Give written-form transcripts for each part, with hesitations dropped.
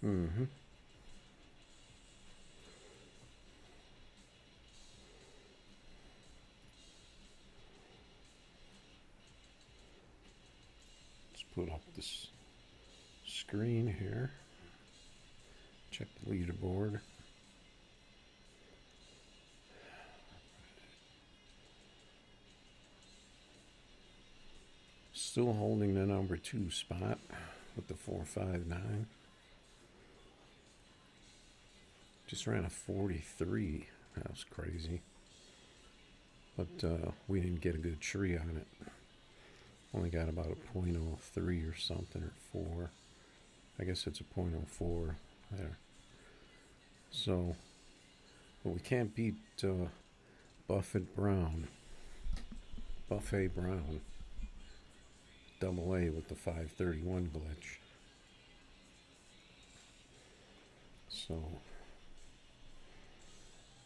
Mm-hmm. Let's put up this screen here. Check the leaderboard. Still holding the number 2 spot with the 459. Just ran a 43. That was crazy. But we didn't get a good tree on it. Only got about a 0.03 or something, or 4. I guess it's a 0.04 there. So, but we can't beat Buffett Brown. Buffet Brown. Double A with the 531 glitch. So,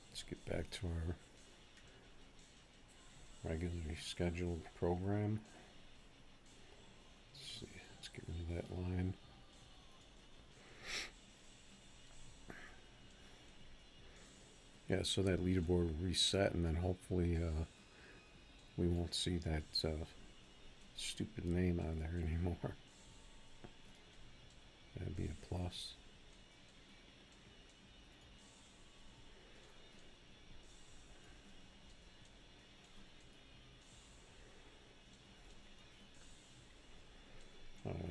let's get back to our regularly scheduled program. Let's see, let's get rid of that line. Yeah, so that leaderboard will reset, and then hopefully we won't see that stupid name on there anymore. That'd be a plus.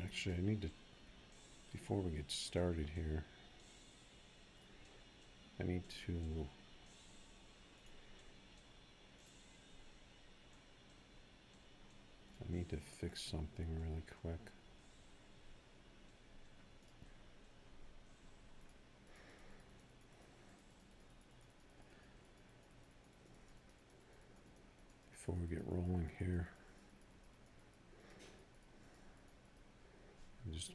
Actually, I need to, before we get started here, I need to fix something really quick. Before we get rolling here. I'm just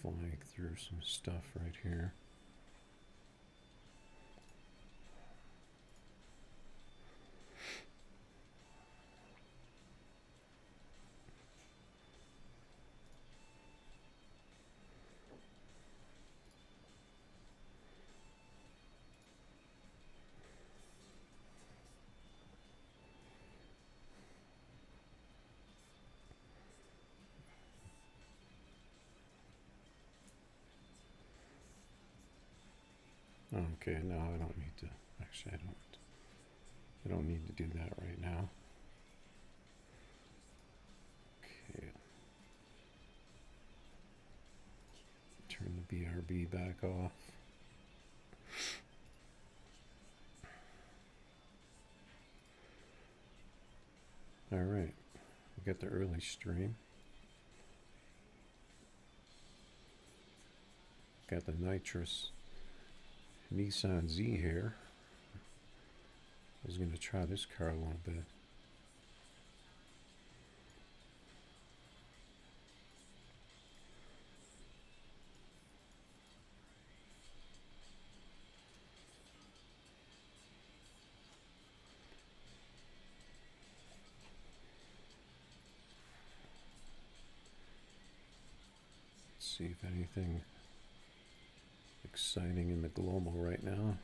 flying through some stuff right here. Okay, no, I don't need to. Actually, I don't need to do that right now. Okay. Turn the BRB back off. All right, we got the early stream. Got the nitrous Nissan Z here. I was going to try this car a little bit. Let's see if anything exciting in the global right now.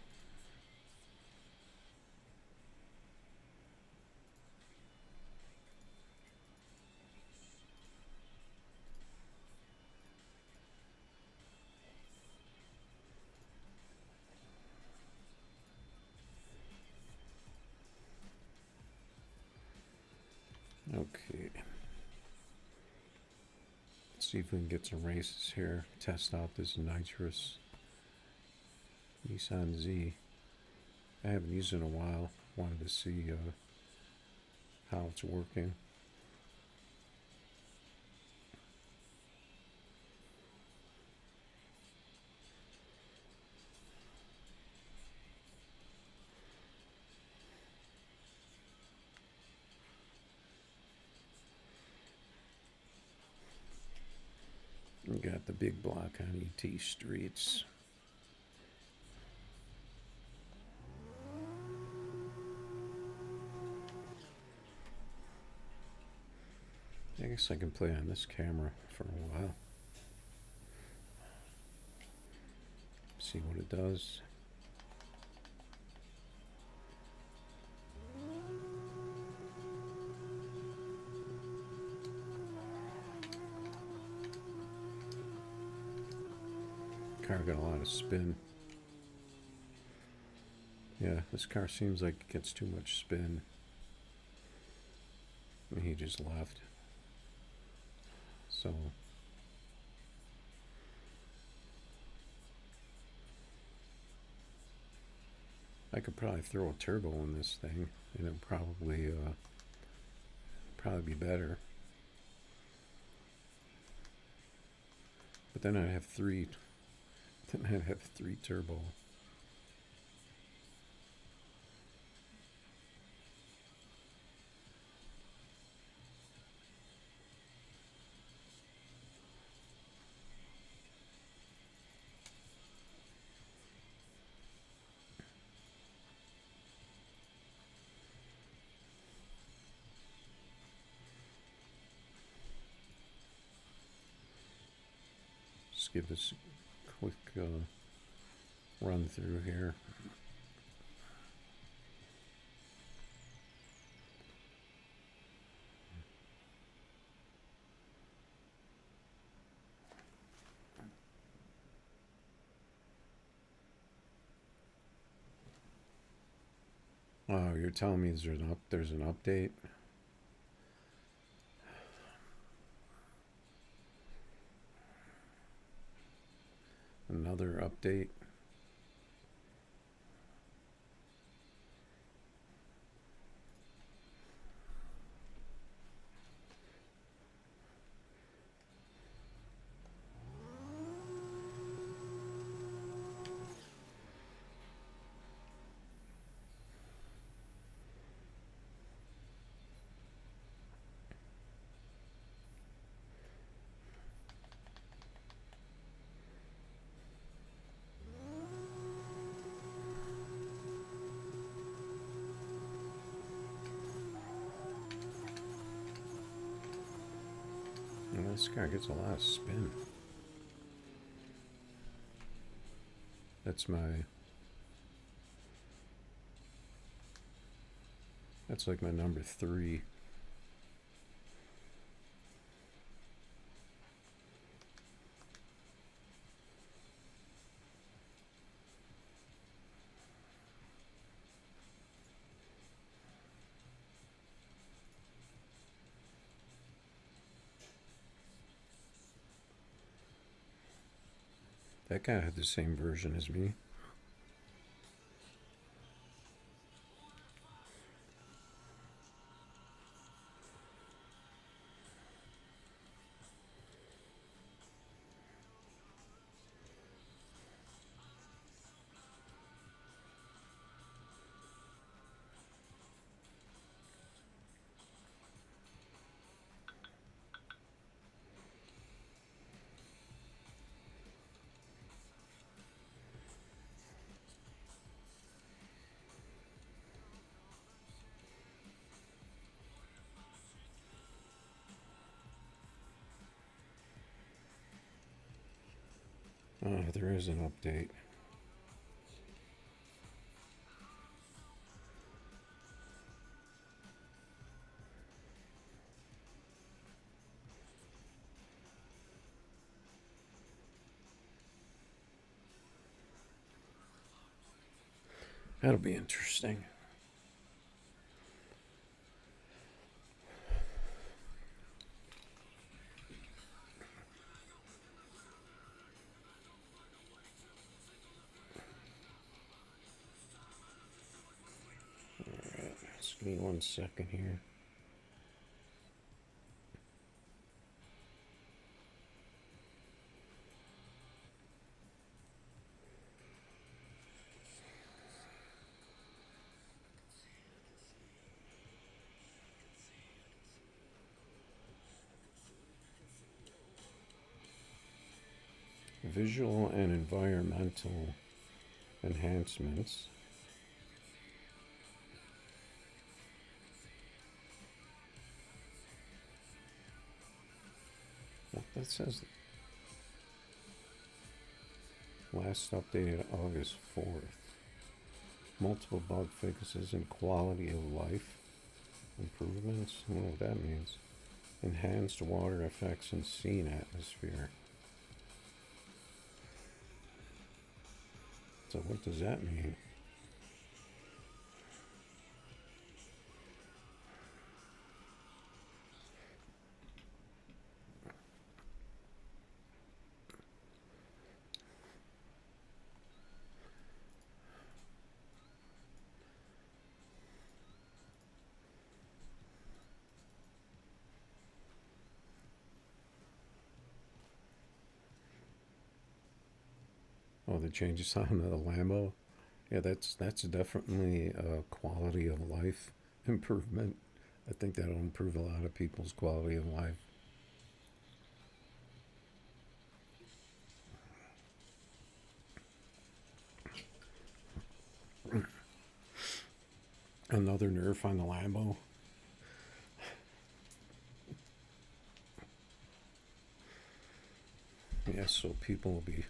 Okay. Let's see if we can get some races here. Test out this nitrous Nissan Z. I haven't used it in a while. Wanted to see how it's working. We got the big block on ET streets. I guess I can play on this camera for a while. See what it does. Car got a lot of spin. Yeah, this car seems like it gets too much spin. And he just left. So I could probably throw a turbo in this thing and it'll probably be better. But then I'd have three turbo. Just give this a quick run through here. Oh, you're telling me there's an update? Another update? Well, this car gets a lot of spin. That's like my number 3. That guy had the same version as me. Oh, there is an update. That'll be interesting. Alright, just give me 1 second here. Visual and environmental enhancements. That says last updated August 4th. Multiple bug fixes and quality of life improvements. I don't know what that means. Enhanced water effects in scene atmosphere. So what does that mean? Oh, the changes on the Lambo. Yeah, that's definitely a quality of life improvement. I think that'll improve a lot of people's quality of life. Another nerf on the Lambo. Yeah, so people will be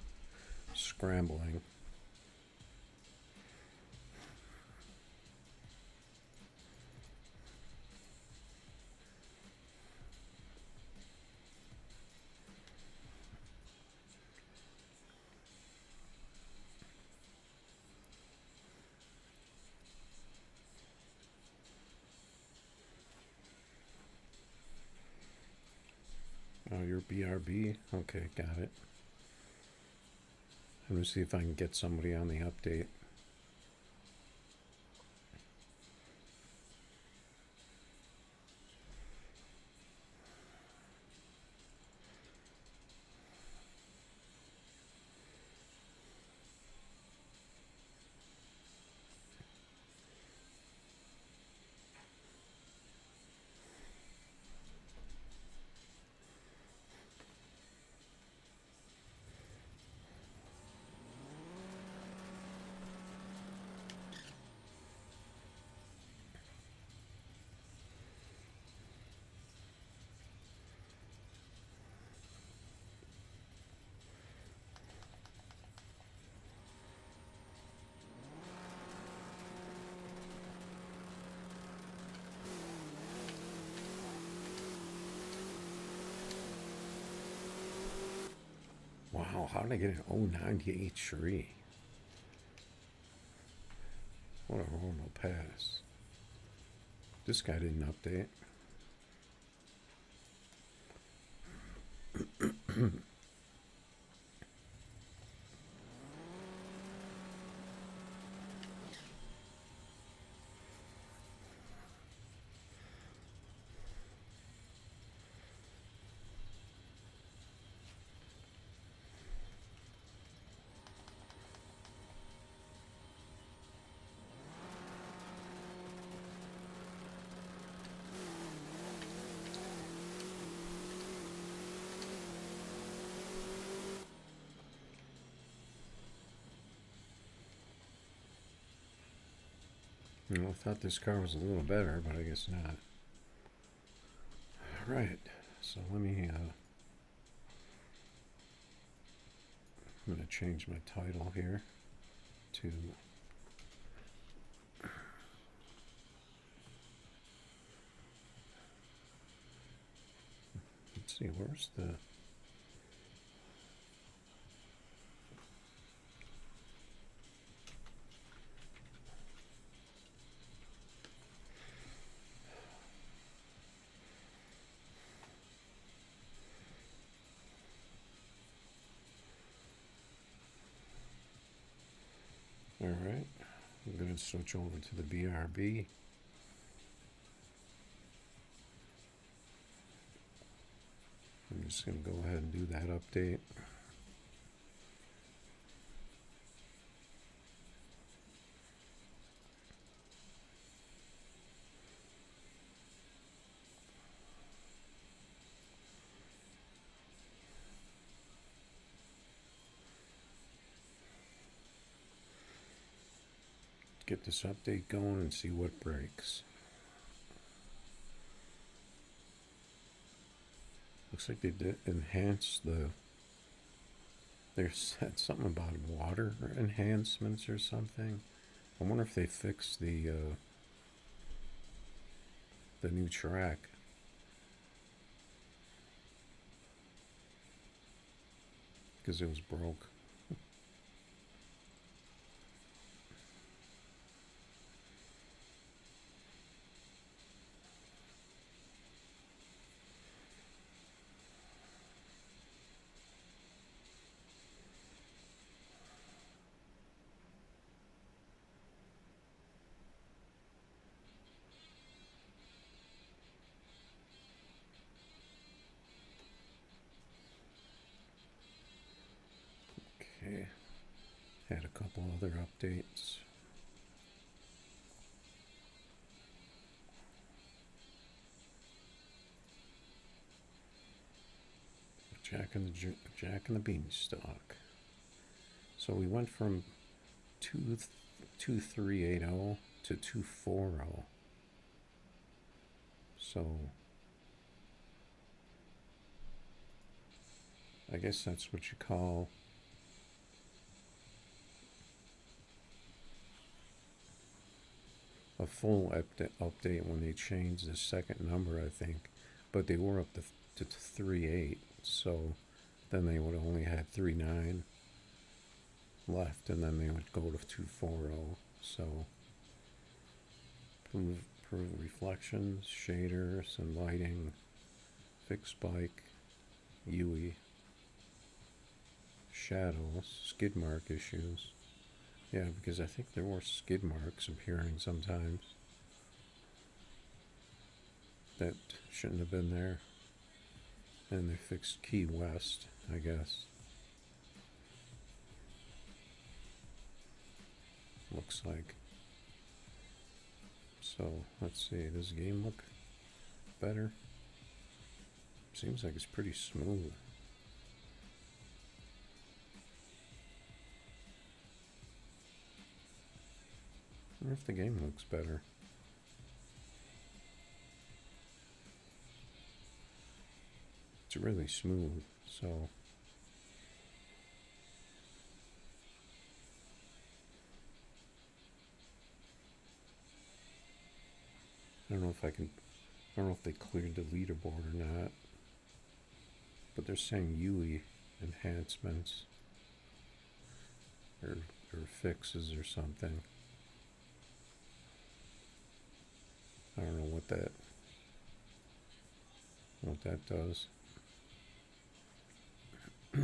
scrambling. Oh, your BRB? Okay, got it. Let me see if I can get somebody on the update. Wow, how did I get an 098 Cherie? What a horrible pass. This guy didn't update. You know, I thought this car was a little better, but I guess not. All right, so let me. I'm going to change my title here to. Let's see, where's the. All right, I'm going to switch over to the BRB. I'm just going to go ahead and do that update. Get this update going and see what breaks. Looks like they did enhance the. They said something about water enhancements or something. I wonder if they fixed the new track. Because it was broke. Okay. Had a couple other updates. Jack and the Beanstalk. So we went from 2380 to 240. So I guess that's what you call a full update when they changed the second number, I think. But they were up to 38, so then they would only had 39 left, and then they would go to 240. So improve reflections, shaders, and lighting, fix bike, UE, shadows, skid mark issues. Yeah, because I think there were skid marks appearing sometimes that shouldn't have been there. And they fixed Key West, I guess. Looks like. So, let's see, does the game look better? Seems like it's pretty smooth. I wonder if the game looks better. It's really smooth, so I don't know if I don't know if they cleared the leaderboard or not, but they're saying UE enhancements or fixes or something. I don't know what that does. They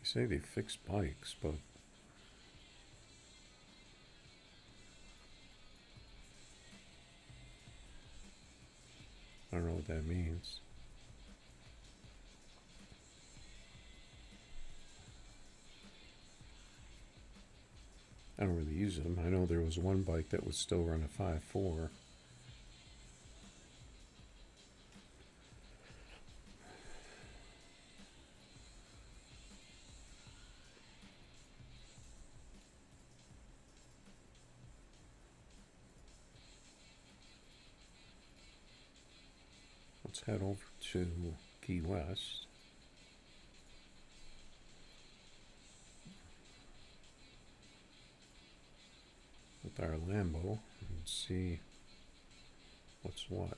say they fix bikes, but I don't know what that means. I don't really use them. I know there was one bike that would still run a 5.4. Let's head over to Key West. With our Lambo and see what's what.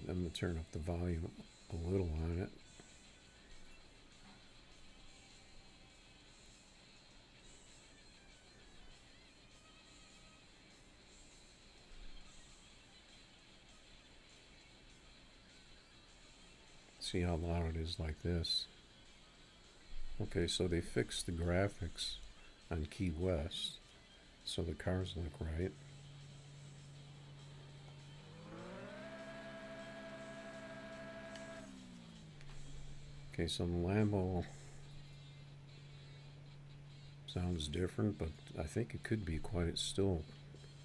I'm going to turn up the volume a little on it. See how loud it is like this. Okay, so they fixed the graphics on Key West, so the cars look right. Okay, so the Lambo sounds different, but I think it could be still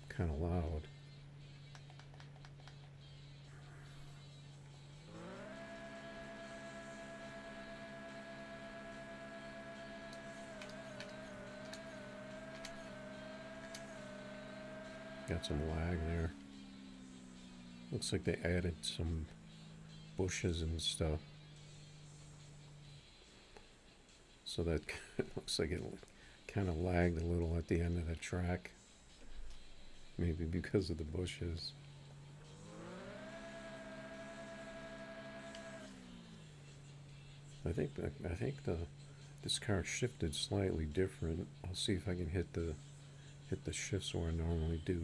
kind of loud. Got some lag there. Looks like they added some bushes and stuff. So that looks like it kind of lagged a little at the end of the track. Maybe because of the bushes. I think this car shifted slightly different. I'll see if I can hit the shifts where I normally do.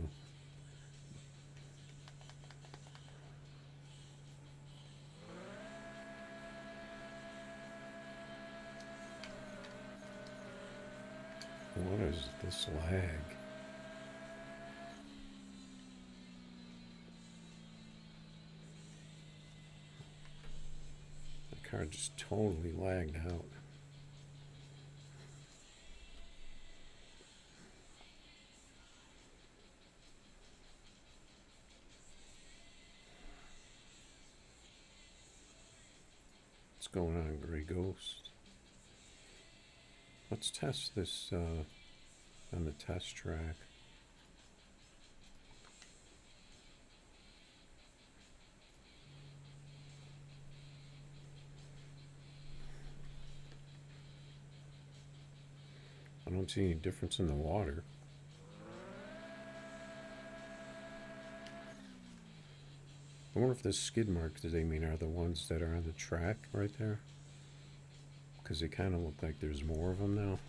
What is this lag? The car just totally lagged out. What's going on, Gray Ghost? Let's test this on the test track. I don't see any difference in the water. I wonder if the skid marks that they mean are the ones that are on the track right there. Because they kind of look like there's more of them now.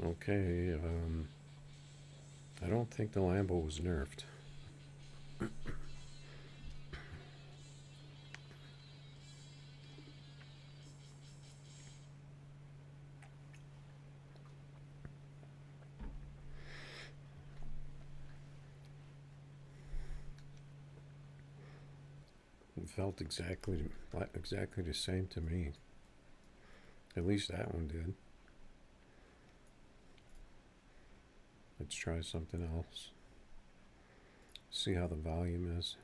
Okay, I don't think the Lambo was nerfed. It felt exactly the same to me. At least that one did. Let's try something else. See how the volume is.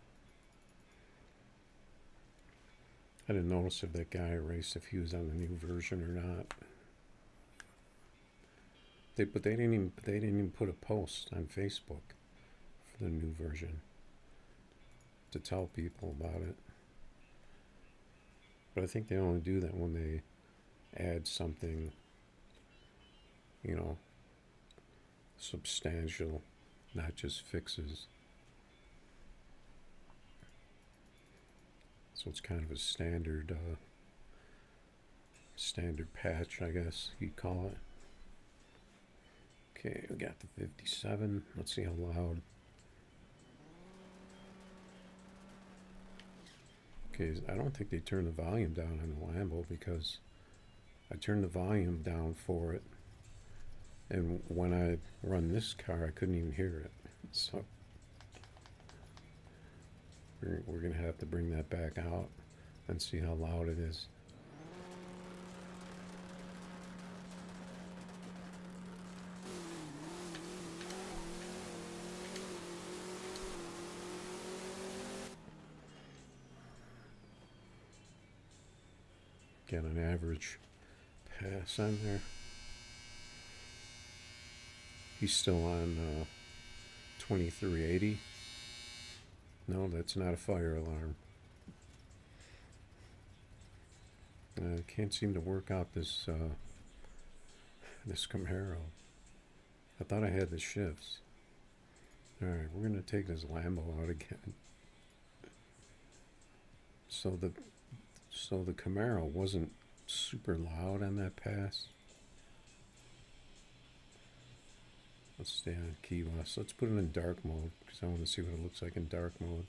I didn't notice if that guy erased if he was on the new version or not. But they didn't even put a post on Facebook for the new version to tell people about it. But I think they only do that when they add something, you know, substantial, not just fixes. So it's kind of a standard patch, I guess you'd call it. Okay, we got the 57. Let's see how loud. Okay, I don't think they turned the volume down on the Lambo because I turned the volume down for it, and when I run this car, I couldn't even hear it. So we're gonna have to bring that back out and see how loud it is. Get an average pass on there. He's still on 2380. No, that's not a fire alarm. I can't seem to work out this this Camaro. I thought I had the shifts. Alright, we're gonna take this Lambo out again. So the Camaro wasn't super loud on that pass. Let's stay on Key West. Let's put it in dark mode because I want to see what it looks like in dark mode.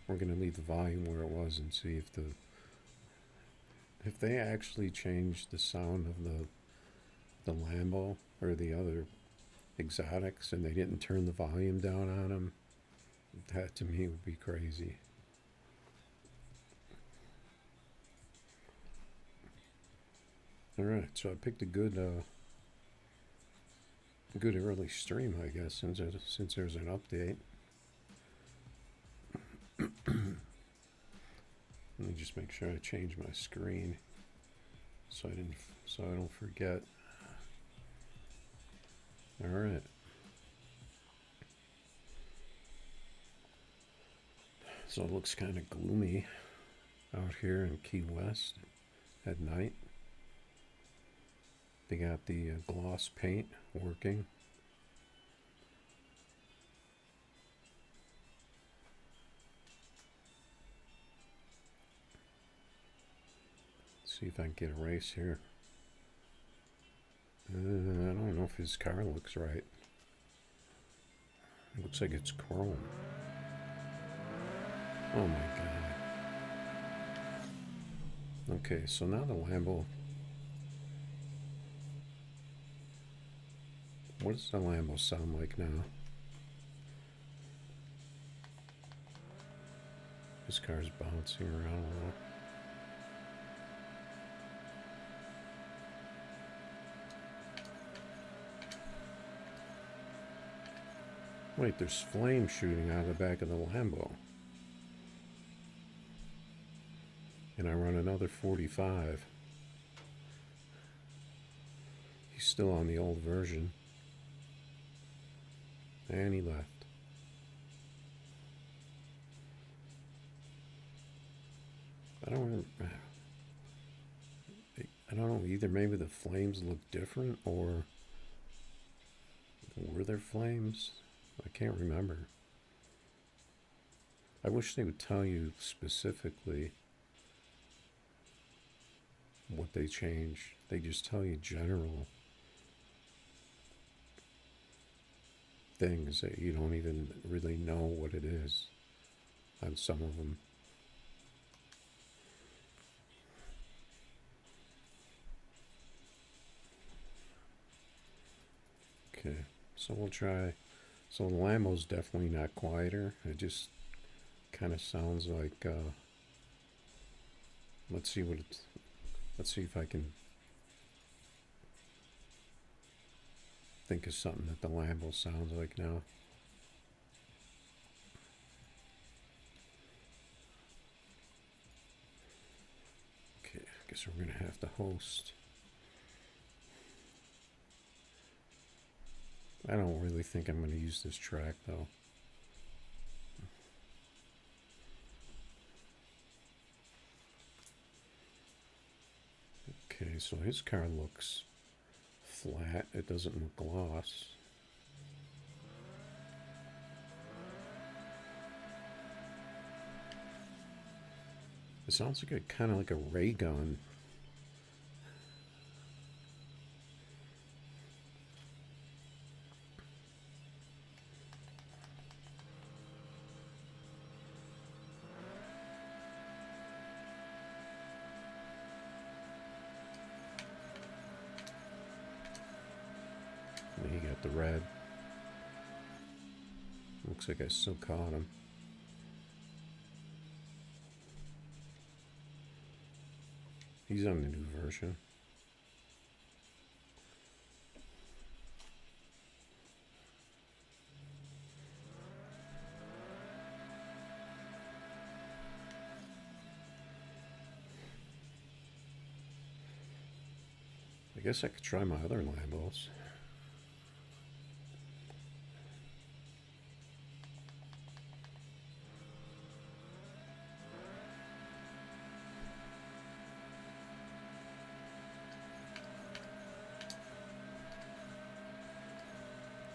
We're going to leave the volume where it was and see if they actually changed the sound of the Lambo or the other exotics and they didn't turn the volume down on them. That to me would be crazy. All right, so I picked a good good early stream, I guess, since there's an update. Let me just make sure I change my screen so I don't forget. All right. So it looks kind of gloomy out here in Key West at night. They got the gloss paint working. Let's see if I can get a race here. I don't know if his car looks right. It looks like it's chrome. Oh my god. Okay, so now the Lambo. What does the Lambo sound like now? This car's bouncing around a little. Wait, there's flame shooting out of the back of the Lambo. And I run another 45. He's still on the old version. And he left. I don't know, either maybe the flames look different or were there flames? I can't remember. I wish they would tell you specifically what they changed. They just tell you general things that you don't even really know what it is on some of them. Okay, so we'll try. So the Lambo's definitely not quieter. It just kind of sounds like. Let's see if I can think of something that the Lambo sounds like now. Okay, I guess we're gonna have to host. I don't really think I'm gonna use this track though. Okay, so his car looks flat. It doesn't look gloss. It sounds like kind of like a ray gun. He got the red. Looks like I still caught him. He's on the new version. I guess I could try my other Lambos.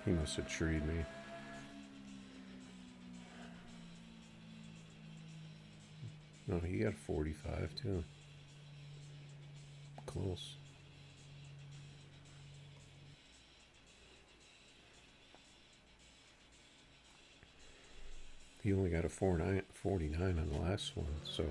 He must have treed me. No, he got 45 too. Close. He only got a 49 on the last one, so.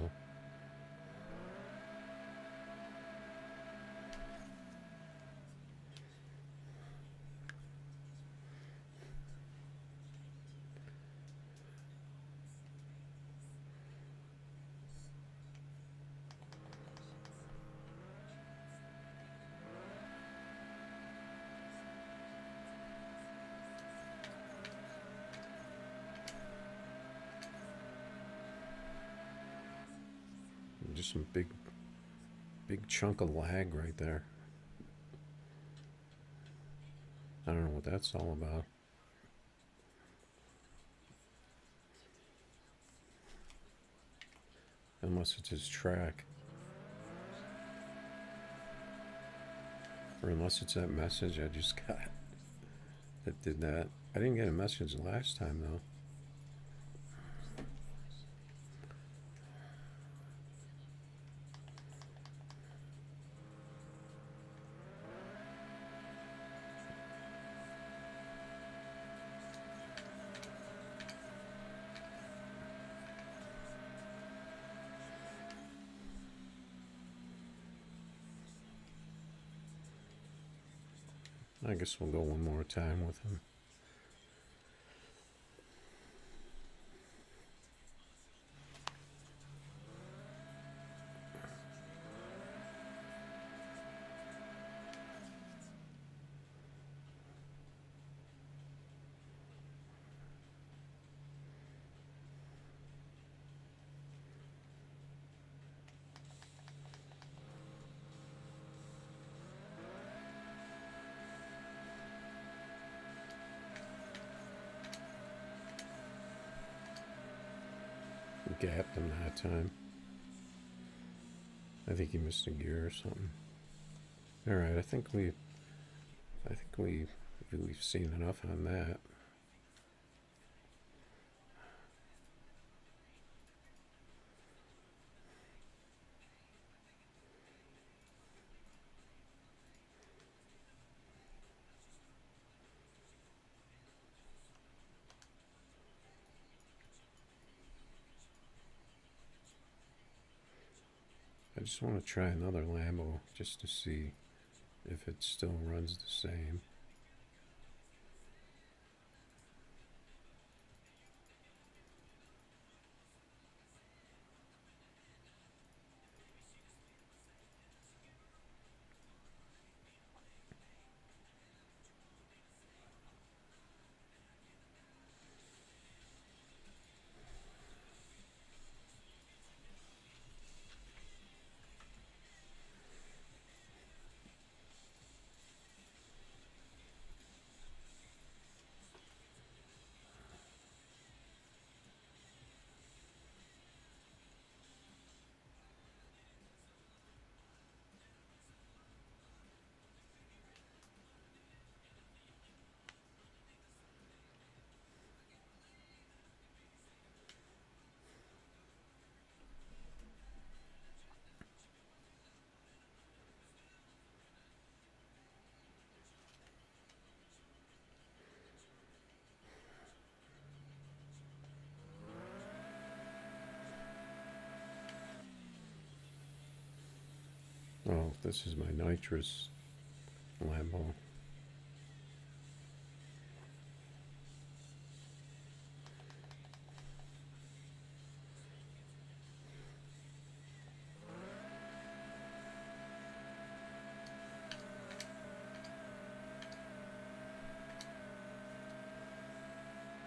just some big chunk of lag right there. I don't know what that's all about. Unless it's his track. Or unless it's that message I just got that did that. I didn't get a message last time though. I guess we'll go one more time with him. Gapped him that time. I think he missed a gear or something. All right, I think we've seen enough on that. I just want to try another Lambo just to see if it still runs the same. Oh, this is my nitrous Lambo.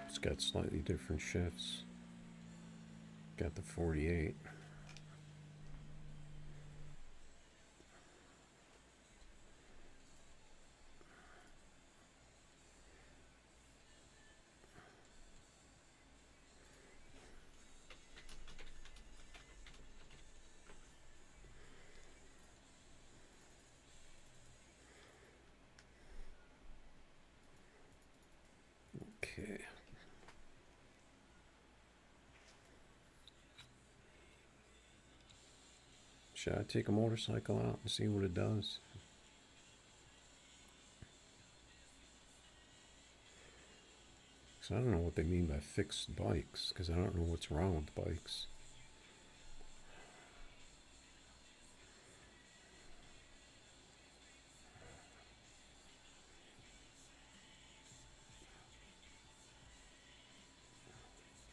It's got slightly different shifts. Got the 48. Okay. Should I take a motorcycle out and see what it does? Because I don't know what they mean by fixed bikes, because I don't know what's wrong with bikes.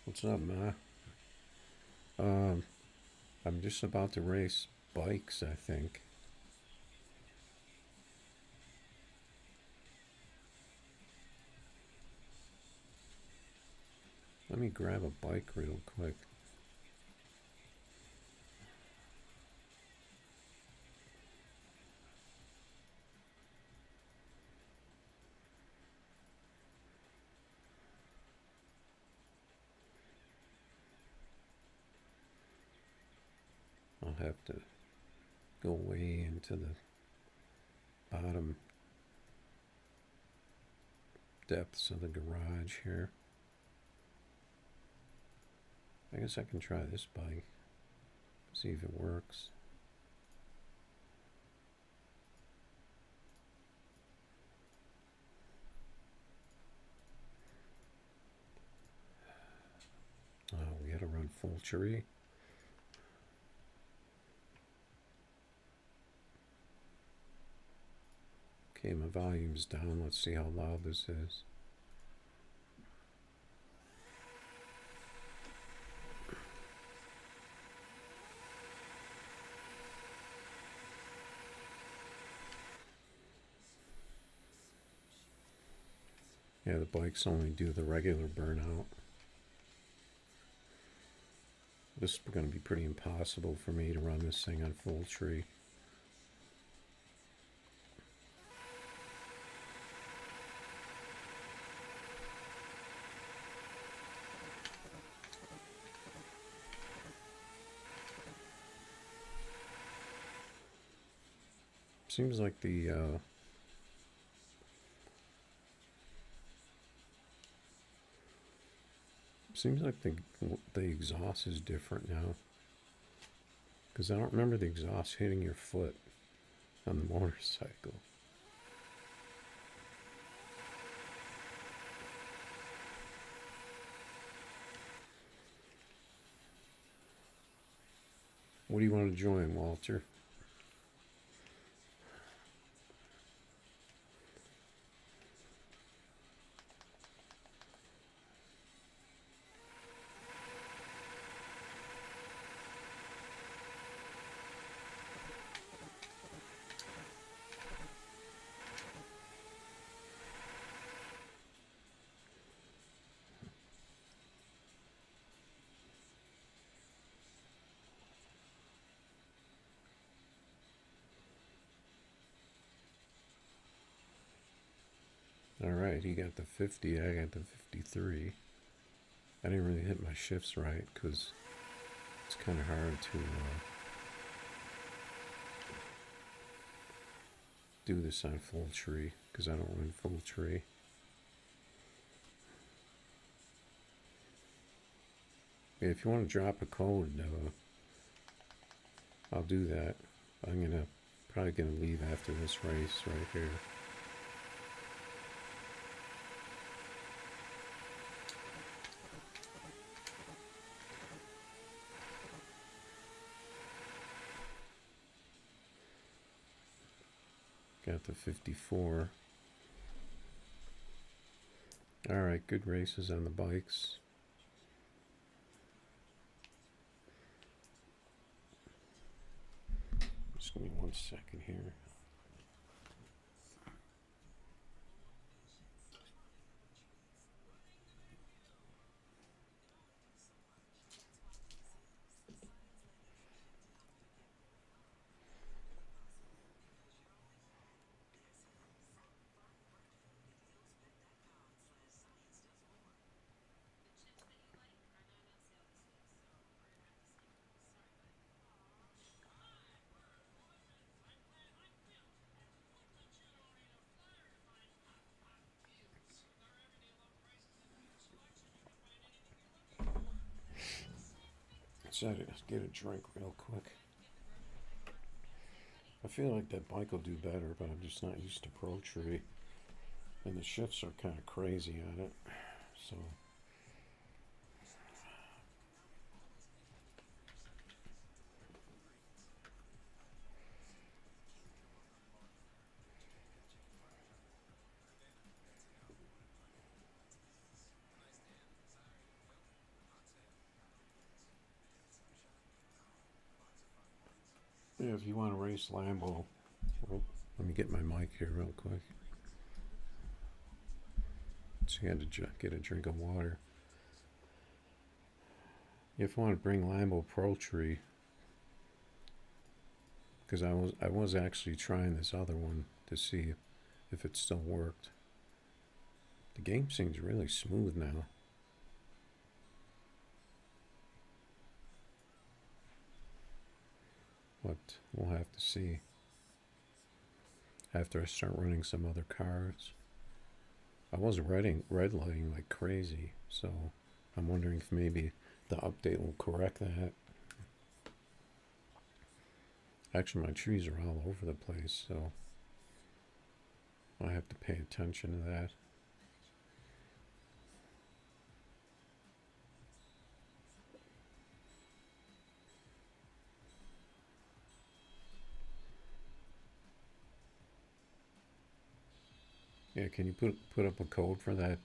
What's up, Ma? I'm just about to race bikes, I think. Let me grab a bike real quick. I'll have to go way into the bottom depths of the garage here. I guess I can try this bike, see if it works. We gotta run full tree. Okay, my volume's down. Let's see how loud this is. Yeah, the bikes only do the regular burnout. This is going to be pretty impossible for me to run this thing on full tree. Seems like the the exhaust is different now, because I don't remember the exhaust hitting your foot on the motorcycle. What do you want to join, Walter? Alright, he got the 50, I got the 53. I didn't really hit my shifts right because it's kind of hard to do this on full tree because I don't run full tree. Yeah, if you want to drop a code, I'll do that. I'm probably gonna leave after this race right here. Got the 54. Alright, good races on the bikes. Just give me 1 second here. Decided to get a drink real quick. I feel like that bike will do better, but I'm just not used to Pro Tree. And the shifts are kind of crazy on it. So yeah, if you want to race Lambo, well, let me get my mic here real quick. So you had to get a drink of water. If you want to bring Lambo Pro Tree, because I was actually trying this other one to see if it still worked. The game seems really smooth now. but we'll have to see after I start running some other cars. I was red lighting like crazy, so I'm wondering if maybe the update will correct that. Actually, my trees are all over the place, so I have to pay attention to that. Yeah, can you put up a code for that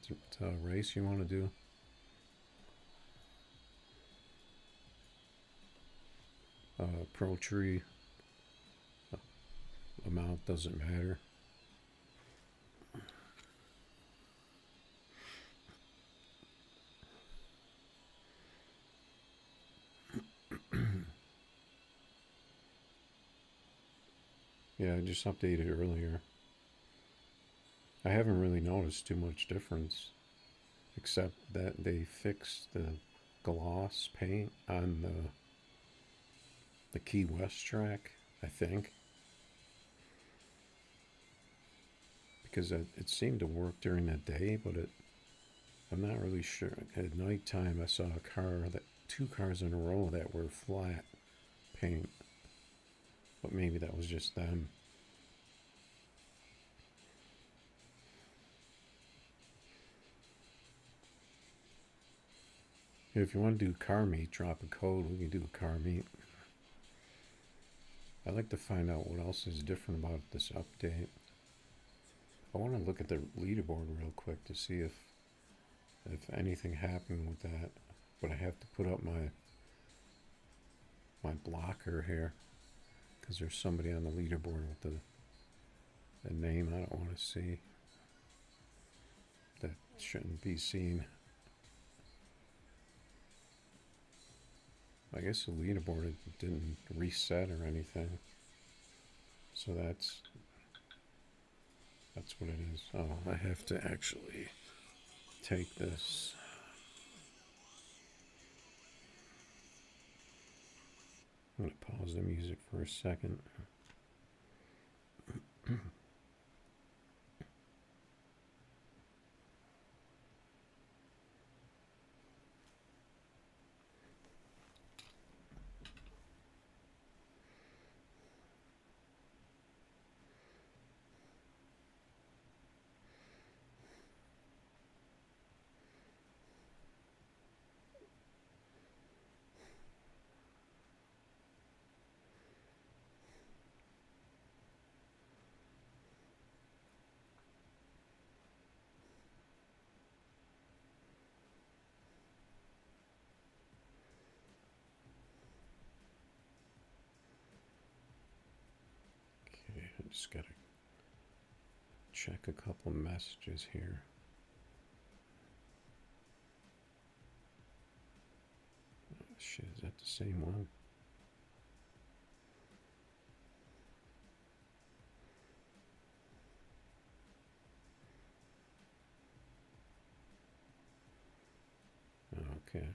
race you want to do? Pro tree amount doesn't matter. Yeah, I just updated earlier. I haven't really noticed too much difference, except that they fixed the gloss paint on the Key West track, I think. Because it seemed to work during the day, but I'm not really sure. At nighttime, I saw two cars in a row that were flat paint, but maybe that was just them. If you want to do car meet, drop a code. We can do a car meet. I'd like to find out what else is different about this update. I want to look at the leaderboard real quick to see if anything happened with that. But I have to put up my blocker here because there's somebody on the leaderboard with a name I don't want to see. That shouldn't be seen. I guess the leaderboard didn't reset or anything. So that's what it is. Oh, I have to actually take this. I'm going to pause the music for a second. Okay, I just got to check a couple messages here. Oh, shit, is that the same one? Okay.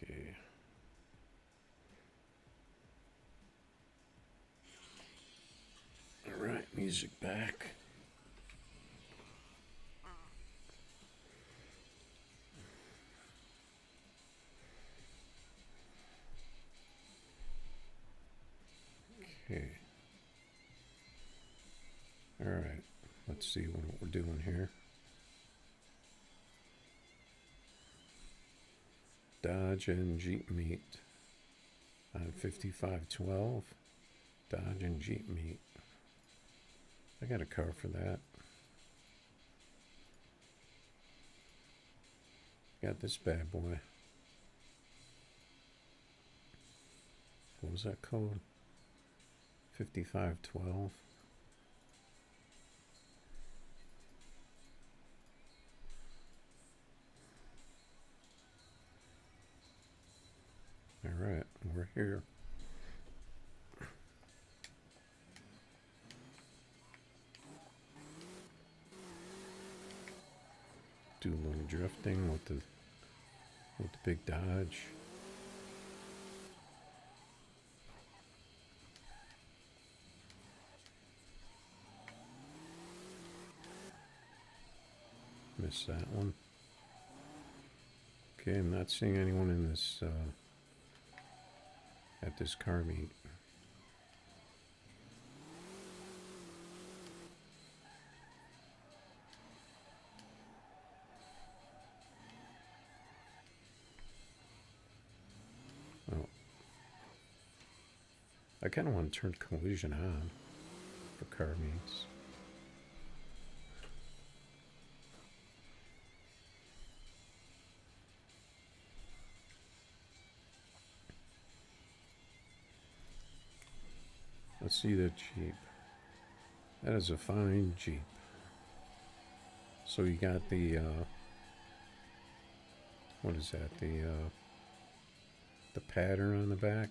Okay. All right, music back. Okay. Alright, let's see what we're doing here. Dodge and Jeep meet on 5512. Dodge and Jeep meet. I got a car for that. Got this bad boy. What was that code? 5512. Alright, we're here. Do a little drifting with the big Dodge. Missed that one. Okay, I'm not seeing anyone in this at this car meet. Oh, I kind of want to turn collision on for car meets. Let's see that Jeep. That is a fine Jeep. So you got the what is that? The pattern on the back.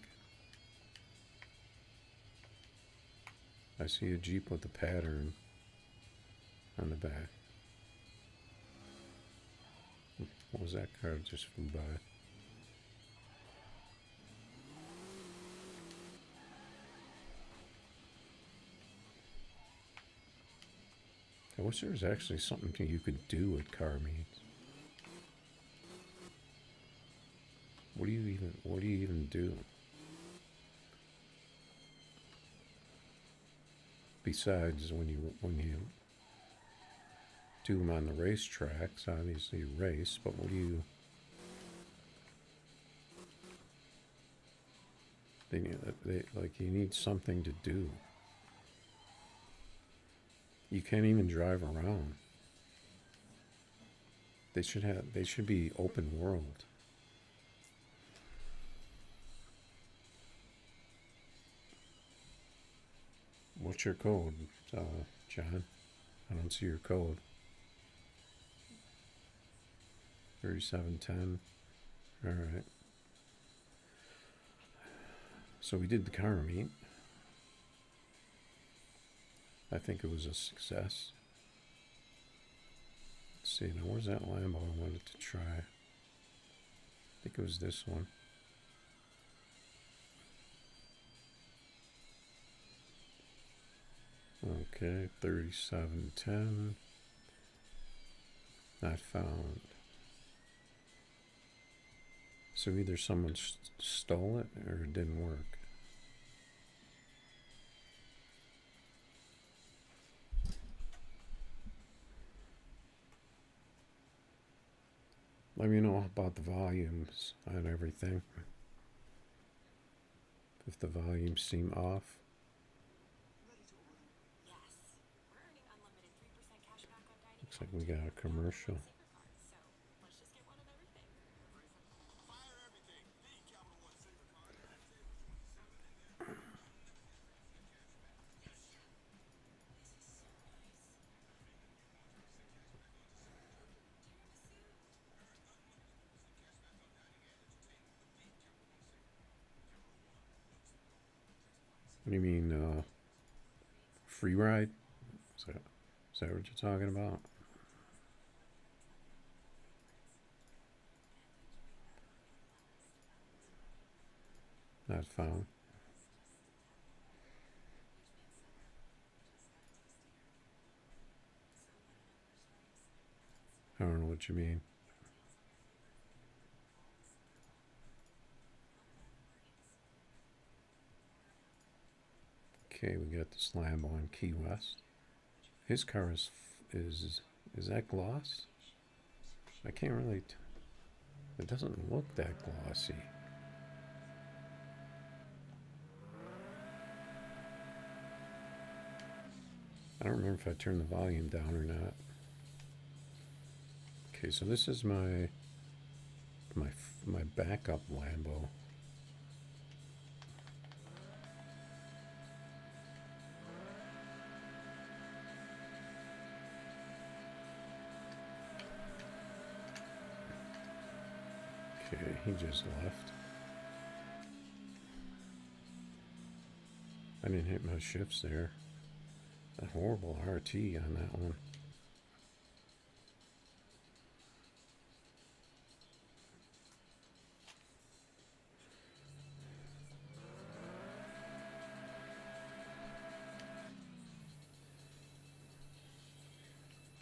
I see a Jeep with the pattern on the back. What was that car just flew by? I wish there was actually something you could do at car meets. What do you even do? Besides when you do them on the racetracks, obviously you race, but what do you... you need something to do. You can't even drive around. They should be open world. What's your code, John? I don't see your code. 3710. All right. So we did the car meet. I think it was a success. Let's see, now where's that Lambo I wanted to try? I think it was this one. Okay, 3710. Not found. So either someone stole it or it didn't work. Let me know about the volumes on everything. If the volumes seem off. Looks like we got a commercial. What do you mean, free ride? Is that what you're talking about? Not found. I don't know what you mean. Okay, we got this Lambo in Key West. His car is that gloss? I can't really. It doesn't look that glossy. I don't remember if I turned the volume down or not. Okay, so this is my backup Lambo. Okay, he just left. I didn't hit my shifts there. A horrible RT on that one.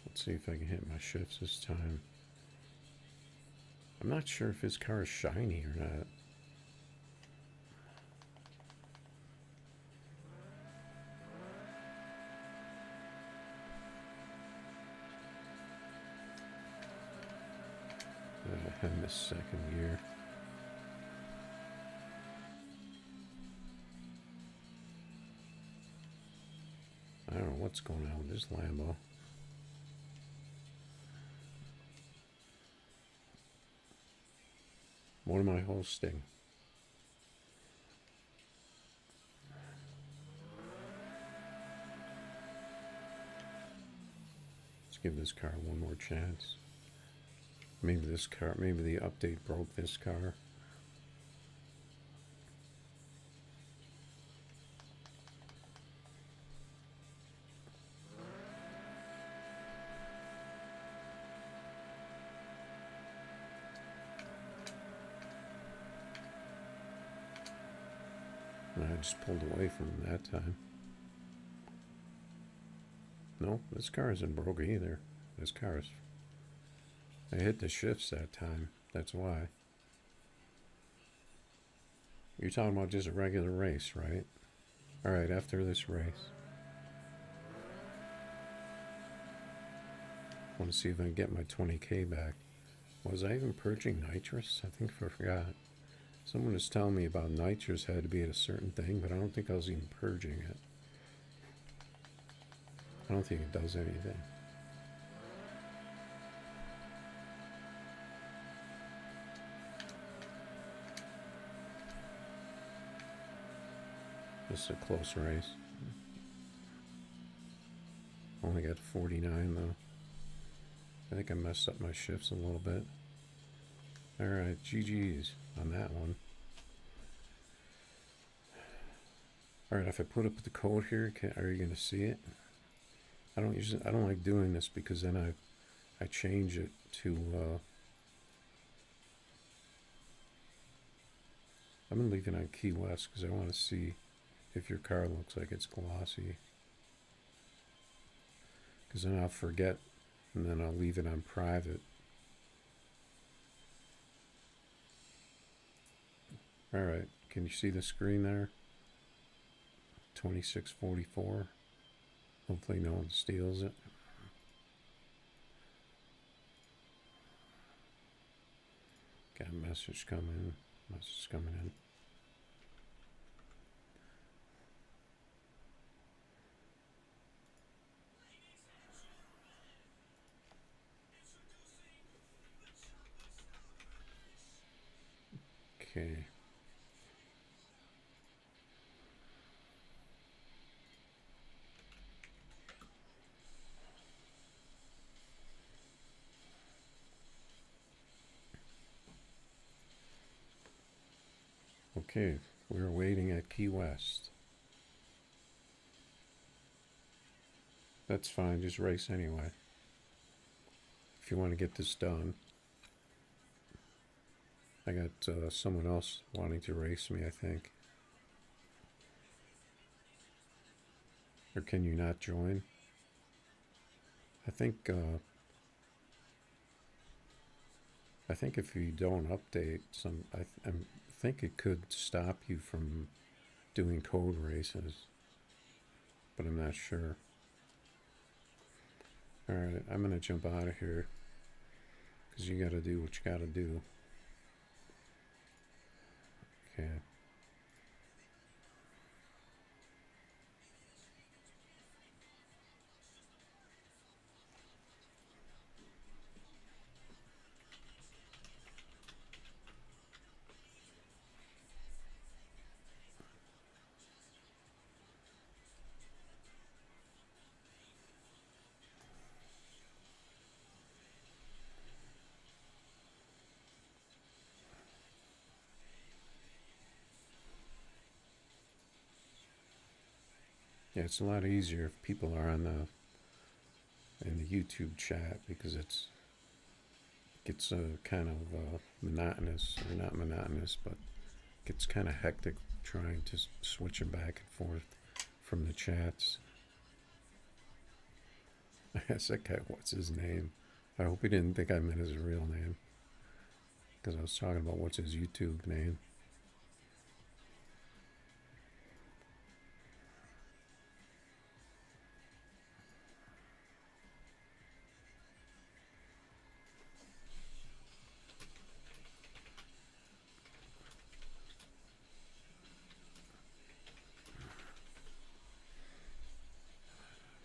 Let's see if I can hit my shifts this time. I'm not sure if his car is shiny or not. I missed second gear. I don't know what's going on with this Lambo. What am I hosting? Let's give this car one more chance. Maybe this car, maybe the update broke this car. I just pulled away from him that time. No, this car isn't broke either. This car is... I hit the shifts that time. That's why. You're talking about just a regular race, right? Alright, after this race. I want to see if I can get my 20K back. Was I even purging nitrous? I think I forgot. Someone was telling me about nitrous had to be at a certain thing, but I don't think I was even purging it. I don't think it does anything. This is a close race. Only got 49 though. I think I messed up my shifts a little bit. Alright, GG's on that one. Alright, if I put up the code here, are you going to see it? I don't like doing this because then I change it to I'm going to leave it on Key West because I want to see if your car looks like it's glossy. Because then I'll forget and then I'll leave it on private. Alright, can you see the screen there? 2644. Hopefully no one steals it. Got a message coming in. Message coming in. Okay. Okay, we're waiting at Key West. That's fine, just race anyway. If you want to get this done. I got someone else wanting to race me, I think. Or can you not join? I think if you don't update I think it could stop you from doing code races. but I'm not sure. Alright, I'm gonna jump out of here because you gotta do what you gotta do. Okay. Yeah, it's a lot easier if people are on in the YouTube chat because it gets kind of monotonous, or not monotonous, but gets kind of hectic trying to switch them back and forth from the chats. I asked that guy, what's his name? I hope he didn't think I meant his real name, because I was talking about what's his YouTube name.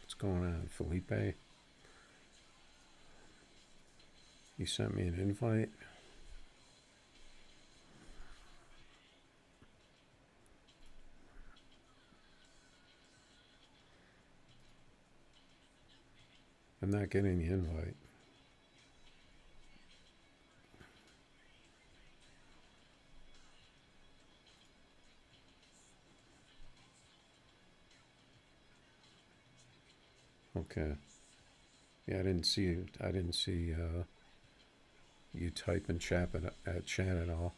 What's going on, Felipe? You sent me an invite. I'm not getting the invite. Okay. Yeah, I didn't see you type in chat at all.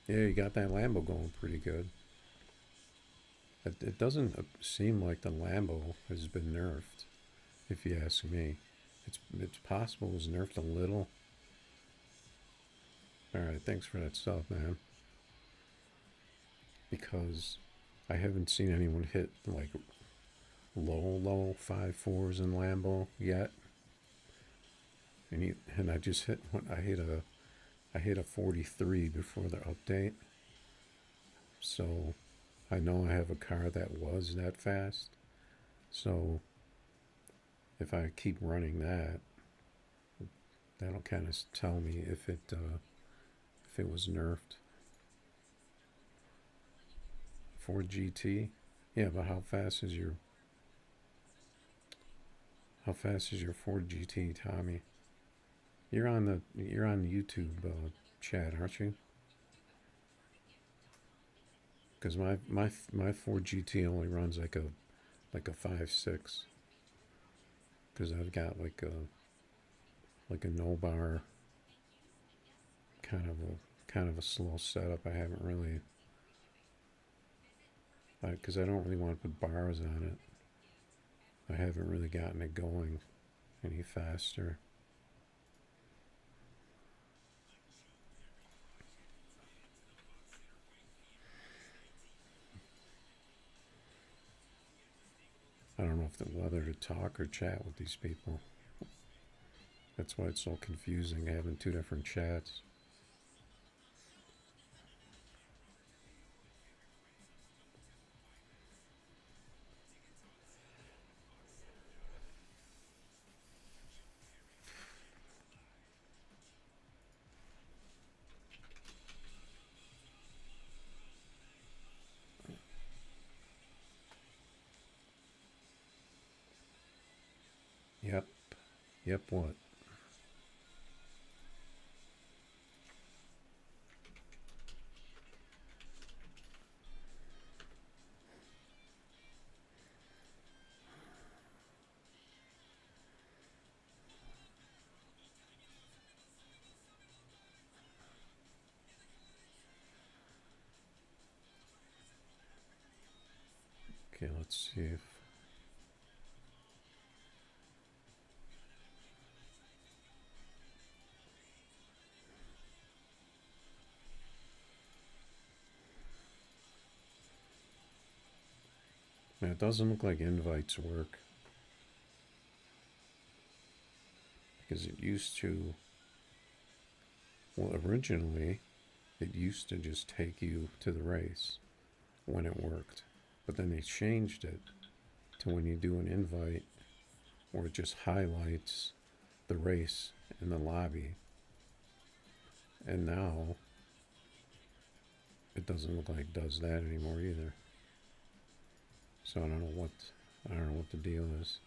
Yeah, you got that Lambo going pretty good. It doesn't seem like the Lambo has been nerfed, if you ask me. It's possible it was nerfed a little. Alright, thanks for that stuff, man. Because I haven't seen anyone hit like low 5.4s in Lambo yet. And I just hit I hit a 43 before the update. So I know I have a car that was that fast. So if I keep running that, that'll kind of tell me if it was nerfed. Ford GT? Yeah, but how fast is your Ford GT, Tommy? You're on YouTube chat, aren't you? Because my Ford GT only runs like a 5.6. Because I've got like a no bar kind of a slow setup. I haven't really, because I don't really want to put bars on it. I haven't really gotten it going any faster. I don't know whether to talk or chat with these people. That's why it's so confusing having two different chats. Yep. Yep, what? Okay, let's see if... it doesn't look like invites work. Because it used to, well, originally, it used to just take you to the race when it worked. But then they changed it to when you do an invite, where it just highlights the race in the lobby. And now, it doesn't look like it does that anymore either. So I don't know what the deal is.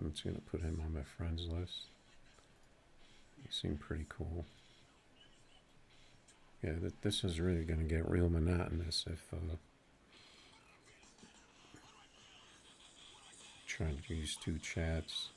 I'm just gonna put him on my friends list. He seemed pretty cool. Yeah, this is really gonna get real monotonous if trying to use two chats.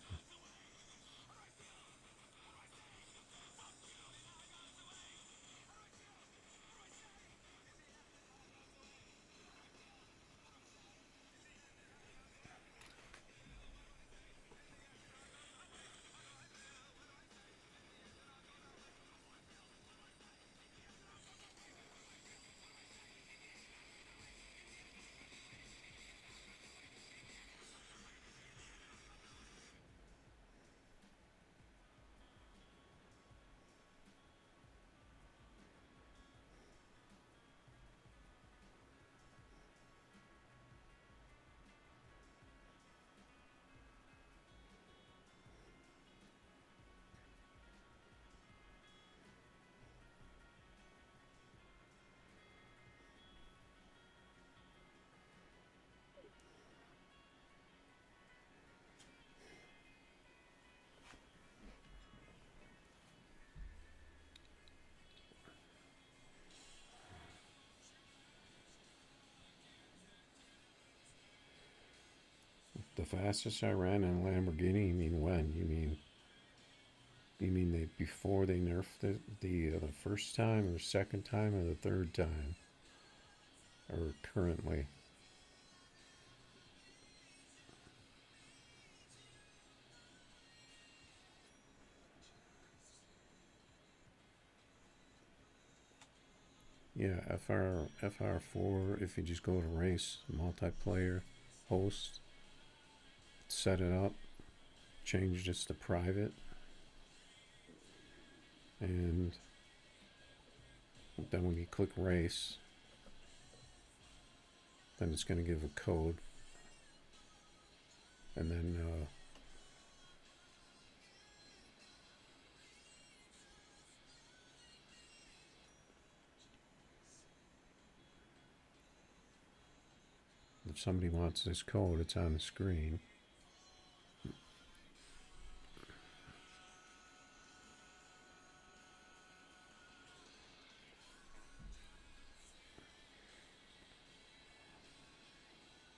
The fastest I ran in a Lamborghini? You mean when? You mean they before they nerfed it the first time or second time or the third time or currently? Yeah, FR4. If you just go to race multiplayer host, set it up, change this to private, and then when you click race, then it's going to give a code, and then if somebody wants this code, it's on the screen.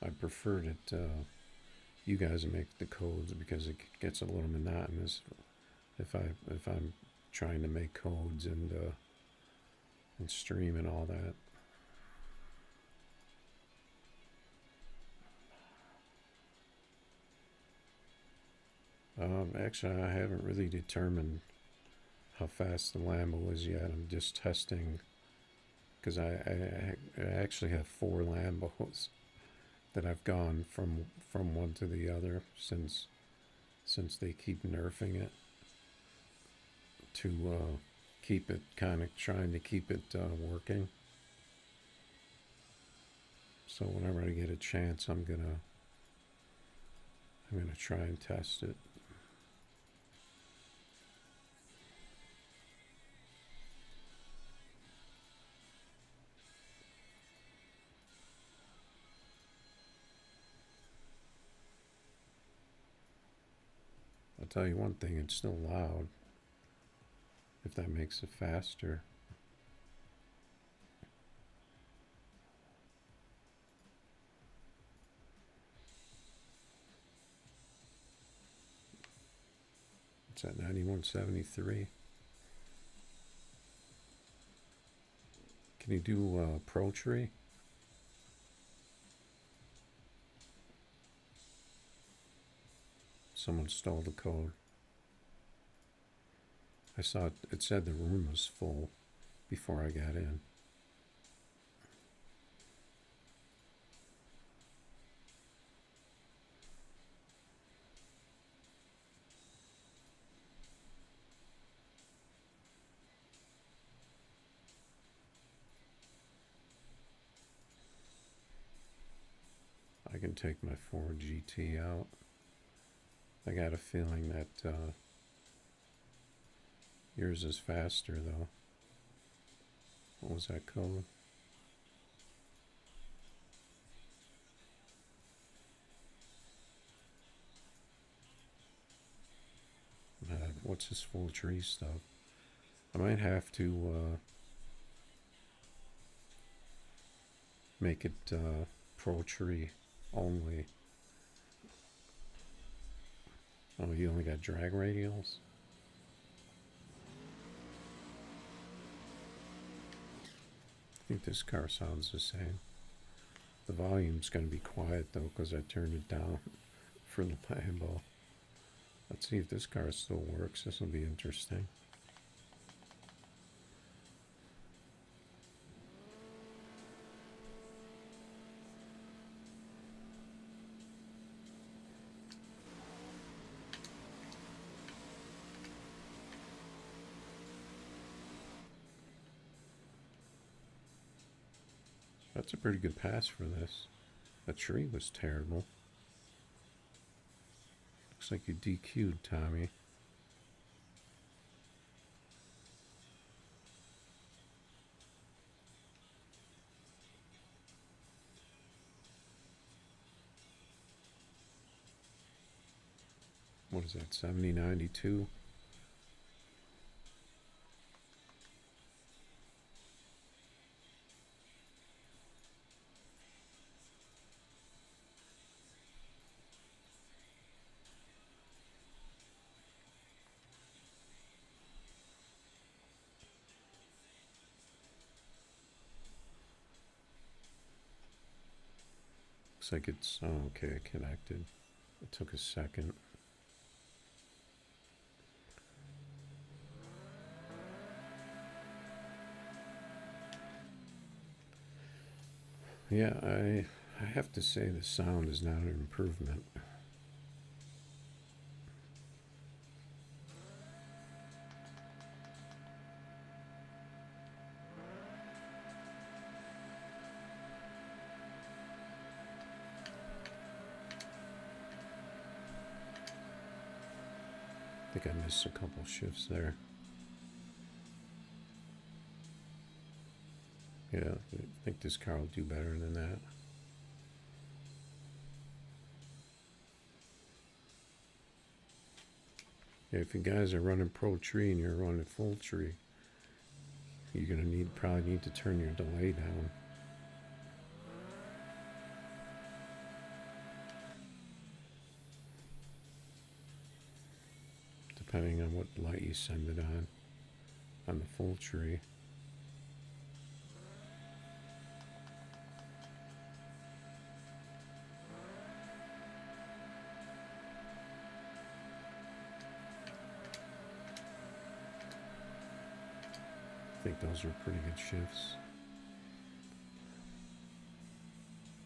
I prefer that you guys make the codes because it gets a little monotonous if I'm trying to make codes and stream and all that. Actually, I haven't really determined how fast the Lambo is yet. I'm just testing because I actually have 4 Lambos that I've gone from one to the other since they keep nerfing it to keep it kind of trying to keep it working. So whenever I get a chance, I'm gonna try and test it. I'll tell you one thing, it's still loud, if that makes it faster. It's at 9173. Can you do Pro Tree? Someone stole the code. I saw it said the room was full before I got in. I can take my Ford GT out. I got a feeling that yours is faster though. What was that code? What's this full tree stuff? I might have to make it Pro Tree only. Oh, you only got drag radials? I think this car sounds the same. The volume's going to be quiet though because I turned it down for the Lambo. Let's see if this car still works. This will be interesting. That's a pretty good pass for this. The tree was terrible. Looks like you DQ'd Tommy. What is that, 7092? Looks like it's, oh, okay, connected. It took a second. Yeah, I have to say the sound is not an improvement. I think I missed a couple shifts there. Yeah, I think this car will do better than that. Yeah, if you guys are running Pro Tree and you're running Full Tree, you're gonna probably need to turn your delay down. Depending on what light you send it on the Full Tree. I think those are pretty good shifts.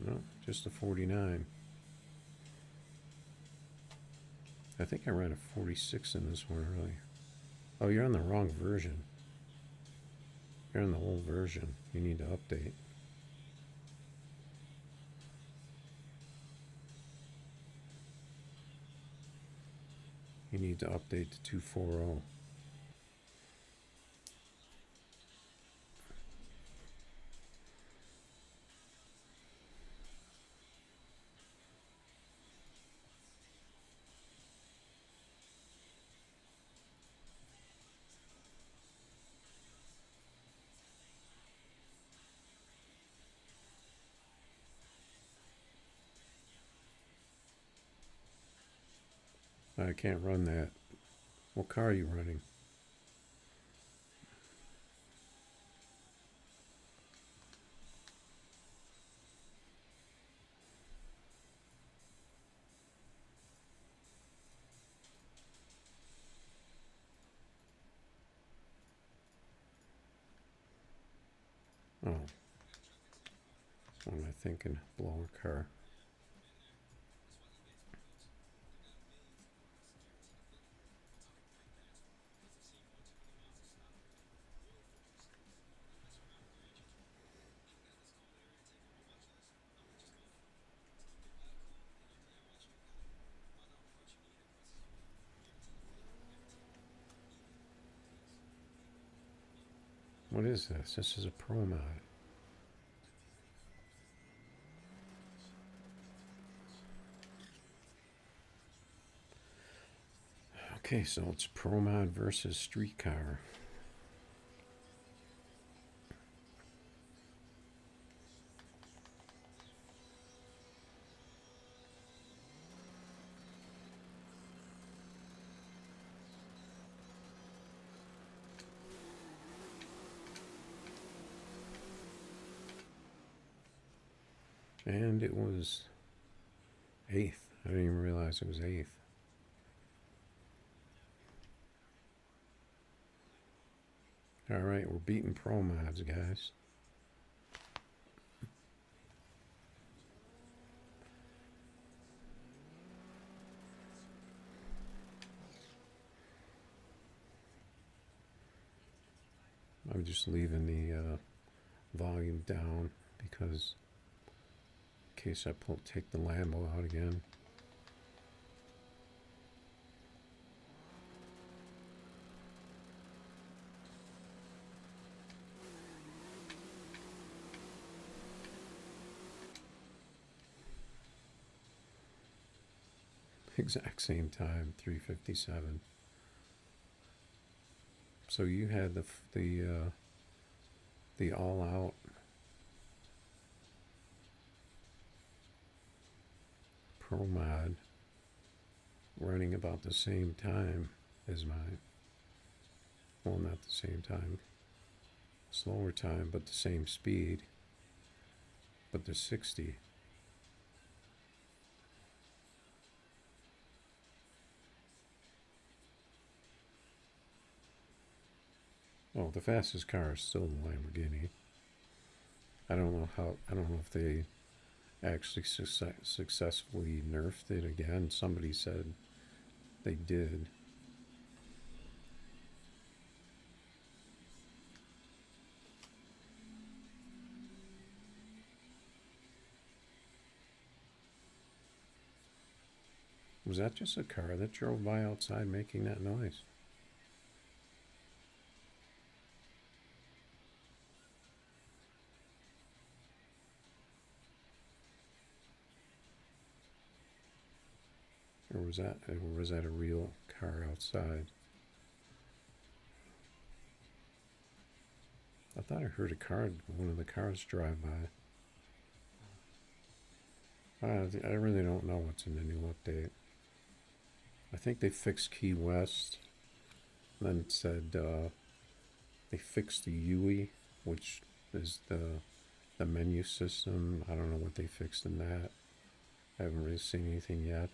No, just a 49. I think I ran a 46 in this one earlier. Oh, you're on the wrong version. You're on the old version. You need to update. You need to update to 240. I can't run that. What car are you running? Oh, what am I thinking? Blower car. What is this? This is a Pro mod. Okay, so it's Pro mod versus Street Car. And it was 8th. I didn't even realize it was 8th. Alright, we're beating Pro mods, guys. I'm just leaving the volume down because in case I take the Lambo out again. Exact same time, 3:57. So you had the all out Pro mod running about the same time as mine. Well, not the same time, slower time, but the same speed. But the 60. Oh, the fastest car is still the Lamborghini. I don't know if they actually successfully nerfed it again. Somebody said they did. Was that just a car that drove by outside making that noise? Or was that a real car outside? I thought I heard one of the cars drive by. I really don't know what's in the new update. I think they fixed Key West. Then it said they fixed the UI, which is the menu system. I don't know what they fixed in that. I haven't really seen anything yet.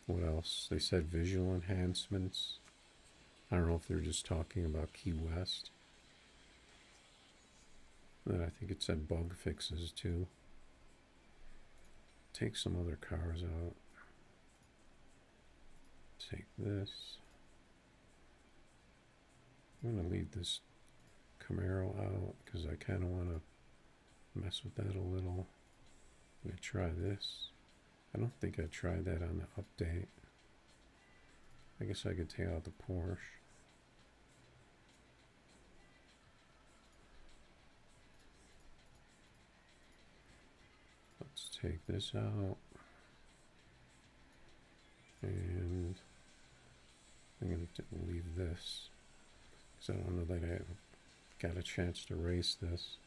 What else? They said visual enhancements. I don't know if they're just talking about Key West. Then I think it said bug fixes too. Take some other cars out. Take this. I'm going to leave this Camaro out because I kind of want to mess with that a little. I'm going to try this. I don't think I tried that on the update. I guess I could take out the Porsche. Let's take this out. And I'm going to leave this because I don't know that I got a chance to race this.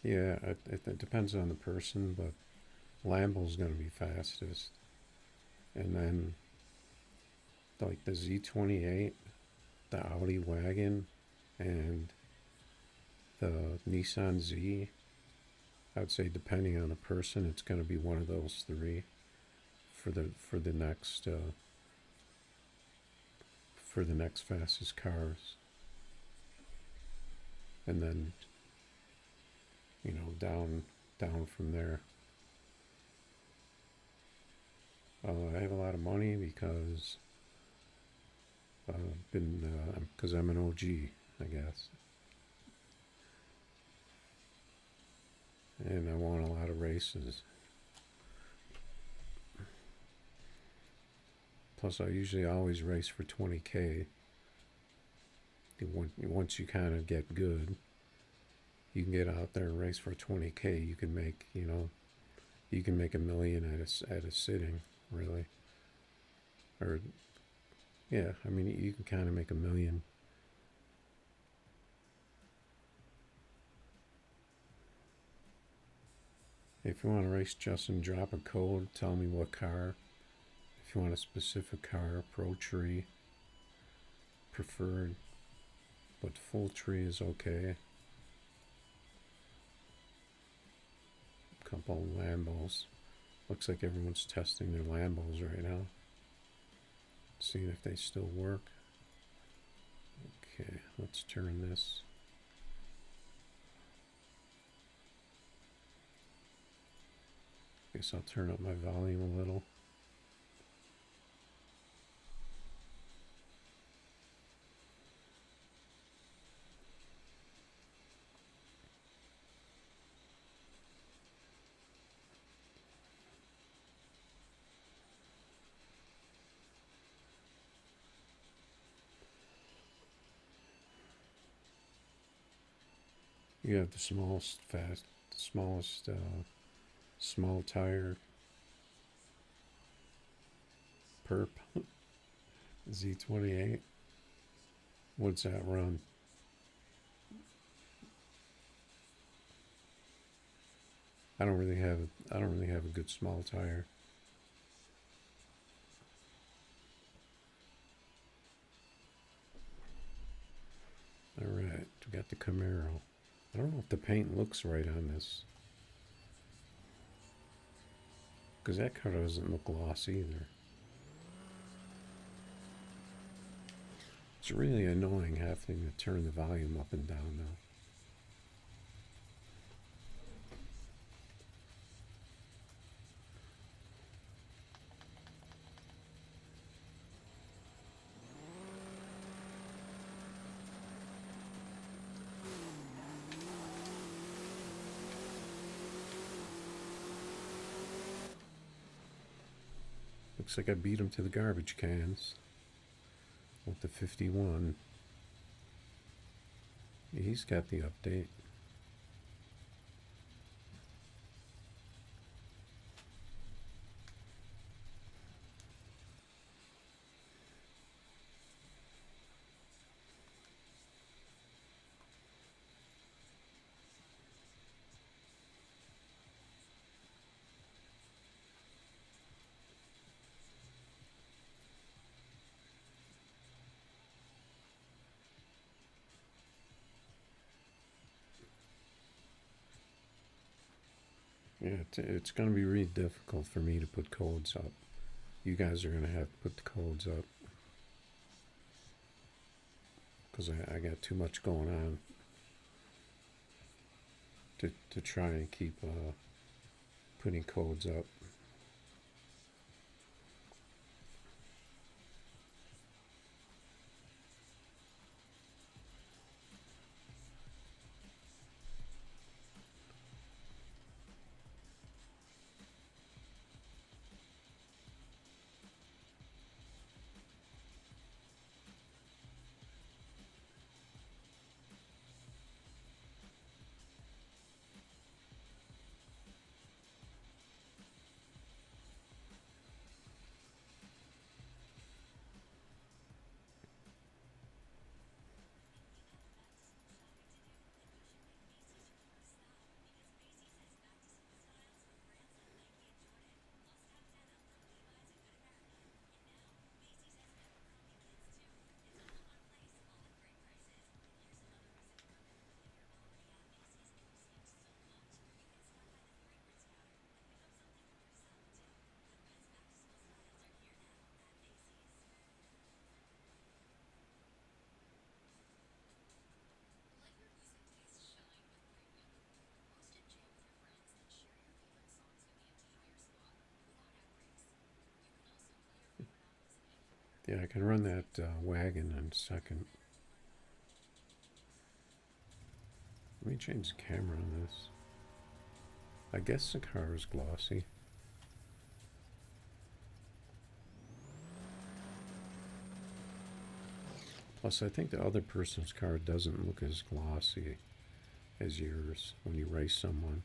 Yeah, it depends on the person, but Lambo's going to be fastest. And then, like the Z28, the Audi wagon, and the Nissan Z, I would say depending on the person, it's going to be one of those three for the next fastest cars, and then down from there. I have a lot of money because because I'm an OG, I guess, and I won a lot of races. Plus, I usually always race for 20K. Once you kind of get good, you can get out there and race for 20K. You can make, you can make $1 million at a sitting, really. Or, yeah, I mean, you can kind of make $1 million. If you want to race Justin, drop a code. Tell me what car. If you want a specific car, Pro Tree, preferred, but full tree is okay. A couple of Lambos. Looks like everyone's testing their Lambos right now. Seeing if they still work. Okay, let's turn this. Guess I'll turn up my volume a little. You have the smallest small tire perp Z28. What's that run? I don't really have a good small tire. All right, we got the Camaro. I don't know if the paint looks right on this, because that car doesn't look gloss either. It's really annoying having to turn the volume up and down now. Looks like I beat him to the garbage cans with the 51. He's got the update. Yeah, it's going to be really difficult for me to put codes up. You guys are going to have to put the codes up, because I got too much going on to try and keep putting codes up. Yeah, I can run that wagon in a second. Let me change the camera on this. I guess the car is glossy. Plus, I think the other person's car doesn't look as glossy as yours when you race someone.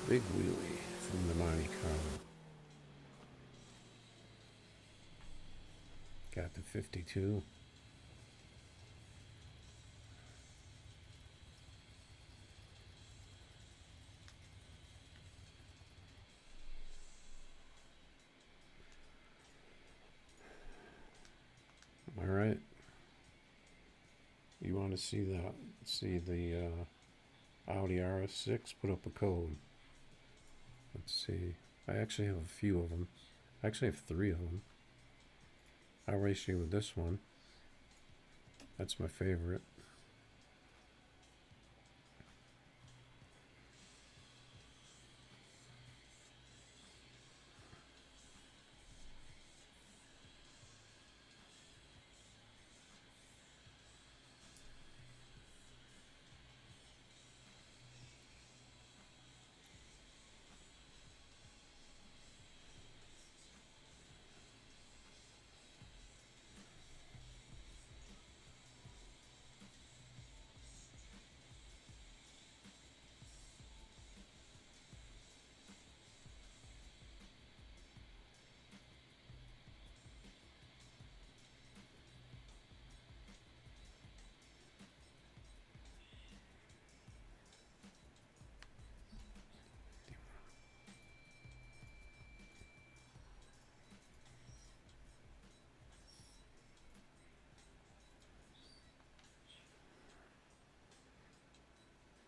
Big wheelie from the Monte Carlo. Got the 52. All right. You want to see the Audi RS6? Put up a code. Let's see. I actually have a few of them. I actually have 3 of them. I'll race you with this one. That's my favorite.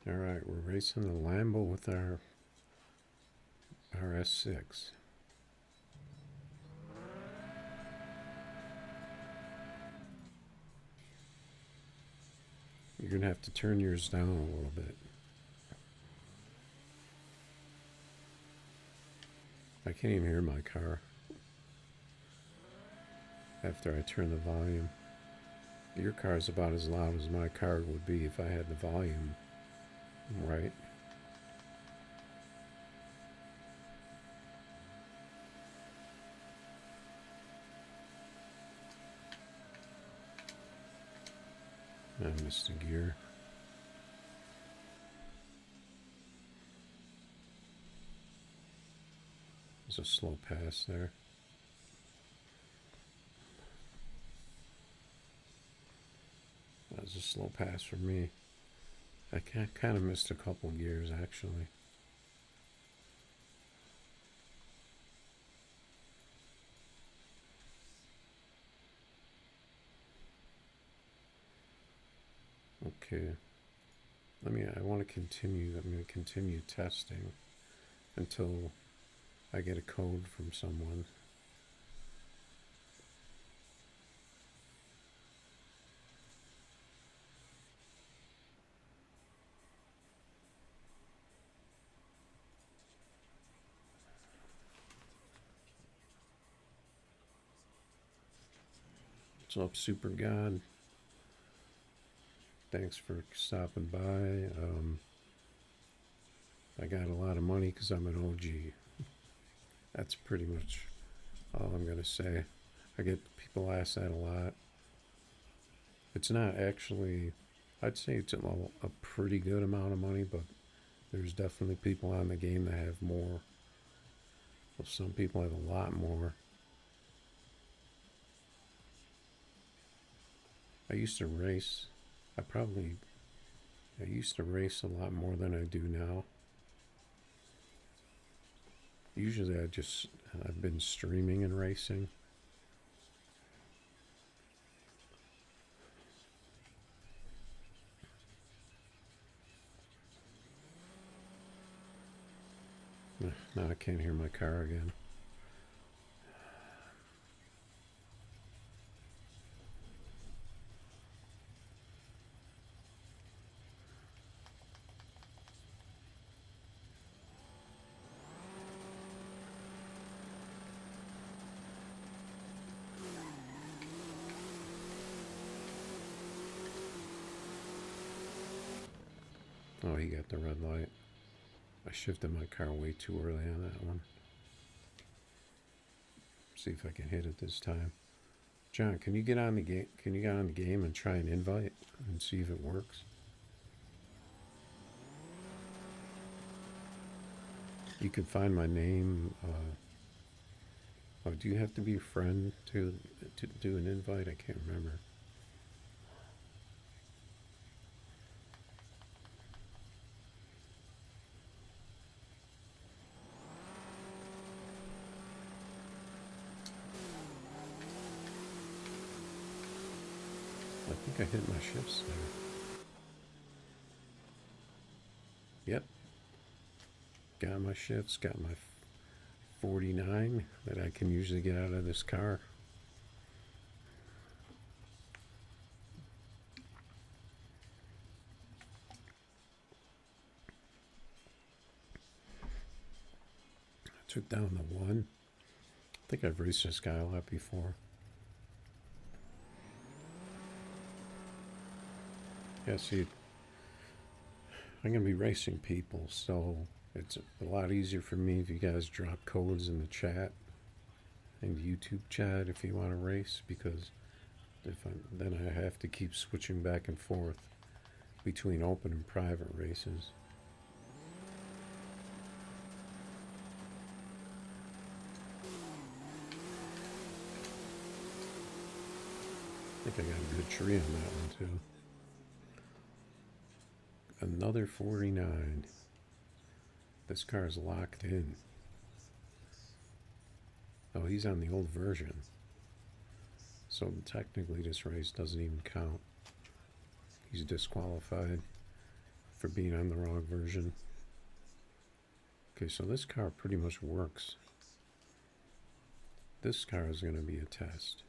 All right, we're racing the Lambo with our RS6. You're gonna have to turn yours down a little bit. I can't even hear my car after I turn the volume. Your car's about as loud as my car would be if I had the volume right. I missed a gear. There's a slow pass there. That was a slow pass for me. I kind of missed a couple gears actually. Okay. I want to continue. I'm going to continue testing until I get a code from someone. What's up, Super God? Thanks for stopping by. I got a lot of money because I'm an OG. That's pretty much all I'm going to say. I get people ask that a lot. It's not actually, I'd say it's a pretty good amount of money, but there's definitely people on the game that have more. Well, some people have a lot more. I used to race. I used to race a lot more than I do now. Usually I've been streaming and racing. Now I can't hear my car again. Oh, he got the red light. I shifted my car way too early on that one. See if I can hit it this time. John, can you get on the game? Can you get on the game and try an invite and see if it works? You can find my name. Oh, do you have to be a friend to do an invite? I can't remember. I think I hit my shifts there. Yep. Got my shifts, got my 49 that I can usually get out of this car. I took down the one. I think I've raced this guy a lot before. Yeah, see, I'm going to be racing people, so it's a lot easier for me if you guys drop codes in the chat, in the YouTube chat, if you want to race, because then I have to keep switching back and forth between open and private races. I think I got a good tree on that one too. Another 49. This car is locked in. Oh, he's on the old version. So technically this race doesn't even count. He's disqualified for being on the wrong version. Okay, so this car pretty much works. This car is going to be a test.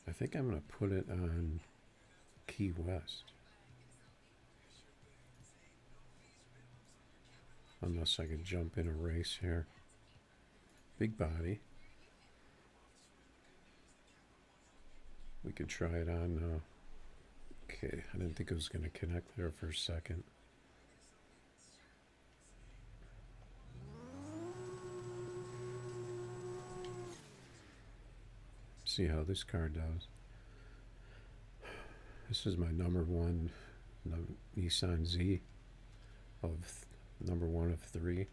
I think I'm going to put it on Key West. Unless I could jump in a race here. Big body. We could try it on. Okay, I didn't think it was going to connect there for a second. See how this car does. This is my number one Nissan Z of number one of 3.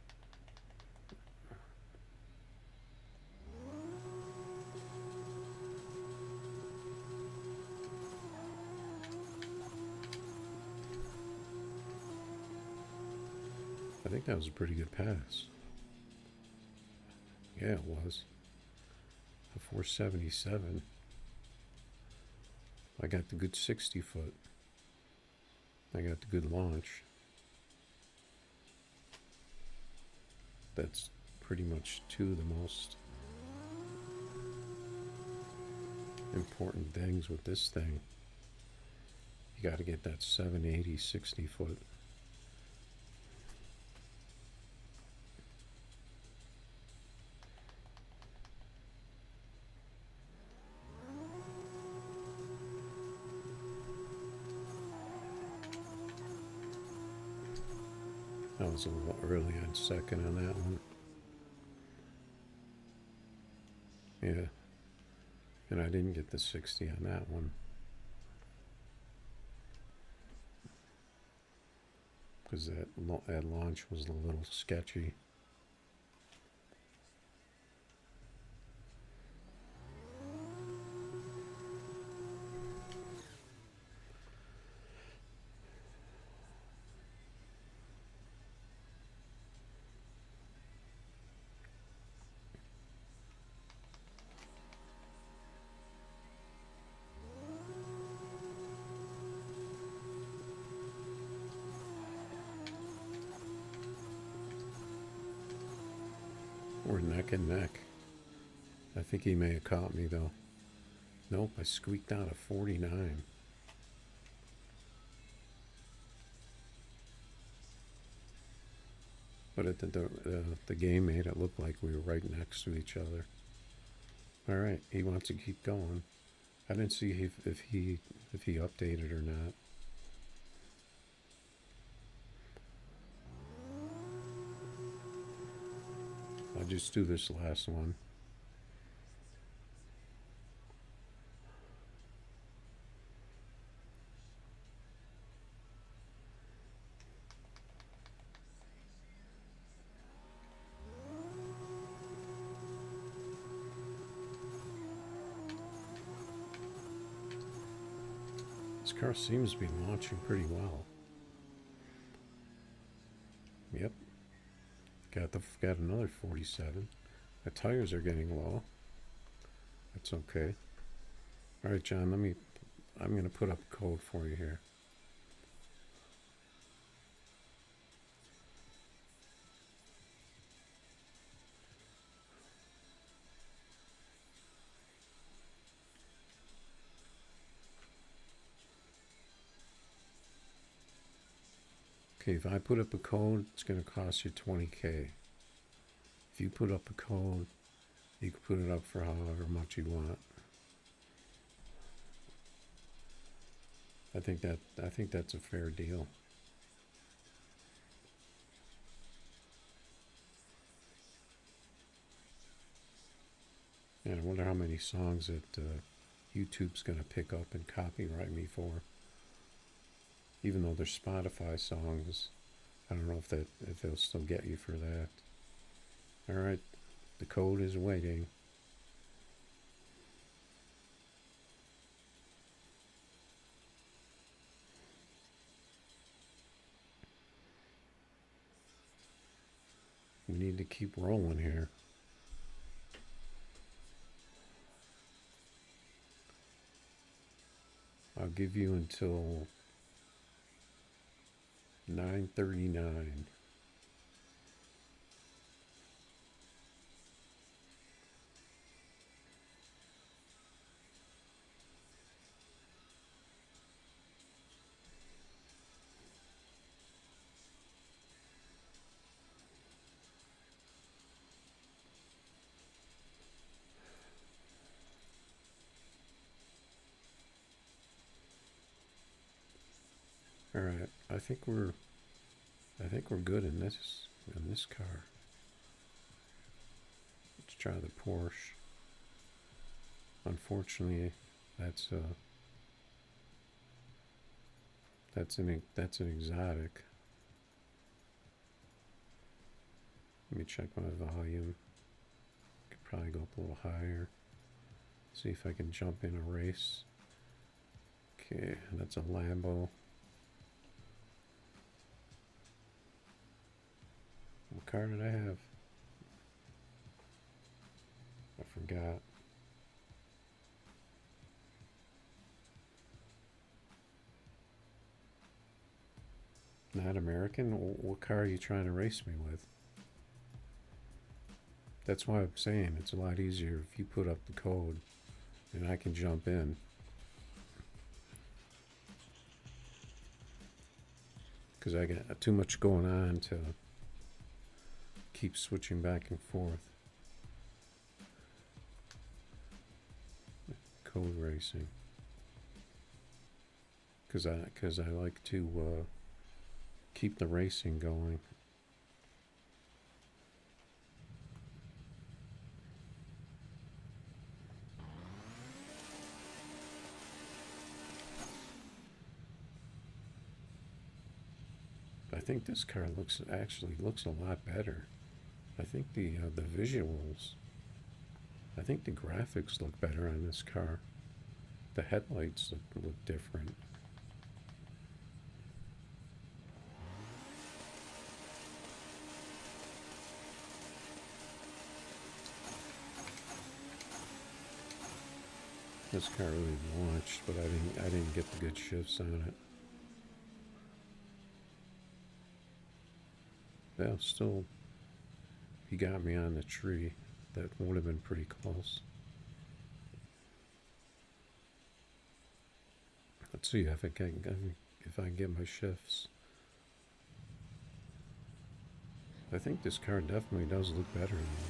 I think that was a pretty good pass. Yeah, it was. A 477. I got the good 60 foot. I got the good launch. That's pretty much two of the most important things with this thing. You got to get that 780 60 foot. I was a little early on second on that one. Yeah. And I didn't get the 60 on that one. Because that launch was a little sketchy. We're neck and neck. I think he may have caught me though. Nope, I squeaked out a 49. But the game made it look like we were right next to each other. All right, he wants to keep going. I didn't see if he updated or not. I'll just do this last one. This car seems to be launching pretty well. Yep. Got another 47. The tires are getting low. That's okay. All right, John, I'm going to put up a code for you here. Okay, if I put up a code, it's going to cost you 20K. If you put up a code, you can put it up for however much you want. I think that's a fair deal. And I wonder how many songs that YouTube's going to pick up and copyright me for. Even though they're Spotify songs, I don't know if they'll still get you for that. All right, the code is waiting. We need to keep rolling here. I'll give you until 9:39. All right, I think we're good in this car. Let's try the Porsche. Unfortunately, that's an exotic. Let me check my volume. Could probably go up a little higher. See if I can jump in a race. Okay, that's a Lambo. What car did I have? I forgot. Not American? What car are you trying to race me with? That's why I'm saying it's a lot easier if you put up the code and I can jump in. Because I got too much going on to keep switching back and forth. Code racing. Because I like to keep the racing going. I think this car actually looks a lot better. I think the visuals, I think the graphics look better on this car. The headlights look different. This car really launched, but I didn't get the good shifts on it. Yeah, still, he got me on the tree. That would have been pretty close. Let's see if I can get my shifts. I think this car definitely does look better now.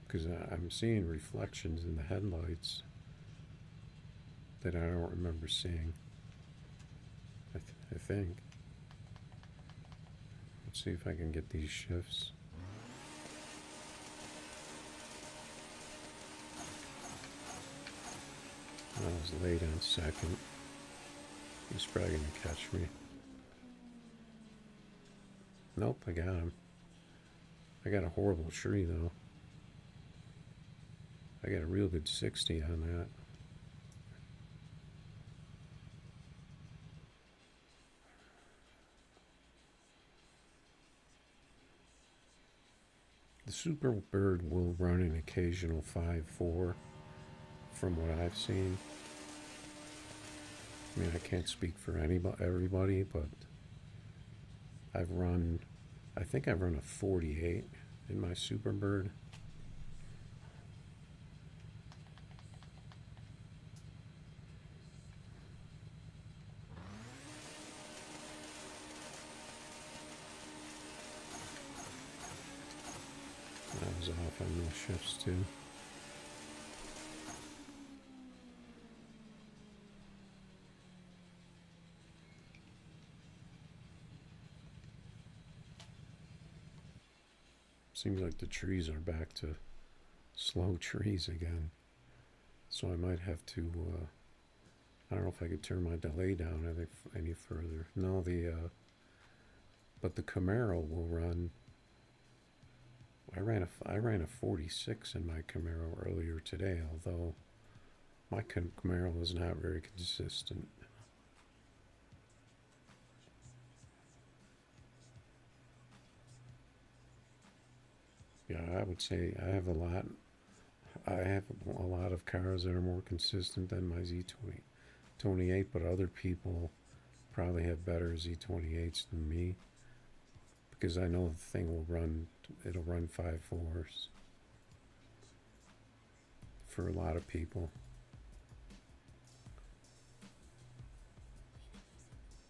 Because I'm seeing reflections in the headlights that I don't remember seeing. I think. Let's see if I can get these shifts. I was late on second. He's probably going to catch me. Nope, I got him. I got a horrible tree though. I got a real good 60 on that. The Superbird will run an occasional 5.4 from what I've seen. I mean, I can't speak for everybody, but I think I've run a 48 in my Superbird. I was off on those shifts too. Seems like the trees are back to slow trees again. So I might have to, I don't know if I could turn my delay down any further. No, but the Camaro will run. I ran a 46 in my Camaro earlier today, although my Camaro is not very consistent. Yeah, I would say I have a lot of cars that are more consistent than my Z28, but other people probably have better Z28s than me, because I know the thing it'll run 5.4s for a lot of people.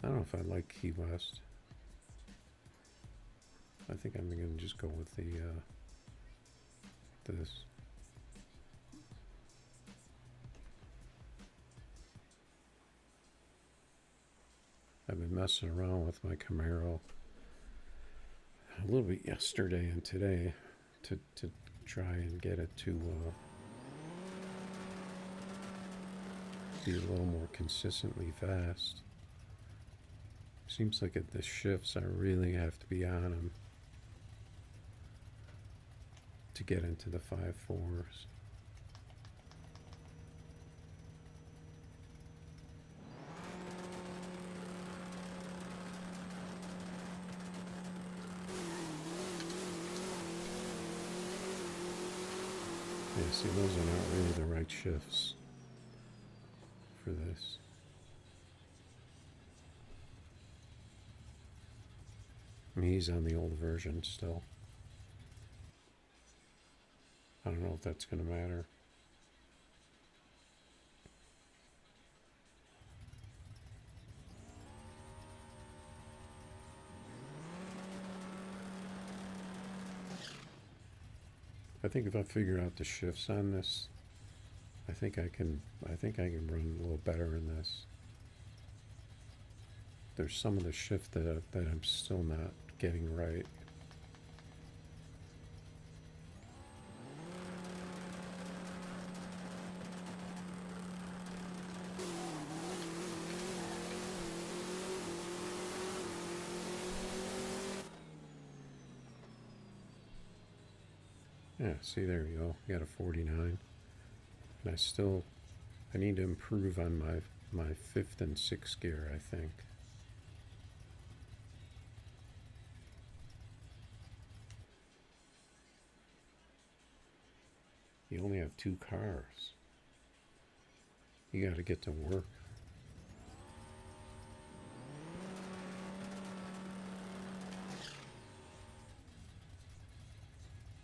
I don't know if I like Key West. I think I'm going to just go with this. I've been messing around with my Camaro a little bit yesterday and today to try and get it to be a little more consistently fast. Seems like at the shifts I really have to be on them to get into the 5.4s. Yeah, see, those are not really the right shifts for this. I mean, he's on the old version still. I don't know if that's going to matter. I think if I figure out the shifts on this, I think I can run a little better in this. There's some of the shift that I'm still not getting right. Yeah, see, there you go. I got a 49. And I need to improve on my 5th and 6th gear, I think. You only have 2 cars. You got to get to work.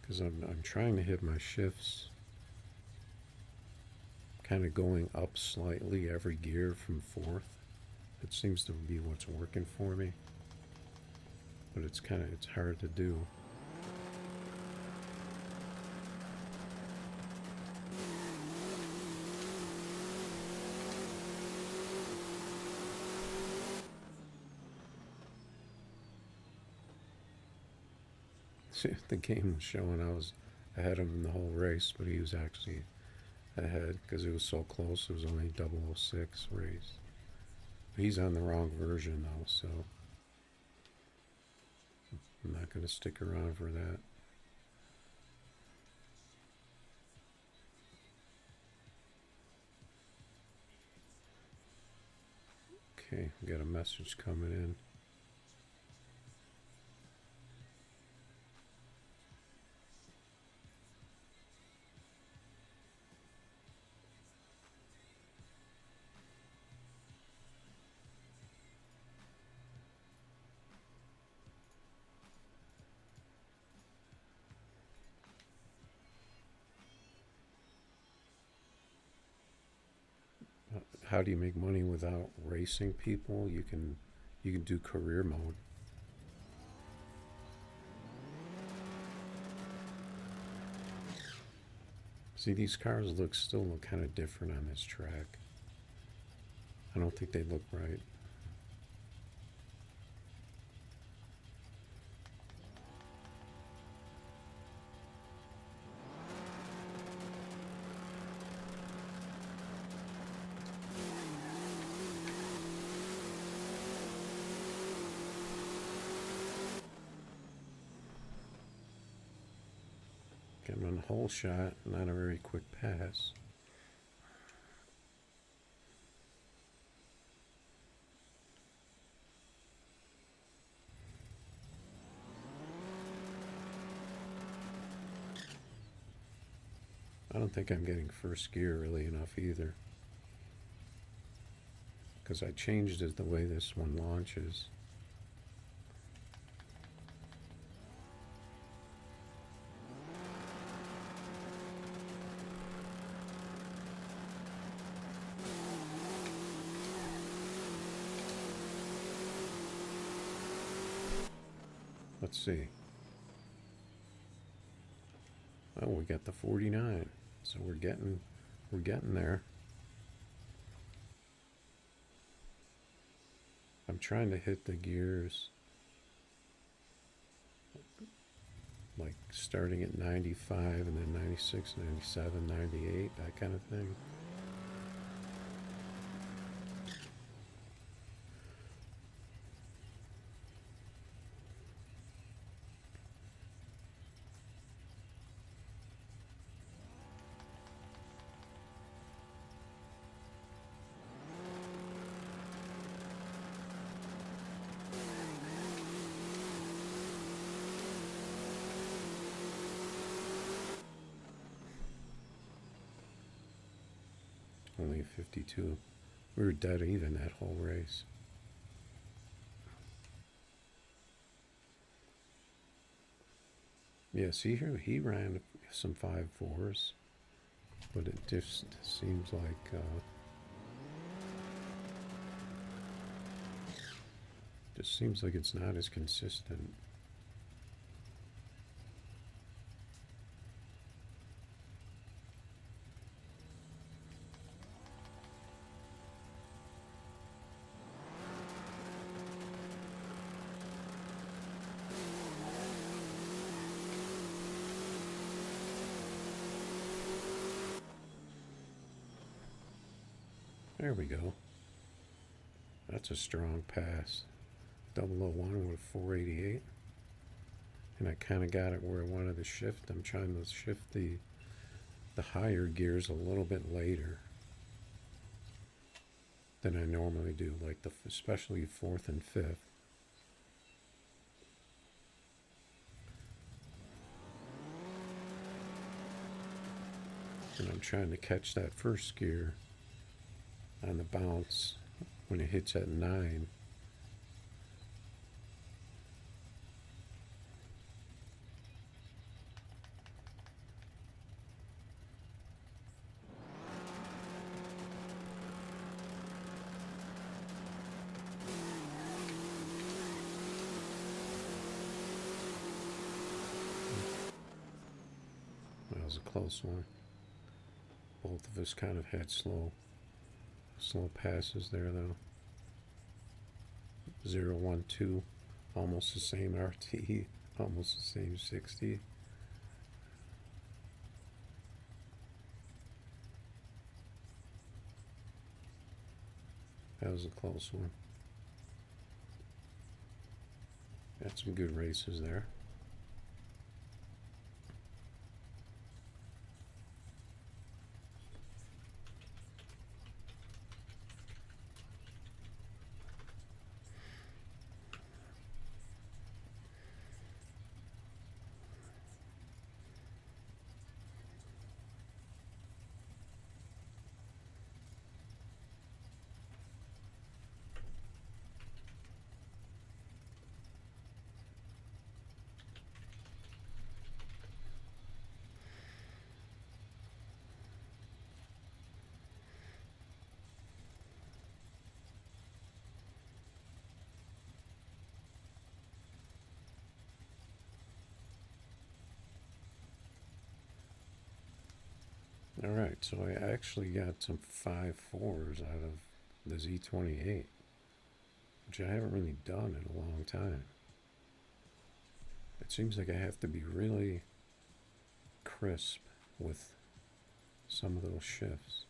Because I'm trying to hit my shifts, kind of going up slightly every gear from 4th. It seems to be what's working for me, but it's hard to do. The game was showing I was ahead of him the whole race, but he was actually ahead because it was so close. It was only 006 race. He's on the wrong version though, so I'm not going to stick around for that. Okay, we got a message coming in. How do you make money without racing people? You can do career mode. See, these cars still look kind of different on this track. I don't think they look right. Getting on the whole shot, not a very quick pass. I don't think I'm getting first gear really enough either, because I changed it the way this one launches. Let's see. Oh, we got the 49. So we're getting there. I'm trying to hit the gears like starting at 95 and then 96, 97, 98, that kind of thing. Only 52. We were dead even that whole race. Yeah, see here, he ran some 5.4s, but it just seems like it's not as consistent. There we go. That's a strong pass. 001 with 488. And I kind of got it where I wanted to shift. I'm trying to shift the higher gears a little bit later than I normally do, like especially fourth and fifth. And I'm trying to catch that first gear on the bounce when it hits at 9. That was a close one. Both of us kind of had slow passes there though. 012, almost the same RT almost the same 60. That was a close one. Got some good races there. Alright, so I actually got some 5.4s out of the Z28, which I haven't really done in a long time. It seems like I have to be really crisp with some of those shifts.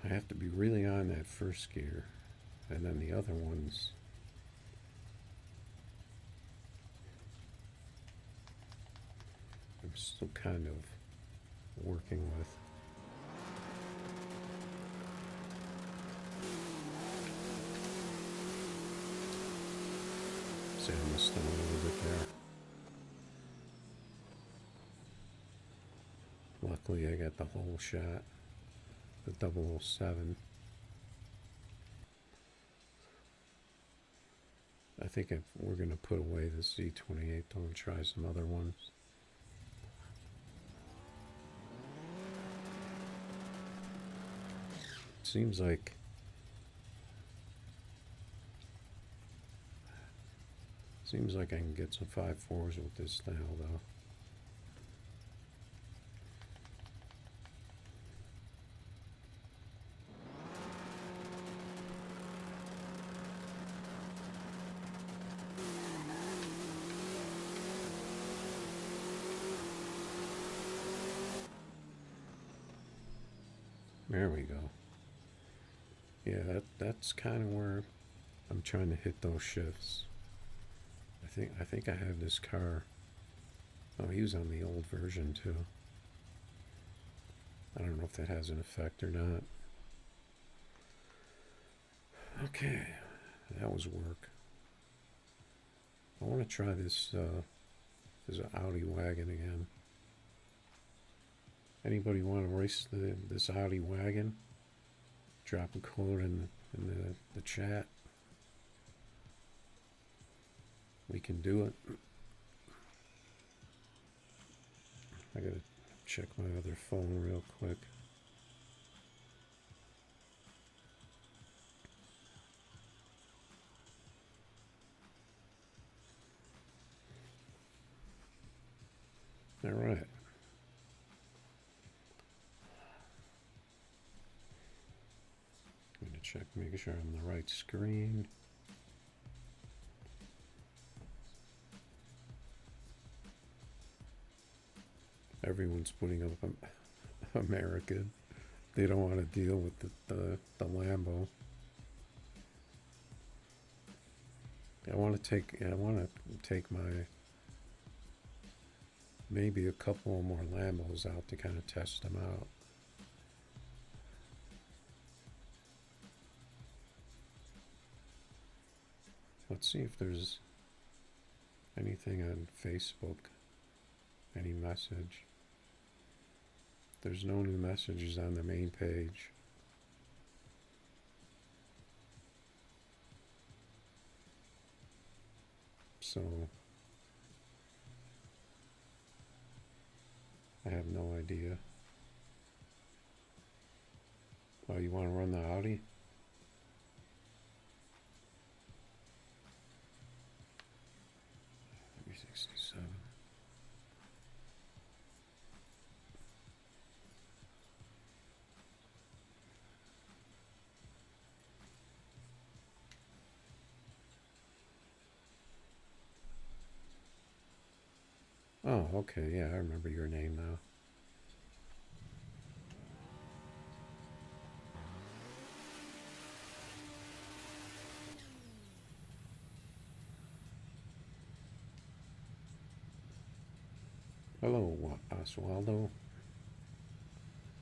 I have to be really on that first gear, and then the other ones I'm still kind of working with. See, I missed them a little bit there. Luckily, I got the whole shot, the 007. I think we're going to put away the Z28 though and try some other ones. Seems like I can get some 5.4s with this now though. There we go. Yeah, that's kind of where I'm trying to hit those shifts. I think I have this car. Oh, he was on the old version too. I don't know if that has an effect or not. Okay, that was work. I want to try this Audi wagon again. Anybody want to race this Audi wagon? Drop a code in the chat. We can do it. I gotta check my other phone real quick. All right. I'm gonna check, make sure I'm on the right screen. Everyone's putting up American. They don't want to deal with the Lambo. I want to take my maybe a couple more Lambos out to kind of test them out. Let's see if there's anything on Facebook, any message. There's no new messages on the main page. So I have no idea. Oh, you want to run the Audi? 67. Oh, okay, yeah, I remember your name now. Hello, Oswaldo,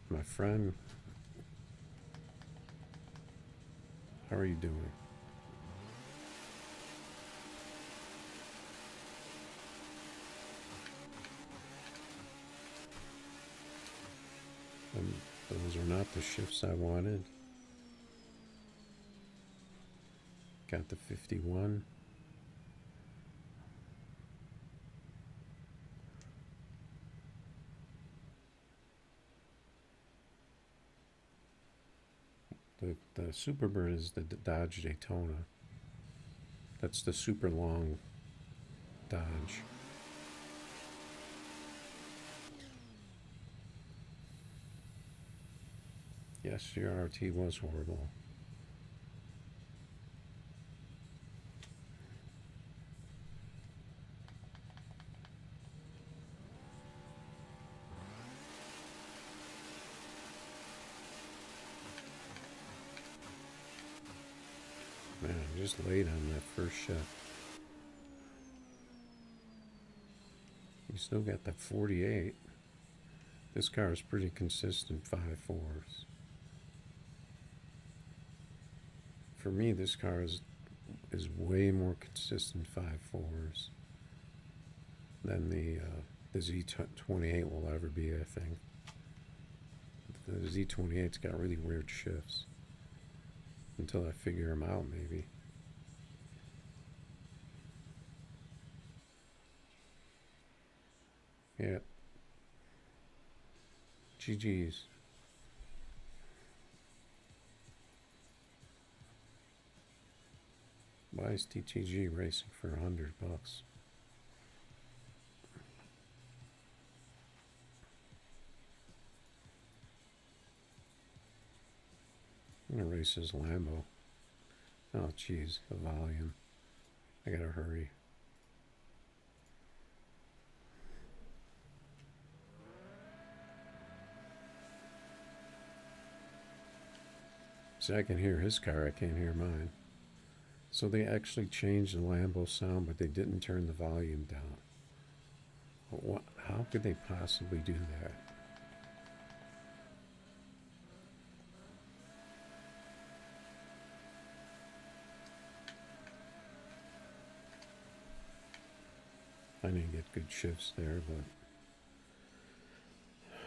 my friend. How are you doing? Those are not the shifts I wanted. Got the 51. The Superbird is the Dodge Daytona. That's the super long Dodge. Yes, your RT was horrible. Man, I'm just late on that first shift. You still got that 48. This car is pretty consistent 5.4s. For me, this car is way more consistent 5.4s than the Z28 will ever be, I think. The Z28's got really weird shifts. Until I figure them out, maybe. Yeah. GG's. Why is TTG racing for $100? I'm gonna race his Lambo. Oh, jeez, the volume. I gotta hurry. See, I can hear his car, I can't hear mine. So they actually changed the Lambo sound, but they didn't turn the volume down. What? How could they possibly do that? I didn't get good shifts there, but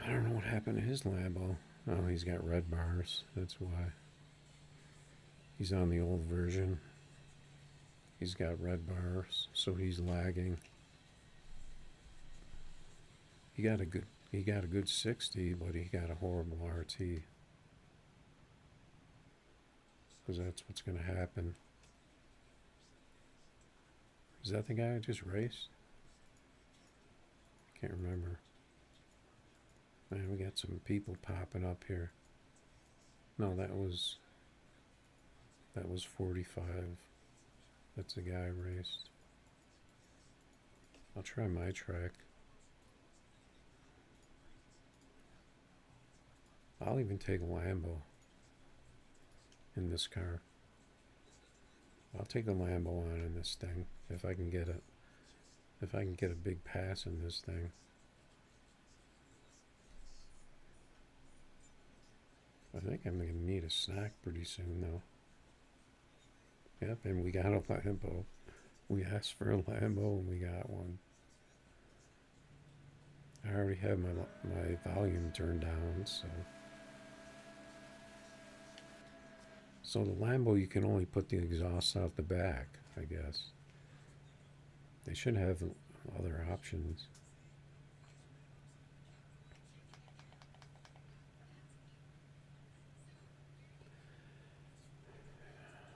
I don't know what happened to his Lambo. Oh, he's got red bars. That's why. He's on the old version. He's got red bars, so he's lagging. He got a good 60, but he got a horrible RT. Because that's what's going to happen. Is that the guy I just raced? Can't remember. Man, we got some people popping up here. No, that was 45. That's the guy I raced. I'll try my track. I'll even take Lambo in this car. I'll take a Lambo on in this thing if I can get a big pass in this thing. I think I'm gonna need a snack pretty soon though. Yep, and we got a Lambo. We asked for a Lambo and we got one. I already have my volume turned down, so the Lambo, you can only put the exhaust out the back, I guess. They should have other options.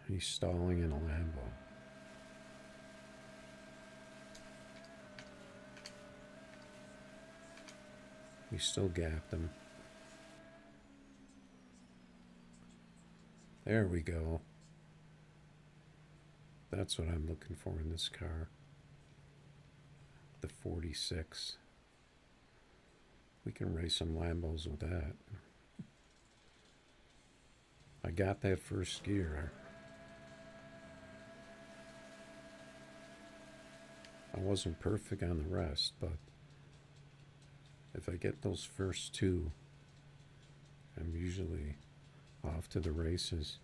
He's stalling in a Lambo. We still gapped him. There we go. That's what I'm looking for in this car. The 46. We can race some Lambos with that. I got that first gear. I wasn't perfect on the rest, but if I get those first two, I'm usually off to the races.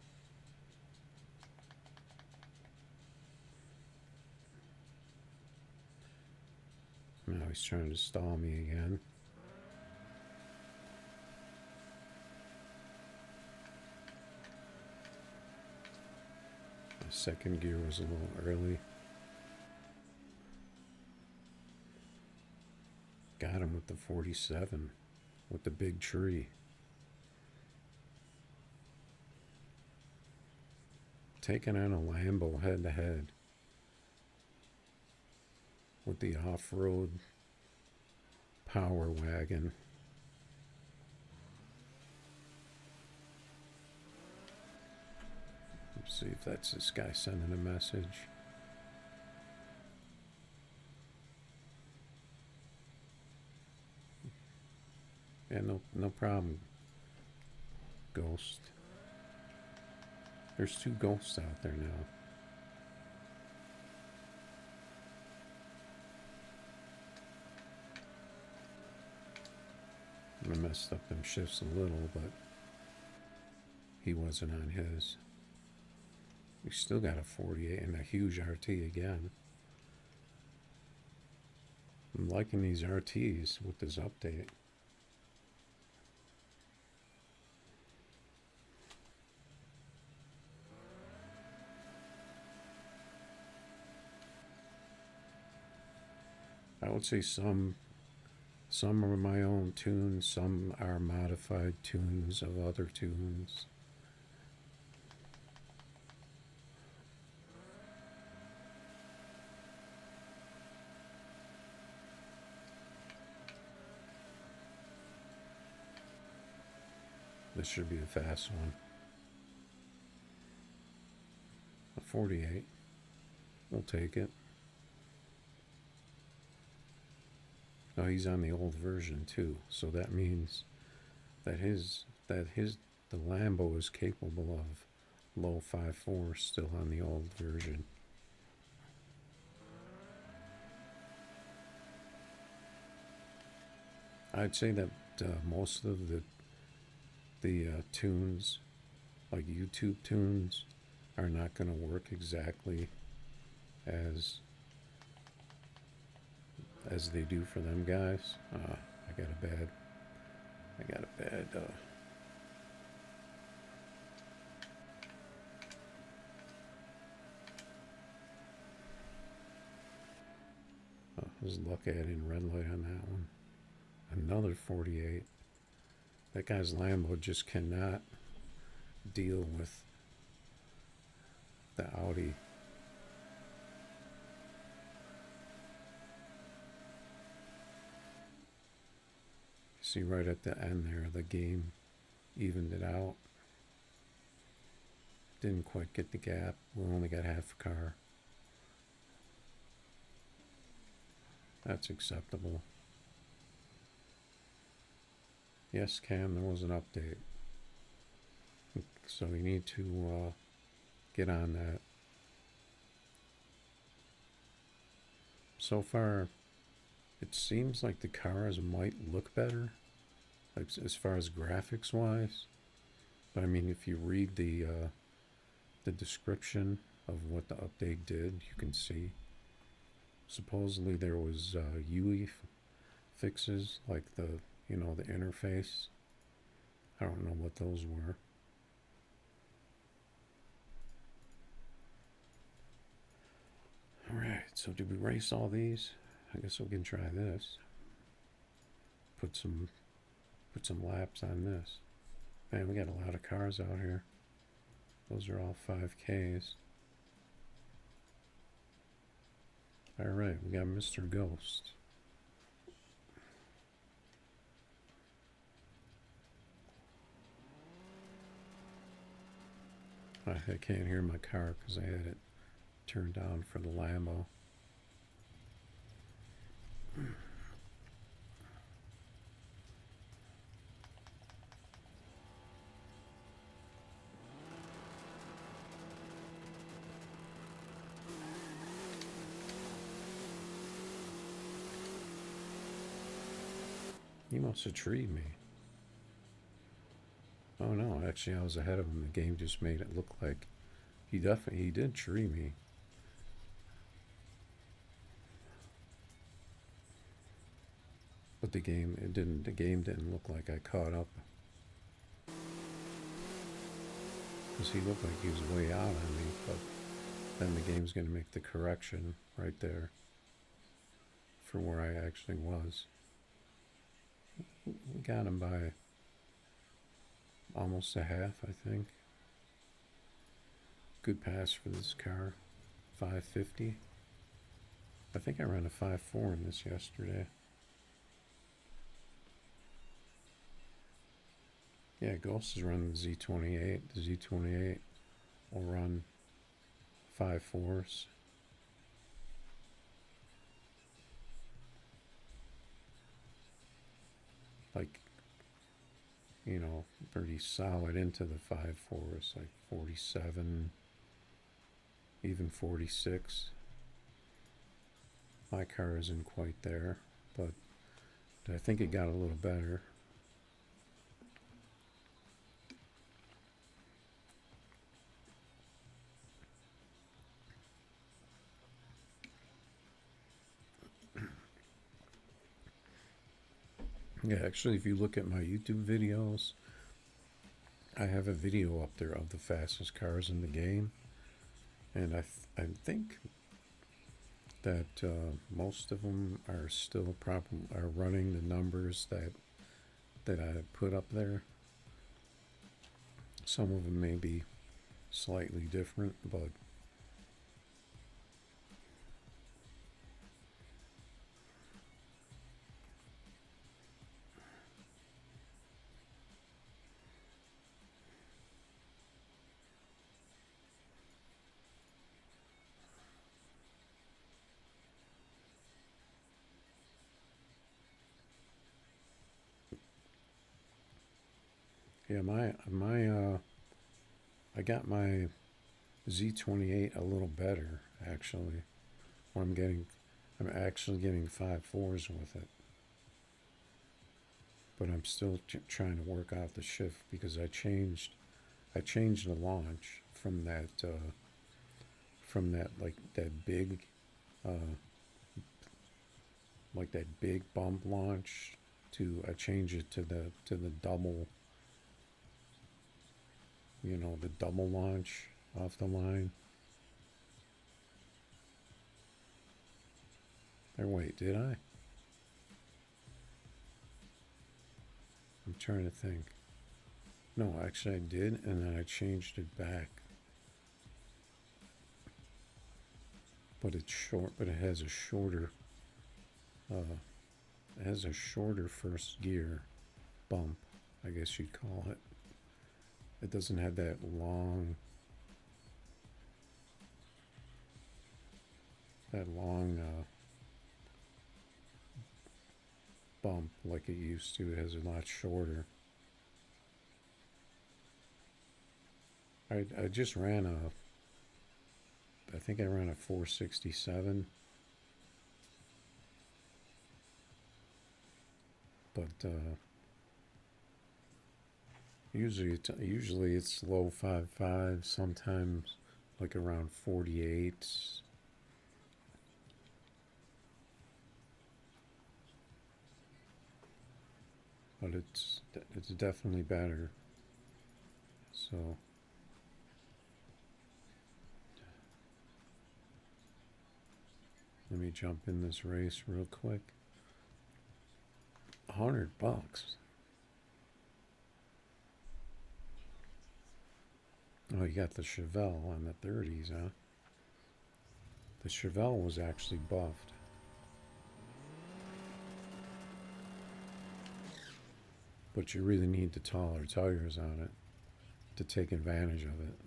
Now he's trying to stall me again. The second gear was a little early. Got him with the 47, with the big tree. Taking on a Lambo head to head with the off-road power wagon. Let's see if that's this guy sending a message. Yeah, no problem, Ghost. There's two ghosts out there now. I messed up them shifts a little, but he wasn't on his. We still got a 48 and a huge RT again. I'm liking these RTs with this update. I would say some are my own tunes, some are modified tunes of other tunes. This should be a fast one. A 48. We'll take it. No, he's on the old version too, so that means that the Lambo is capable of low 5.4 still on the old version. I'd say that most of the tunes, like YouTube tunes, are not going to work exactly as they do for them guys. I got a bad was luck adding red light on that one. Another 48. That guy's Lambo just cannot deal with the Audi. See, right at the end there, the game evened it out. Didn't quite get the gap. We only got half a car. That's acceptable. Yes, Cam, there was an update. So you need to get on that. So far, it seems like the cars might look better, like as far as graphics wise. But I mean, if you read the description of what the update did, you can see. Supposedly there was UI fixes, like the interface. I don't know what those were. All right, so did we race all these? I guess we can try this. Put some laps on this. Man, we got a lot of cars out here. Those are all 5Ks. All right, we got Mr. Ghost. I can't hear my car because I had it turned down for the Lambo. He must have treed me. Oh no, actually I was ahead of him. The game just made it look like he did tree me. But the game didn't look like I caught up. Because he looked like he was way out on me, but then the game's gonna make the correction right there for where I actually was. We got him by almost a half, I think. Good pass for this car. 550. I think I ran a 5.4 in this yesterday. Yeah, Ghost is running the Z28. The Z28 will run 5.4s. Like, you know, pretty solid into the 5.4s, like 47, even 46. My car isn't quite there, but I think it got a little better. Yeah, actually, if you look at my YouTube videos, I have a video up there of the fastest cars in the game, and I think that most of them are still are running the numbers that I put up there. Some of them may be slightly different, but yeah, I got my Z28 a little better actually. Where I'm actually getting 5.4s with it. But I'm still trying to work out the shift because I changed the launch from that like that big bump launch to I changed it to the double, you know, the double launch off the line. Or wait, did I? I'm trying to think. No, actually I did, and then I changed it back. But it's short, but it has a shorter first gear bump, I guess you'd call it. It doesn't have that long bump like it used to. It has a lot shorter. I just ran I think I ran a 467, but usually it's low 5.5, sometimes like around 48. But it's definitely better. So let me jump in this race real quick. $100. Oh, you got the Chevelle on the 30s, huh? The Chevelle was actually buffed. But you really need the taller tires on it to take advantage of it.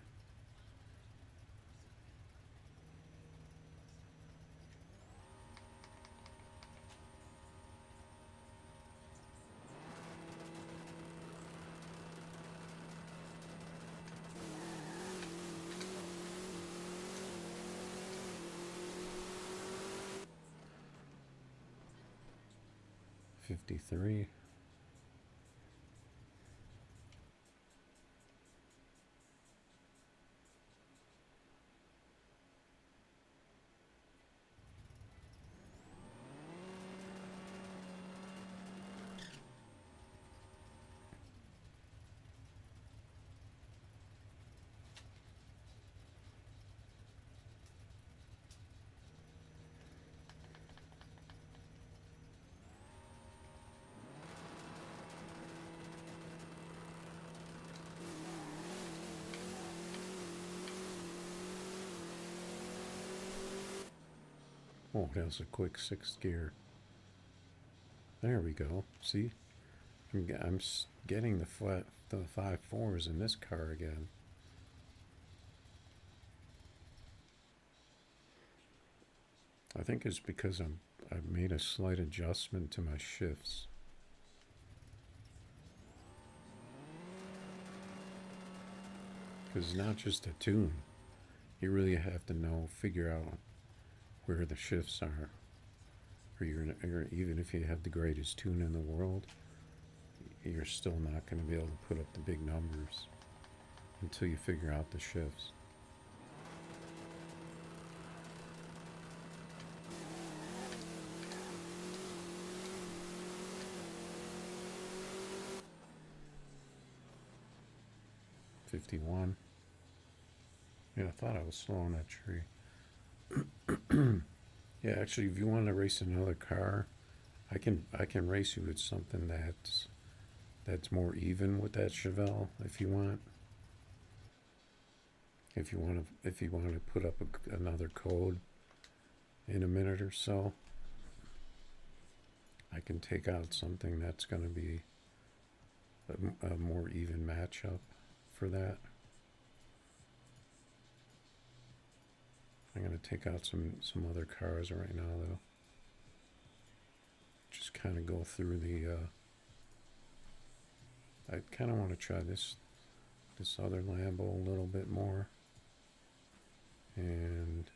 53. Oh, that was a quick 6th gear. There we go. See, I'm getting the 5.4s in this car again. I think it's because I've made a slight adjustment to my shifts. Because it's not just a tune. You really have to figure out where the shifts are. Or even if you have the greatest tune in the world, you're still not going to be able to put up the big numbers until you figure out the shifts. '51. Yeah, I thought I was slow on that tree. Yeah, actually, if you want to race another car, I can race you with something that's more even with that Chevelle if you want. If you want to put up another code in a minute or so, I can take out something that's going to be a more even matchup for that. I'm going to take out some other cars right now, though. Just kind of go through I kind of want to try this other Lambo a little bit more. And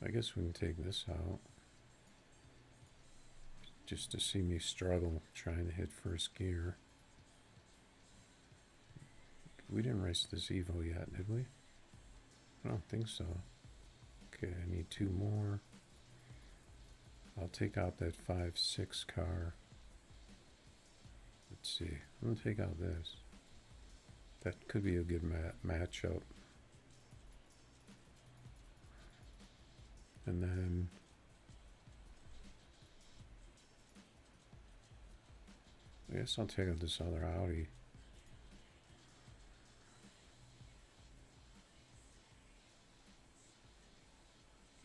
I guess we can take this out. Just to see me struggle trying to hit first gear. We didn't race this Evo yet, did we? I don't think so. Okay, I need 2 more. I'll take out that 5.6 car. Let's see. I'm going to take out this. That could be a good matchup. And then I guess I'll take out this other Audi.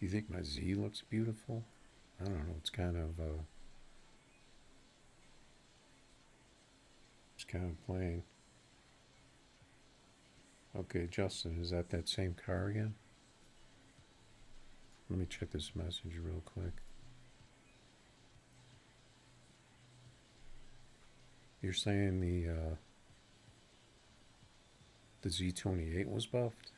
You think my Z looks beautiful? I don't know. It's kind of plain. Okay, Justin, is that same car again? Let me check this message real quick. You're saying the Z28 was buffed?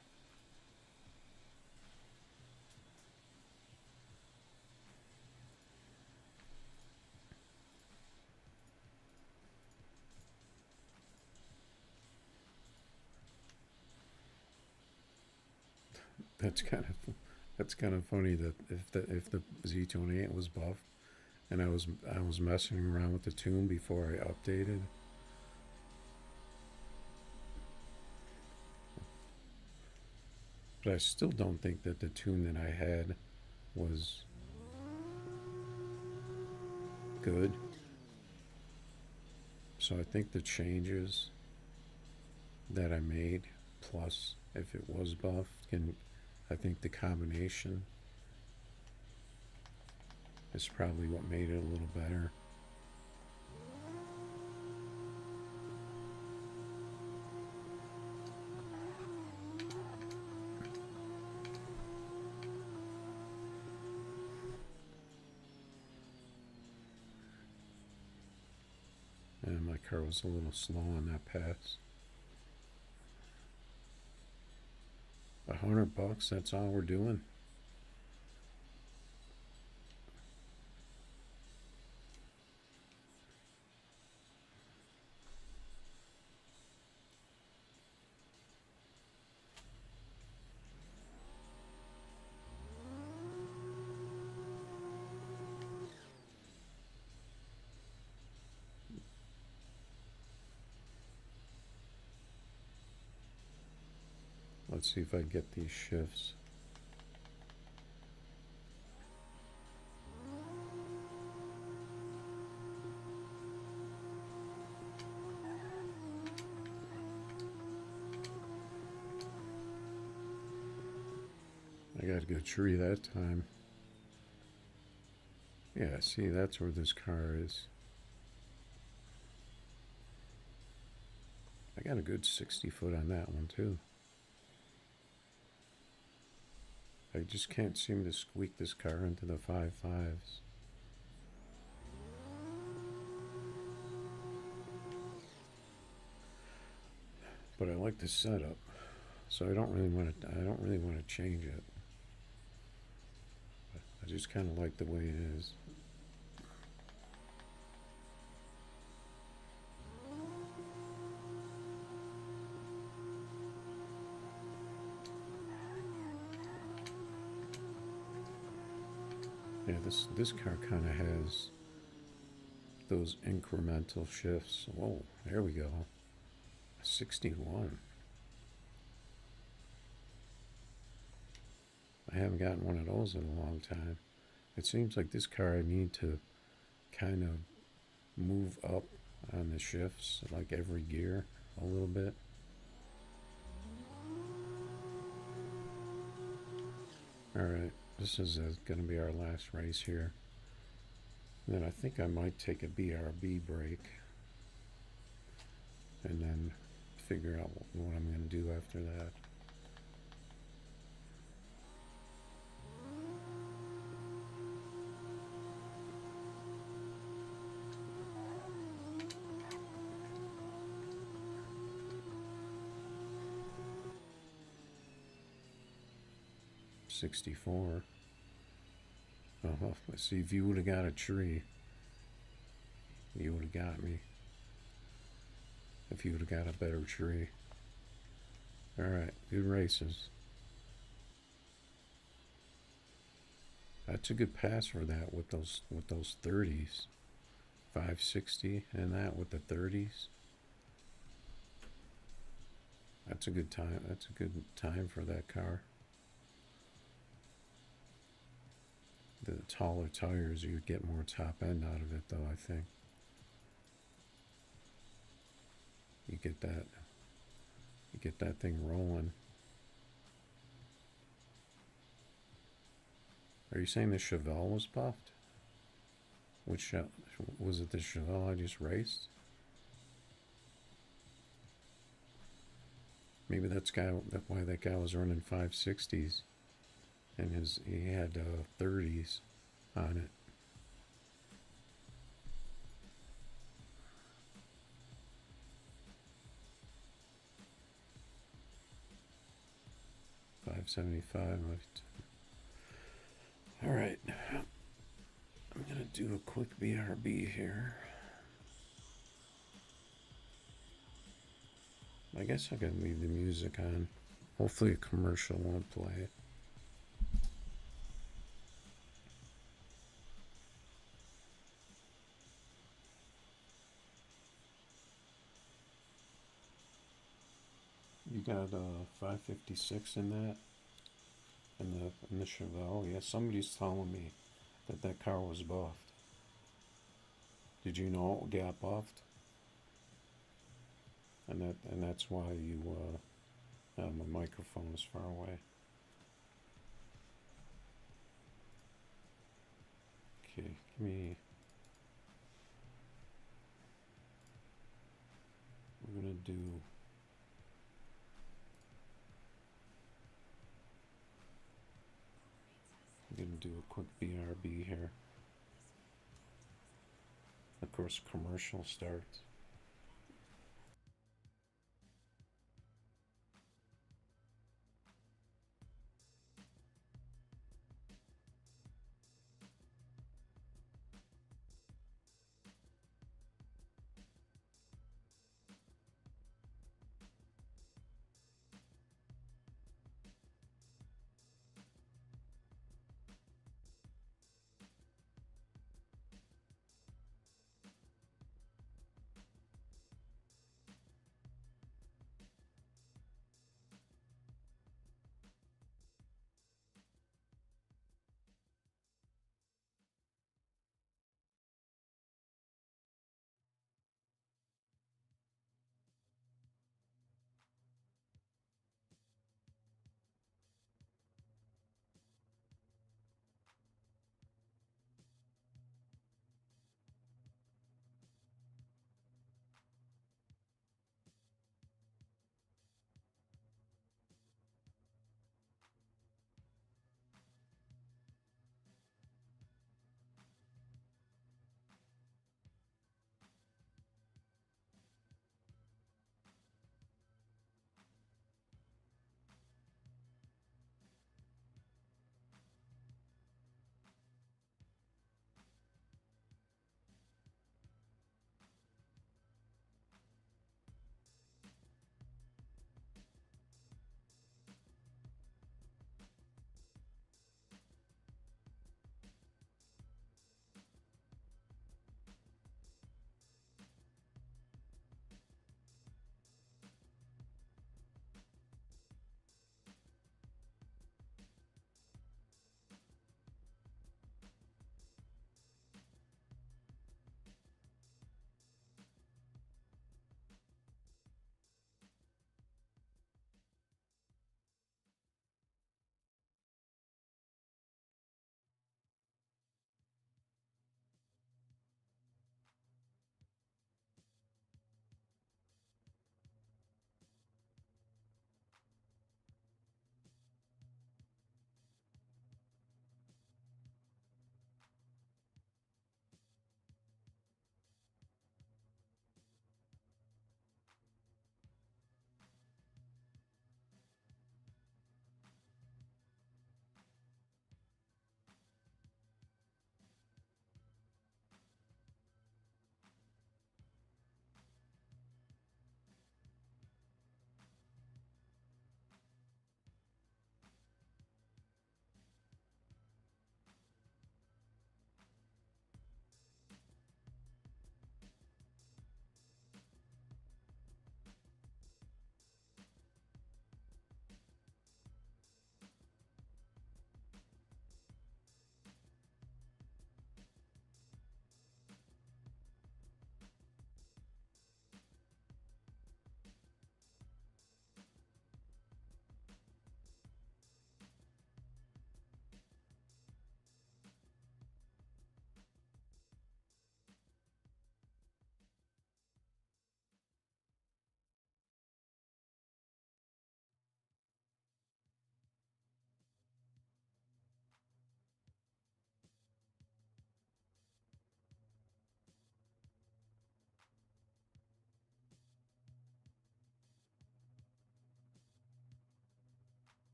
That's kind of funny that if the Z28 was buffed, and I was messing around with the tune before I updated. But I still don't think that the tune that I had was good. So I think the changes that I made, plus if it was buffed, I think the combination is probably what made it a little better. And my car was a little slow on that pass. $100, that's all we're doing. Let's see if I get these shifts. I got a good tree that time. Yeah, see, that's where this car is. I got a good 60 foot on that one too. I just can't seem to squeak this car into the 5.5s. But I like the setup, so I don't really want to change it. I just kind of like the way it is. Yeah, this car kind of has those incremental shifts. Whoa, there we go. 61. I haven't gotten one of those in a long time. It seems like this car I need to kind of move up on the shifts, like every gear a little bit. Alright, this is going to be our last race here. And then I think I might take a BRB break and then figure out what I'm going to do after that. $64. Oh, let's see, if you would have got a tree, you would have got me. If you would have got a better tree. Alright, good races. That's a good pass for that with those 30s. 560 and that with the 30s. That's a good time. That's a good time for that car. The taller tires, you get more top end out of it though, I think. You get that thing rolling. Are you saying the Chevelle was buffed? Which was it? The Chevelle I just raced? Maybe that's why that guy was running 560s, and he had 30s on it. $575. All right, I'm gonna do a quick BRB here. I guess I can leave the music on. Hopefully a commercial won't play. You got 556 in that? In the Chevelle? Yeah, somebody's telling me that car was buffed. Did you know it got buffed? And that's why you my microphone is far away. Okay, give me. We're gonna do. I'm gonna do a quick BRB here. Of course, commercial starts.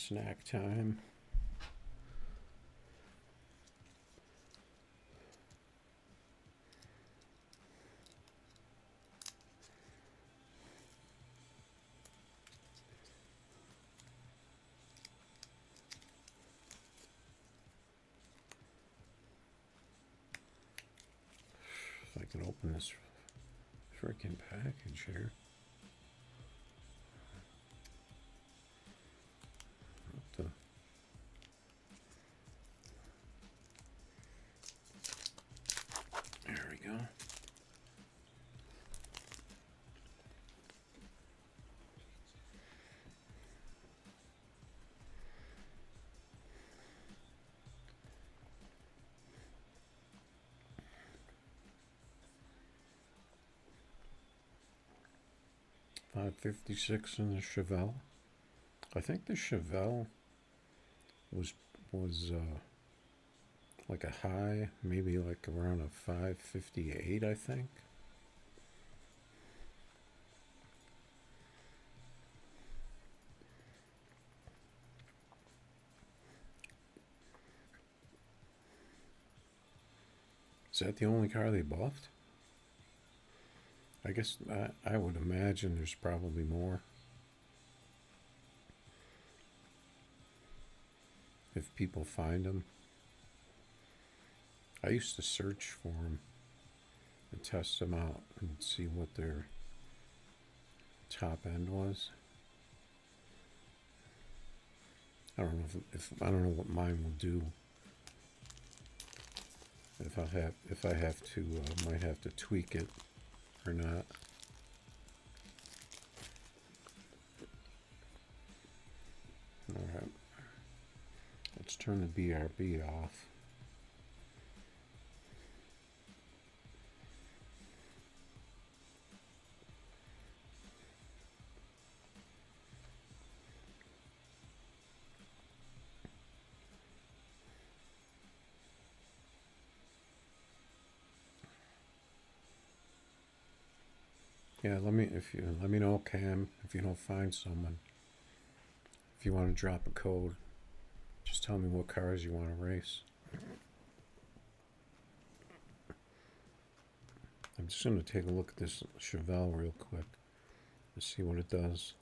snack time. If I can open this freaking package here. What the? There we go. $5.56 in the Chevelle. I think the Chevelle was like a high, maybe like around a 5.58, I think. Is that the only car they buffed? I guess I would imagine there's probably more. If people find them. I used to search for them and test them out and see what their top end was. I don't know if I don't know what mine will do. If I have to, might have to tweak it or not. All right, let's turn the BRB off. Yeah, let me know, Cam, if you don't find someone. If you want to drop a code, just tell me what cars you want to race. I'm just going to take a look at this Chevelle real quick to see what it does.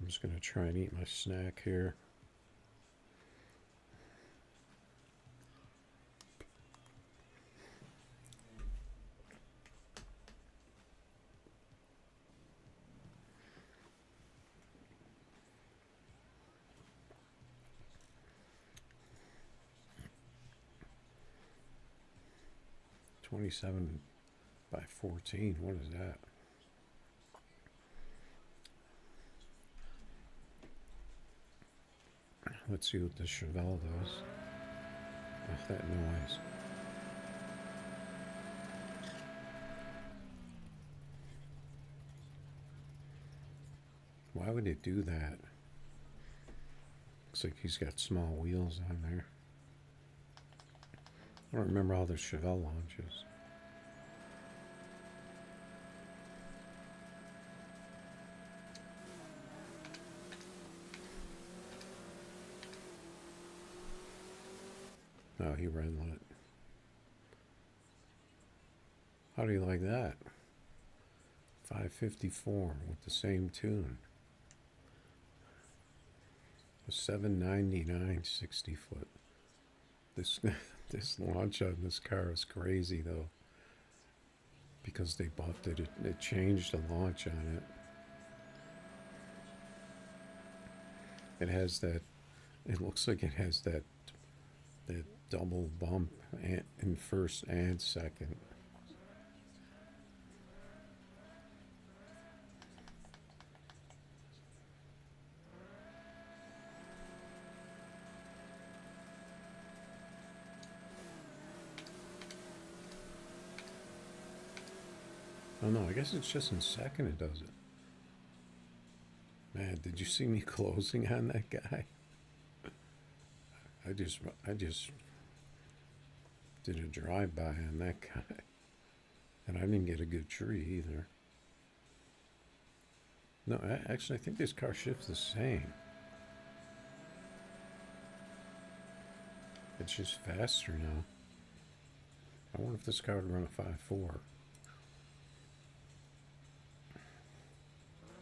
I'm just going to try and eat my snack here. $27 by $14. What is that? Let's see what the Chevelle does. Oh, that noise. Why would it do that? Looks like he's got small wheels on there. I don't remember all the Chevelle launches. Oh, he red lit. How do you like that? 554 with the same tune. A 799 60 foot. This this launch on this car is crazy though, because they buffed it. It changed the launch on it. It has that. It looks like it has that double bump in first and second. Oh no, I guess it's just in second it does it. Man, did you see me closing on that guy? I just did a drive-by on that guy. And I didn't get a good tree either. No, actually I think this car shifts the same. It's just faster now. I wonder if this car would run a 5.4.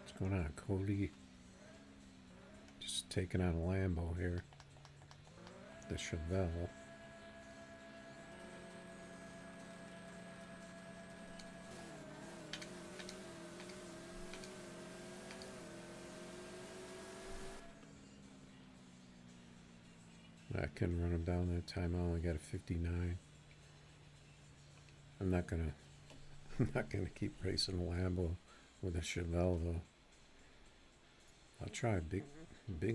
What's going on, Cody? Just taking out a Lambo here. The Chevelle. I couldn't run him down that time. I only got a 59. I'm not gonna keep racing a Lambo with a Chevelle though. I'll try a big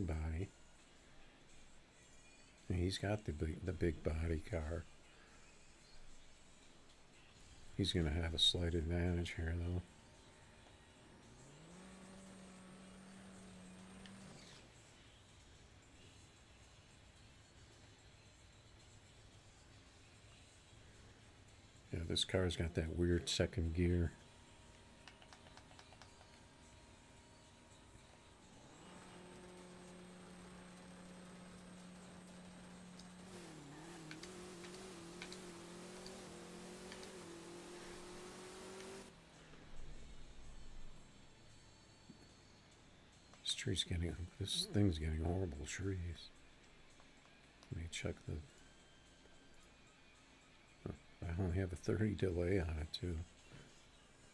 body. He's got the big body car. He's gonna have a slight advantage here though. Yeah, this car's got that weird second gear. This thing's getting horrible trees. Let me check the. I only have a 30 delay on it too.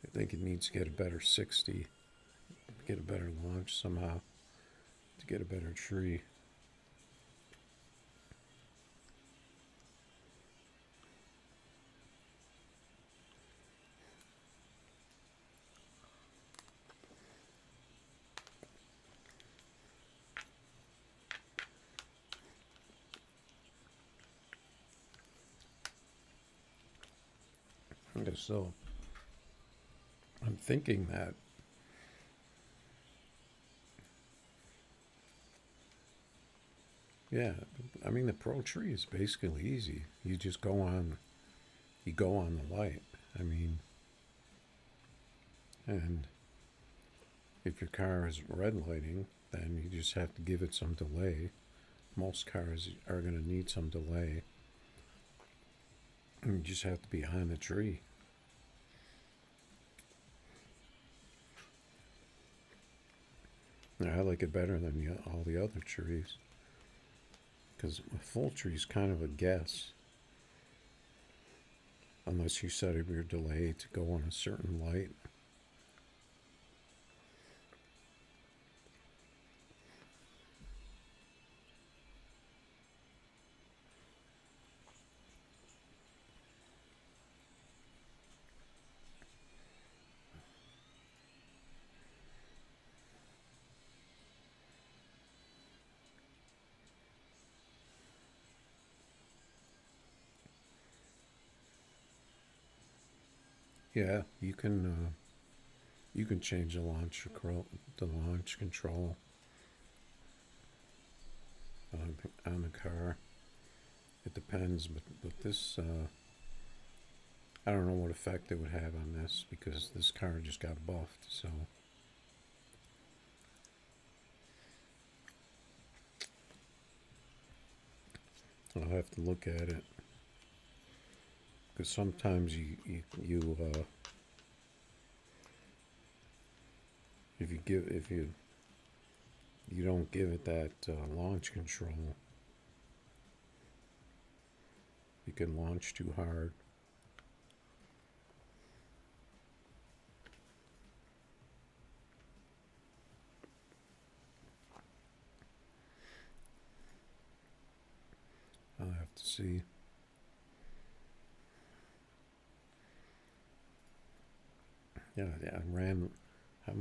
I think it needs to get a better 60, get a better launch somehow, to get a better tree. Okay, so I'm thinking that yeah, I mean the Pro Tree is basically easy. You just go on the light. I mean, and if your car is red lighting, then you just have to give it some delay. Most cars are going to need some delay. You just have to be on the tree. I like it better than all the other trees. Because a full tree is kind of a guess. Unless you set up your delay to go on a certain light. Yeah, you can change the launch control on the car. It depends, but this I don't know what effect it would have on this because this car just got buffed. So I'll have to look at it. Because sometimes if you don't give it that launch control, you can launch too hard. I'll have to see. Yeah, I ran a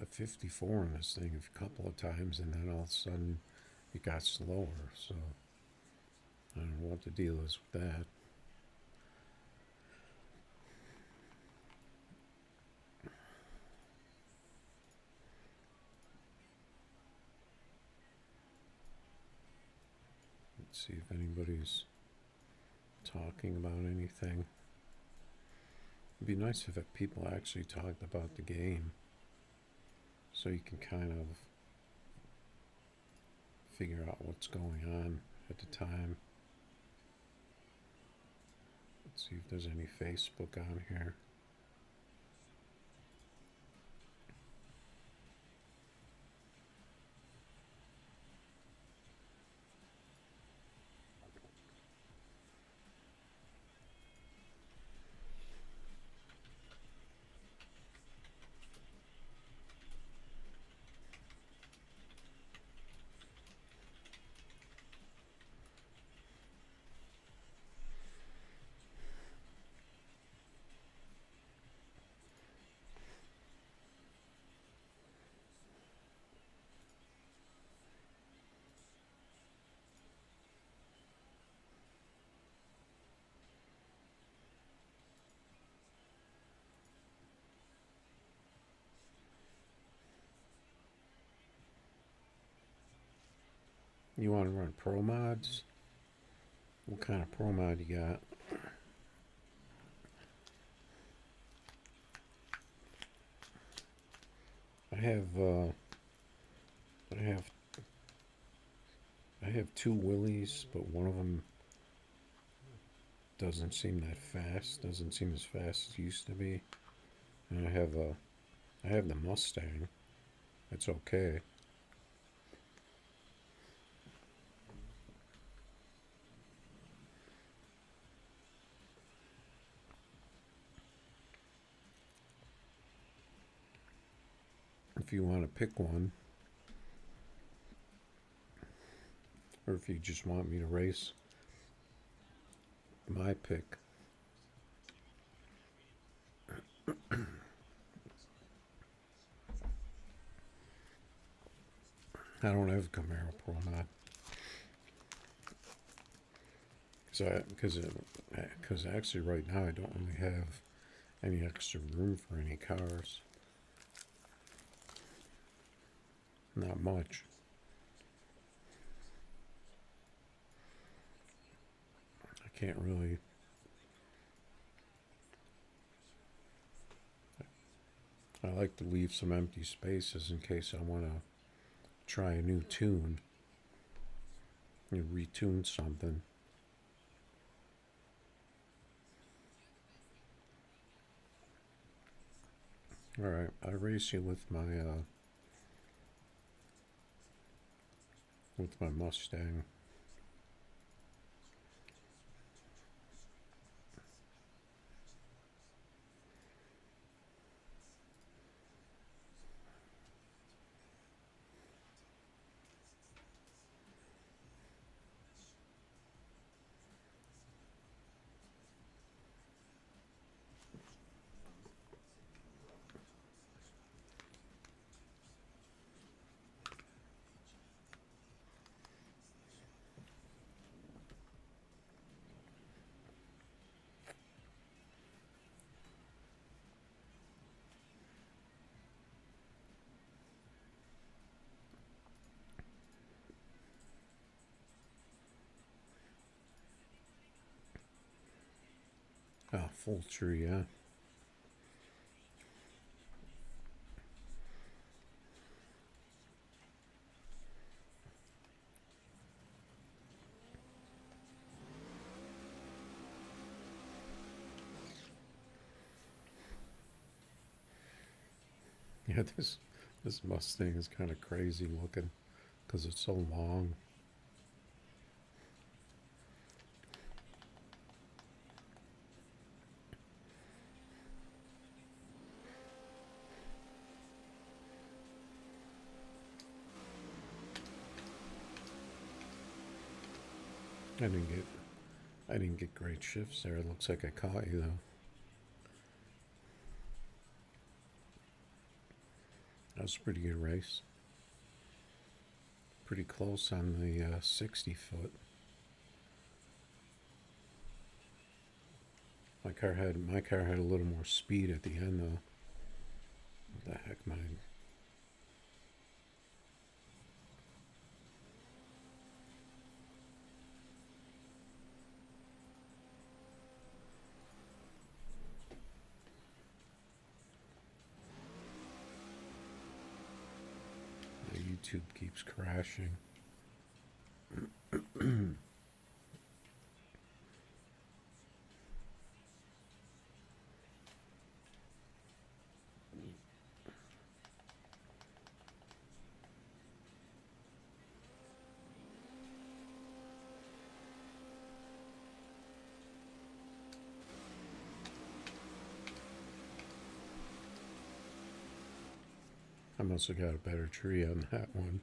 54 in this thing a couple of times, and then all of a sudden it got slower. So I don't know what the deal is with that. Let's see if anybody's talking about anything. It'd be nice if people actually talked about the game, so you can kind of figure out what's going on at the time. See if there's any Facebook on here. You want to run pro mods? What kind of pro mod you got? I have two Willies, but one of them doesn't seem that fast. Doesn't seem as fast as it used to be. And I have the Mustang. It's okay. If you want to pick one, or if you just want me to race my pick. I don't have a Camaro Pro Mod because actually right now I don't really have any extra room for any cars. Not much. I can't really. I like to leave some empty spaces in case I want to try a new tune. You retune something. All right, I race you with my Mustang. Ah, full tree, yeah. Yeah, this Mustang is kind of crazy looking because it's so long. I didn't get I didn't get great shifts there. It looks like I caught you though. That was a pretty good race. Pretty close on the 60 foot. My car had a little more speed at the end though. What the heck, mine? The YouTube keeps crashing. must have got a better tree on that one.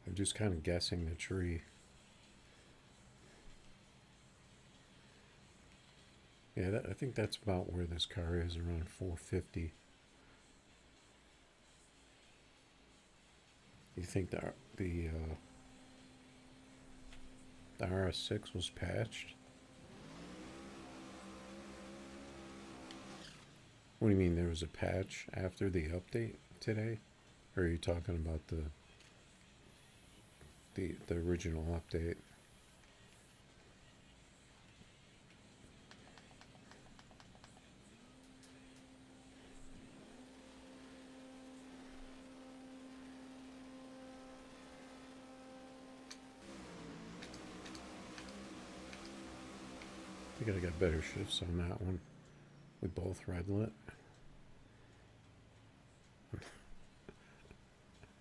I'm just kind of guessing the tree. Yeah, I think that's about where this car is, around 450. You think the RS6 was patched? What do you mean there was a patch after the update today? Or are you talking about the original update? I think I got better shifts on that one. We both red lit.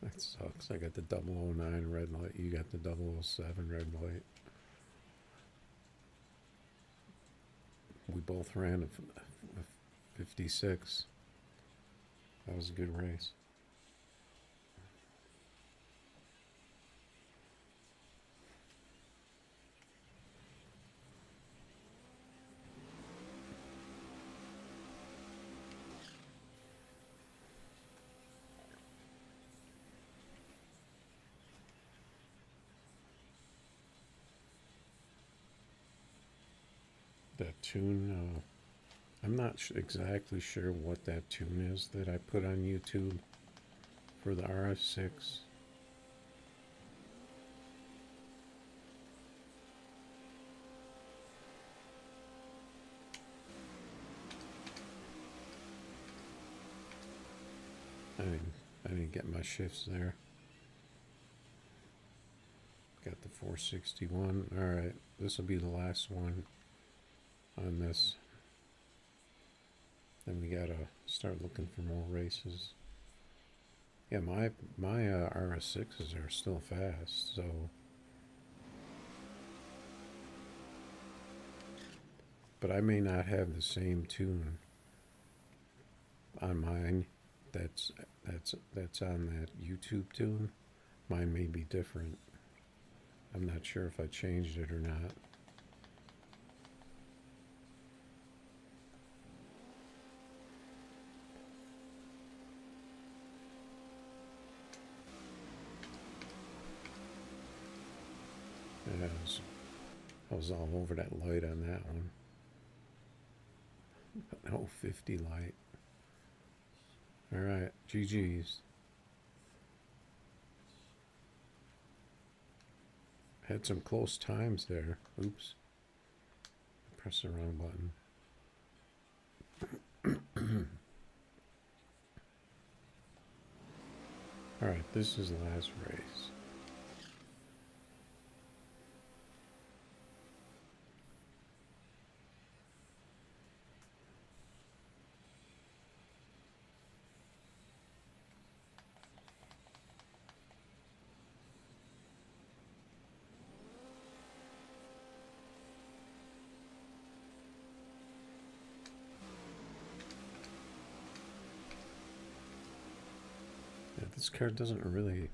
That sucks. I got the 009 red light. You got the 007 red light. We both ran a 56. That was a good race. That tune, I'm not exactly sure what that tune is that I put on YouTube for the RS6. I didn't get my shifts there. Got the 461. All right, this will be the last one on this. Then we gotta start looking for more races. Yeah, my RS6s are still fast, so but I may not have the same tune on mine that's on that YouTube tune. Mine may be different. I'm not sure if I changed it or not. Yeah, I was all over that light on that one. No 50 light. All right, GG's. Had some close times there. Oops. Press the wrong button. All right, this is the last race. This car doesn't really,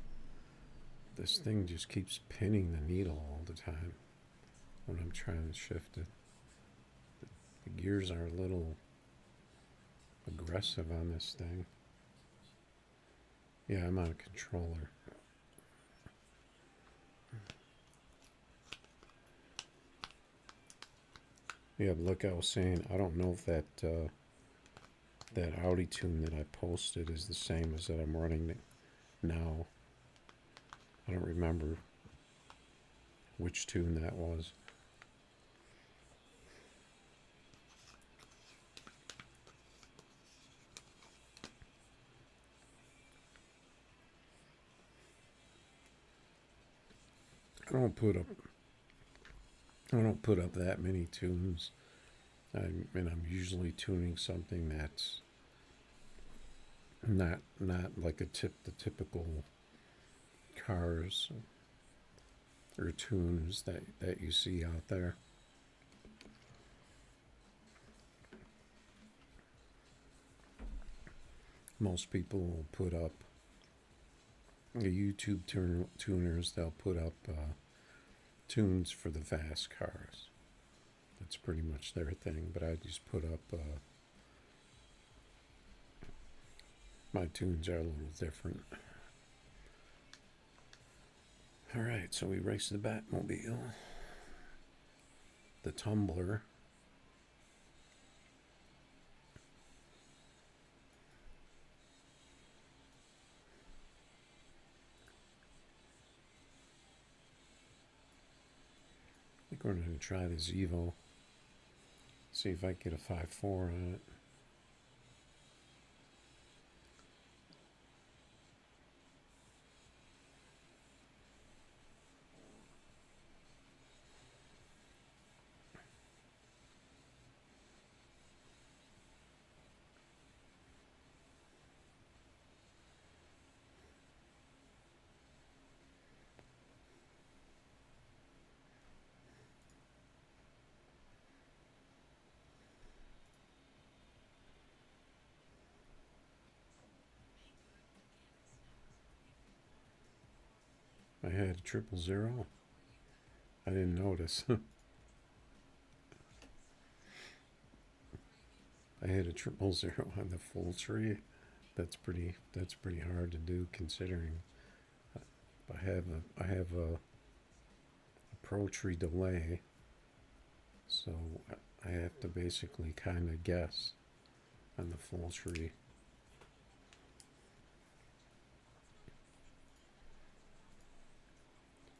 this thing just keeps pinning the needle all the time when I'm trying to shift it. The gears are a little aggressive on this thing. Yeah, I'm on a controller. Yeah, but look, I was saying, I don't know if that Audi tune that I posted is the same as that I'm running now. I don't remember which tune that was. I don't put up that many tunes. And I'm usually tuning something that's not like the typical cars or tunes that you see out there. Most people will put up the YouTube tuners, they'll put up tunes for the fast cars. That's pretty much their thing. But I just put up my tunes are a little different. All right, so we race the Batmobile, the Tumbler. I think we're going to try this Evo. See if I can get a 5.4 on it. I had a 000. I didn't notice. I had a 000 on the full tree. That's pretty hard to do considering I have a pro tree delay, so I have to basically kind of guess on the full tree.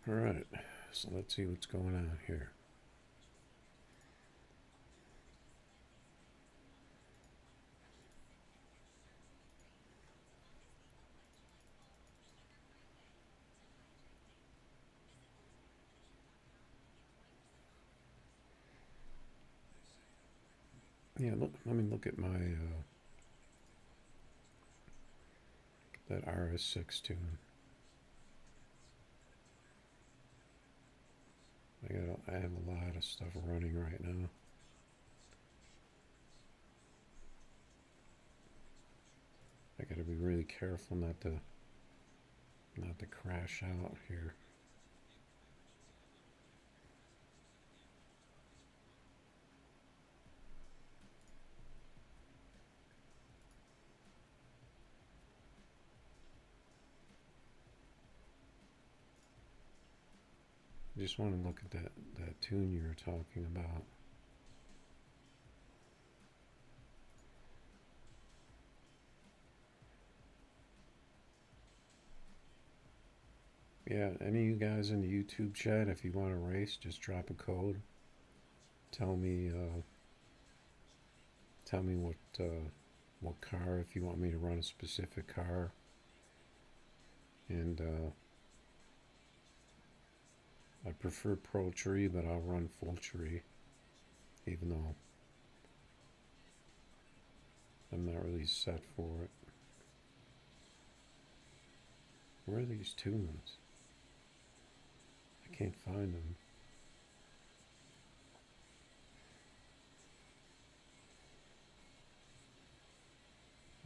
All right, so let's see what's going on here. Yeah, let me look at my that RS6 tune. I have a lot of stuff running right now. I gotta be really careful not to crash out here. I just want to look at that tune you were talking about. Yeah, any of you guys in the YouTube chat, if you want to race, just drop a code. Tell me what car, if you want me to run a specific car, and I prefer Pro Tree, but I'll run full tree, even though I'm not really set for it. Where are these tunes? I can't find them.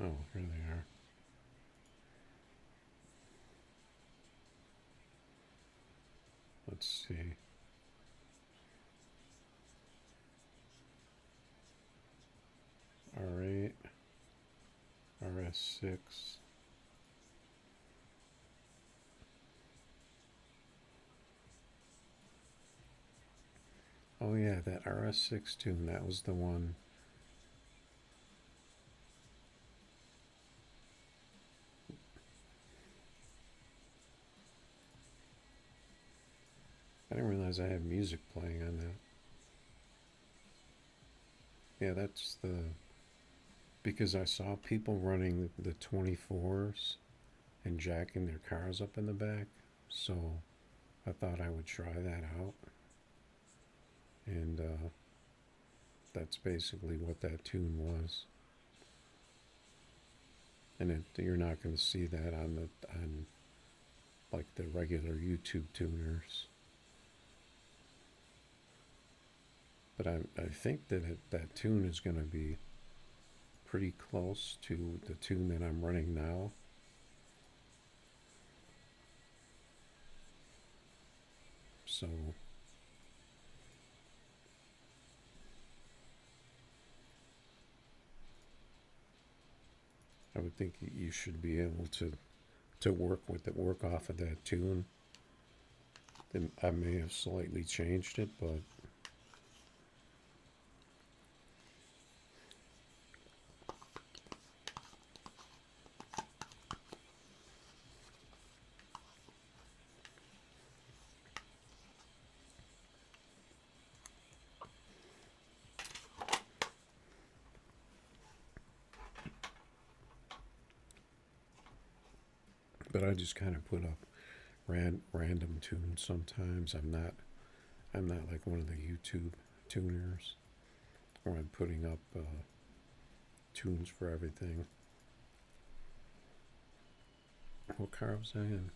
Oh, here they are. Let's see. R8, RS6. Oh yeah, that RS6 tune, that was the one. I didn't realize I had music playing on that. Yeah, that's because I saw people running the 24s and jacking their cars up in the back, so I thought I would try that out. And that's basically what that tune was. And you're not going to see that on like the regular YouTube tuners. But I think that tune is going to be pretty close to the tune that I'm running now. So I would think you should be able to work off of that tune. Then I may have slightly changed it, but I just kind of put up random tunes sometimes. I'm not like one of the YouTube tuners where I'm putting up tunes for everything. What car was I in?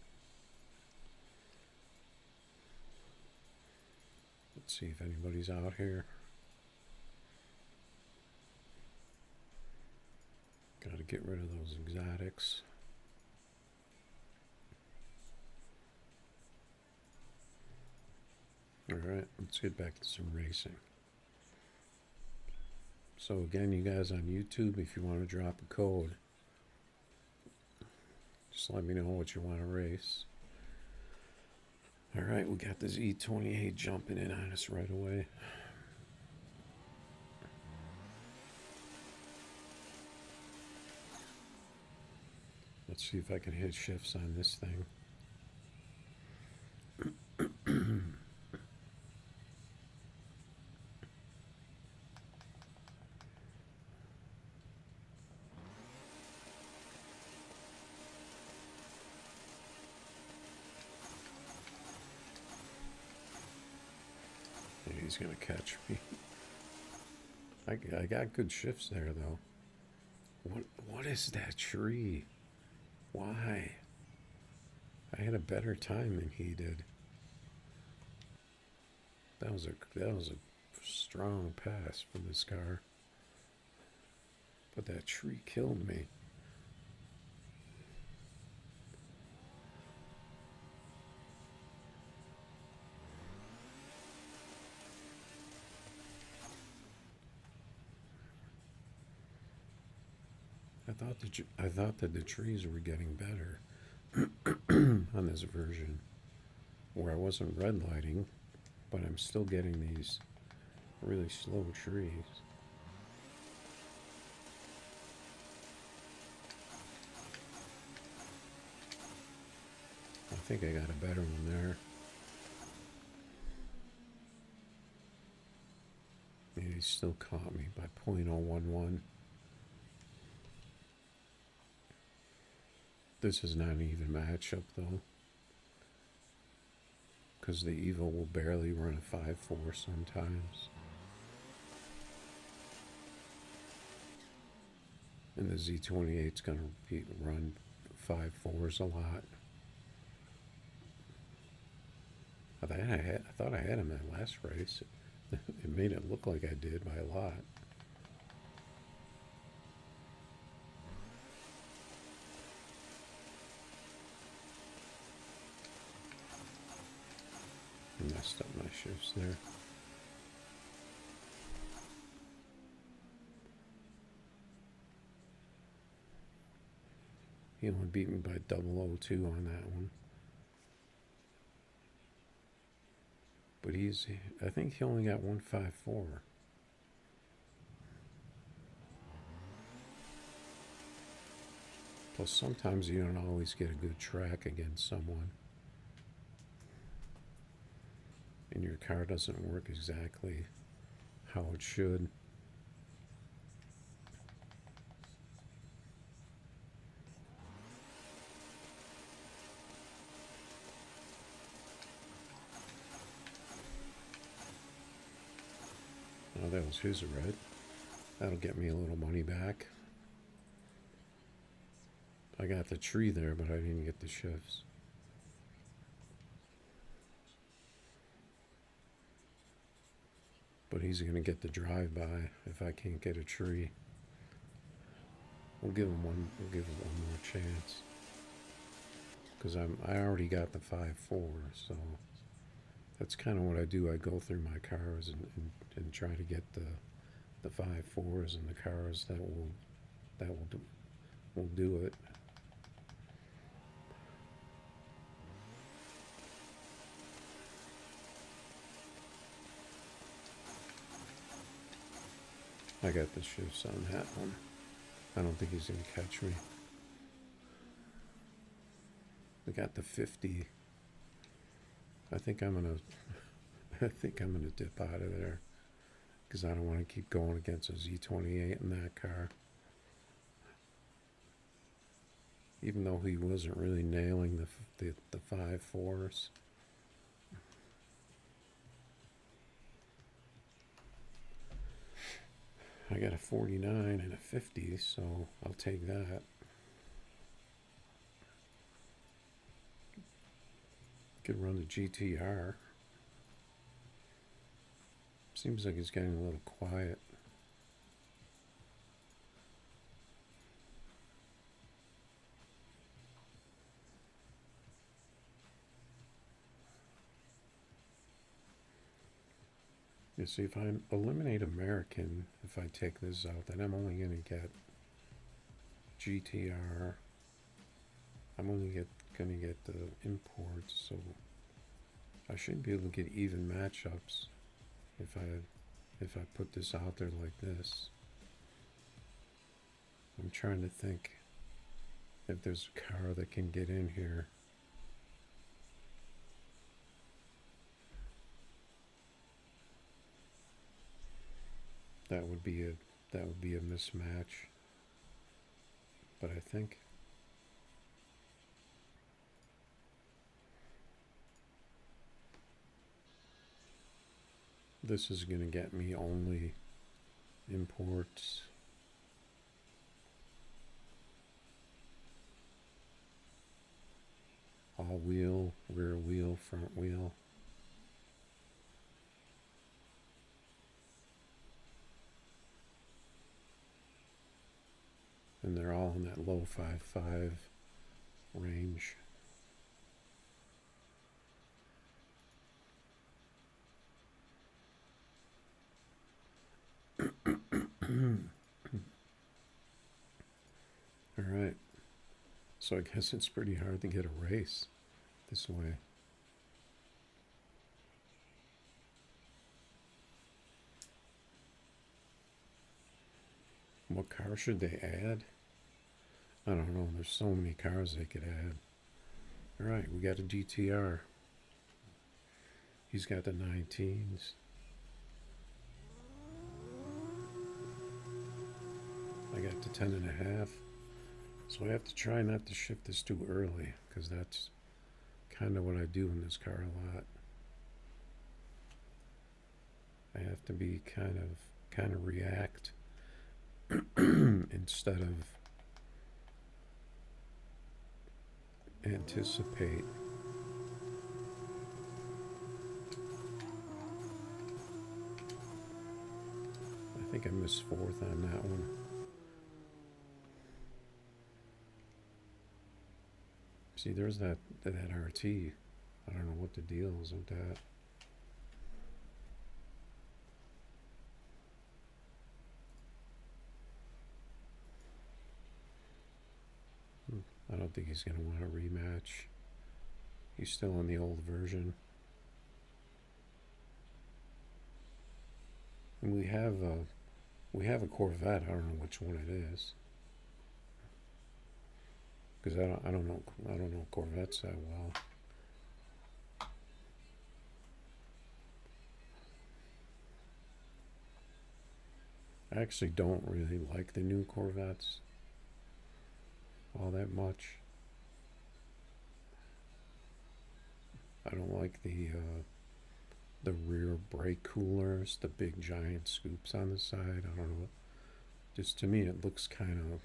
Let's see if anybody's out here. Got to get rid of those exotics. Alright, let's get back to some racing. So again, you guys on YouTube, if you want to drop a code, just let me know what you want to race. Alright, we got this E28 jumping in on us right away. Let's see if I can hit shifts on this thing. He's gonna catch me. I got good shifts there though. What is that tree? Why? I had a better time than he did. That was a strong pass for this car. But that tree killed me. I thought that the trees were getting better on this version, where I wasn't red lighting, but I'm still getting these really slow trees. I think I got a better one there. He still caught me by .011. This is not an even matchup though, because the Evo will barely run a 5.4 sometimes. And the Z28 is going to run 5.4s a lot. I thought I had him that last race. It made it look like I did by a lot. I messed up my shifts there. He only beat me by 0.002 on that one. But I think he only got 154. Plus, sometimes you don't always get a good track against someone. And your car doesn't work exactly how it should. Oh, that was his red. That'll get me a little money back. I got the tree there, but I didn't get the shifts. But he's going to get the drive-by if I can't get a tree. We'll give him one more chance. Because I already got the 5.4, so That's kind of what I do. I go through my cars and try to get the 5.4s and the cars will do it. I got the shifts on that one. I don't think he's gonna catch me. We got the 50. I think I'm gonna dip out of there because I don't want to keep going against a Z28 in that car. Even though he wasn't really nailing the 5.4s. I got a 49 and a 50, so I'll take that. Could run the GTR. Seems like it's getting a little quiet. You see, if I eliminate American, if I take this out, then I'm only going to get GTR. I'm only going to get the imports, so I should be able to get even matchups if I put this out there like this. I'm trying to think if there's a car that can get in here. That would be a mismatch. But I think this is going to get me only imports. All wheel, rear wheel, front wheel. And they're all in that low 5.5 range. All right. So I guess it's pretty hard to get a race this way. What car should they add? I don't know. There's so many cars they could add. All right, we got a GTR. He's got the 19s. I got the 10.5. So I have to try not to shift this too early, because that's kind of what I do in this car a lot. I have to be kind of react instead of anticipate. I think I missed fourth on that one. See, there's that RT. I don't know what the deal is with that. I don't think he's going to want a rematch. He's still in the old version. And we have a Corvette. I don't know which one it is, because I don't know Corvettes that well. I actually don't really like the new Corvettes all that much. I don't like the rear brake coolers, the big giant scoops on the side. I don't know. Just to me, it looks kind of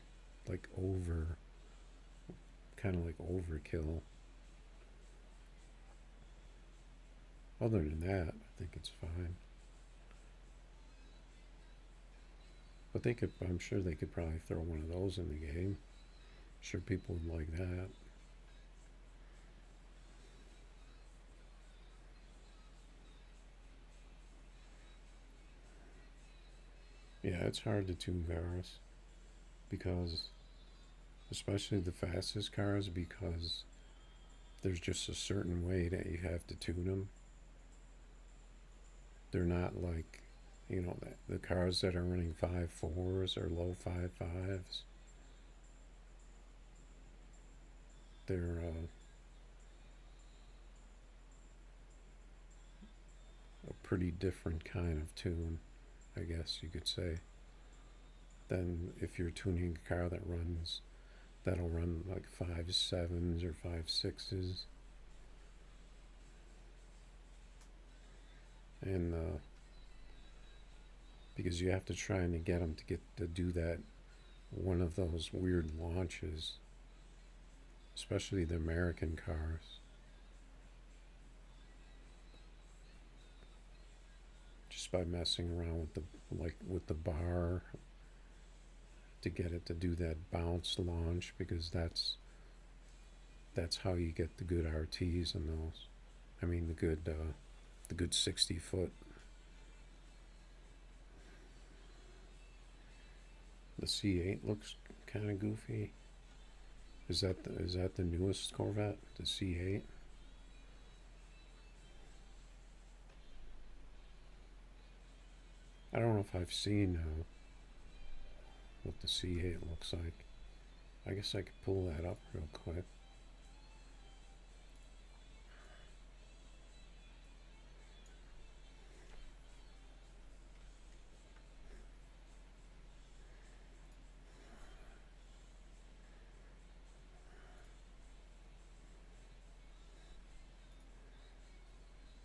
like overkill. Other than that, I think it's fine. But I'm sure they could probably throw one of those in the game. Sure, people would like that. Yeah, it's hard to tune cars because, especially the fastest cars, because there's just a certain way that you have to tune them. They're not like, the cars that are running 5.4s or low 5.5s. They're a pretty different kind of tune, I guess you could say, than if you're tuning a car that'll run like 5.7s or 5.6s. And because you have to try and get them to do that one of those weird launches, especially the American cars, just by messing around with the bar to get it to do that bounce launch, because that's how you get the good RTs in those. I mean the good 60-foot. The C8 looks kind of goofy. Is that the newest Corvette, the C8? I don't know if I've seen what the C8 looks like. I guess I could pull that up real quick.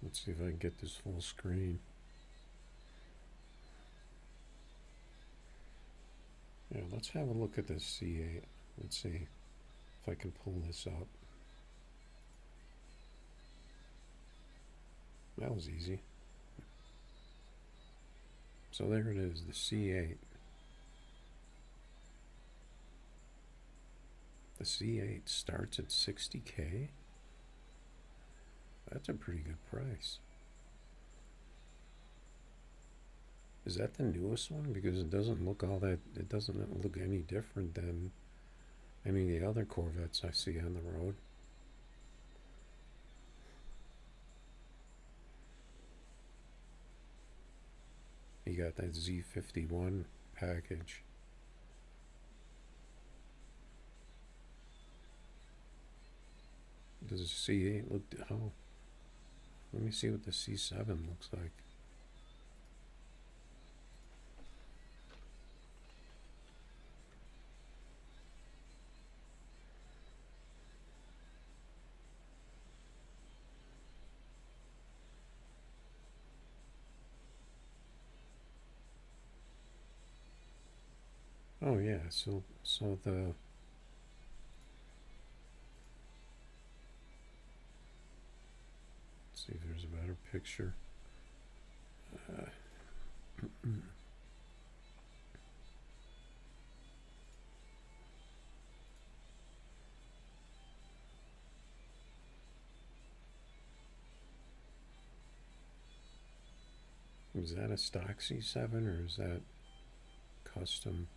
Let's see if I can get this full screen. Yeah, let's have a look at this C8. Let's see if I can pull this up. That was easy. So there it is, the C8. The C8 starts at $60K. That's a pretty good price. Is that the newest one? Because it doesn't look any different than any of the other Corvettes I see on the road. You got that Z51 package. Does the C8 look... Oh, let me see what the C7 looks like. Oh yeah, so the... Let's see if there's a better picture. Is that a stock C7 or is that custom?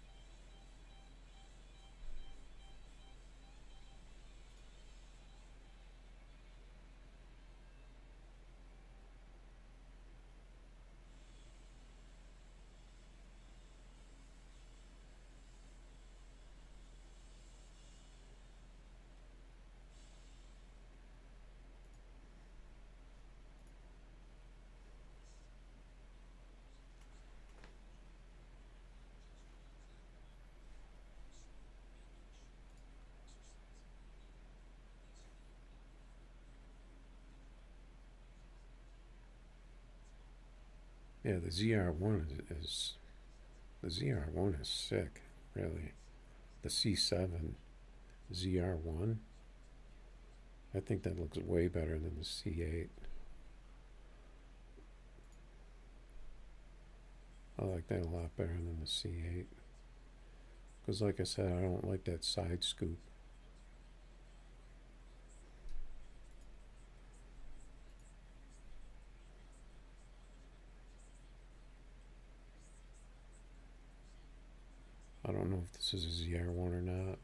Yeah, the ZR1 is sick, really. The C7 ZR1, I think that looks way better than the C8. I like that a lot better than the C8. Because like I said, I don't like that side scoop. know if this is a ZR1 or not,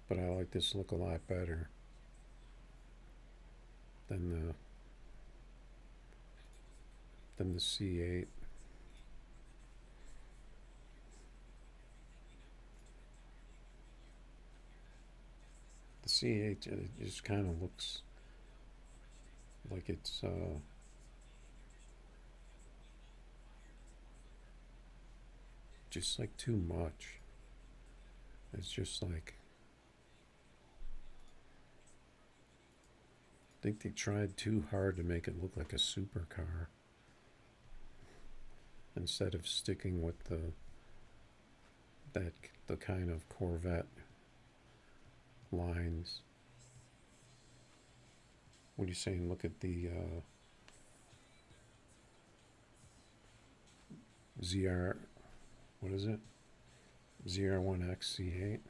but I like this look a lot better than the C8. The C8 it just kind of looks like it's just like too much. It's just like, I think they tried too hard to make it look like a supercar instead of sticking with the kind of Corvette lines. What are you saying? Look at the ZR, what is it? ZR1X C8.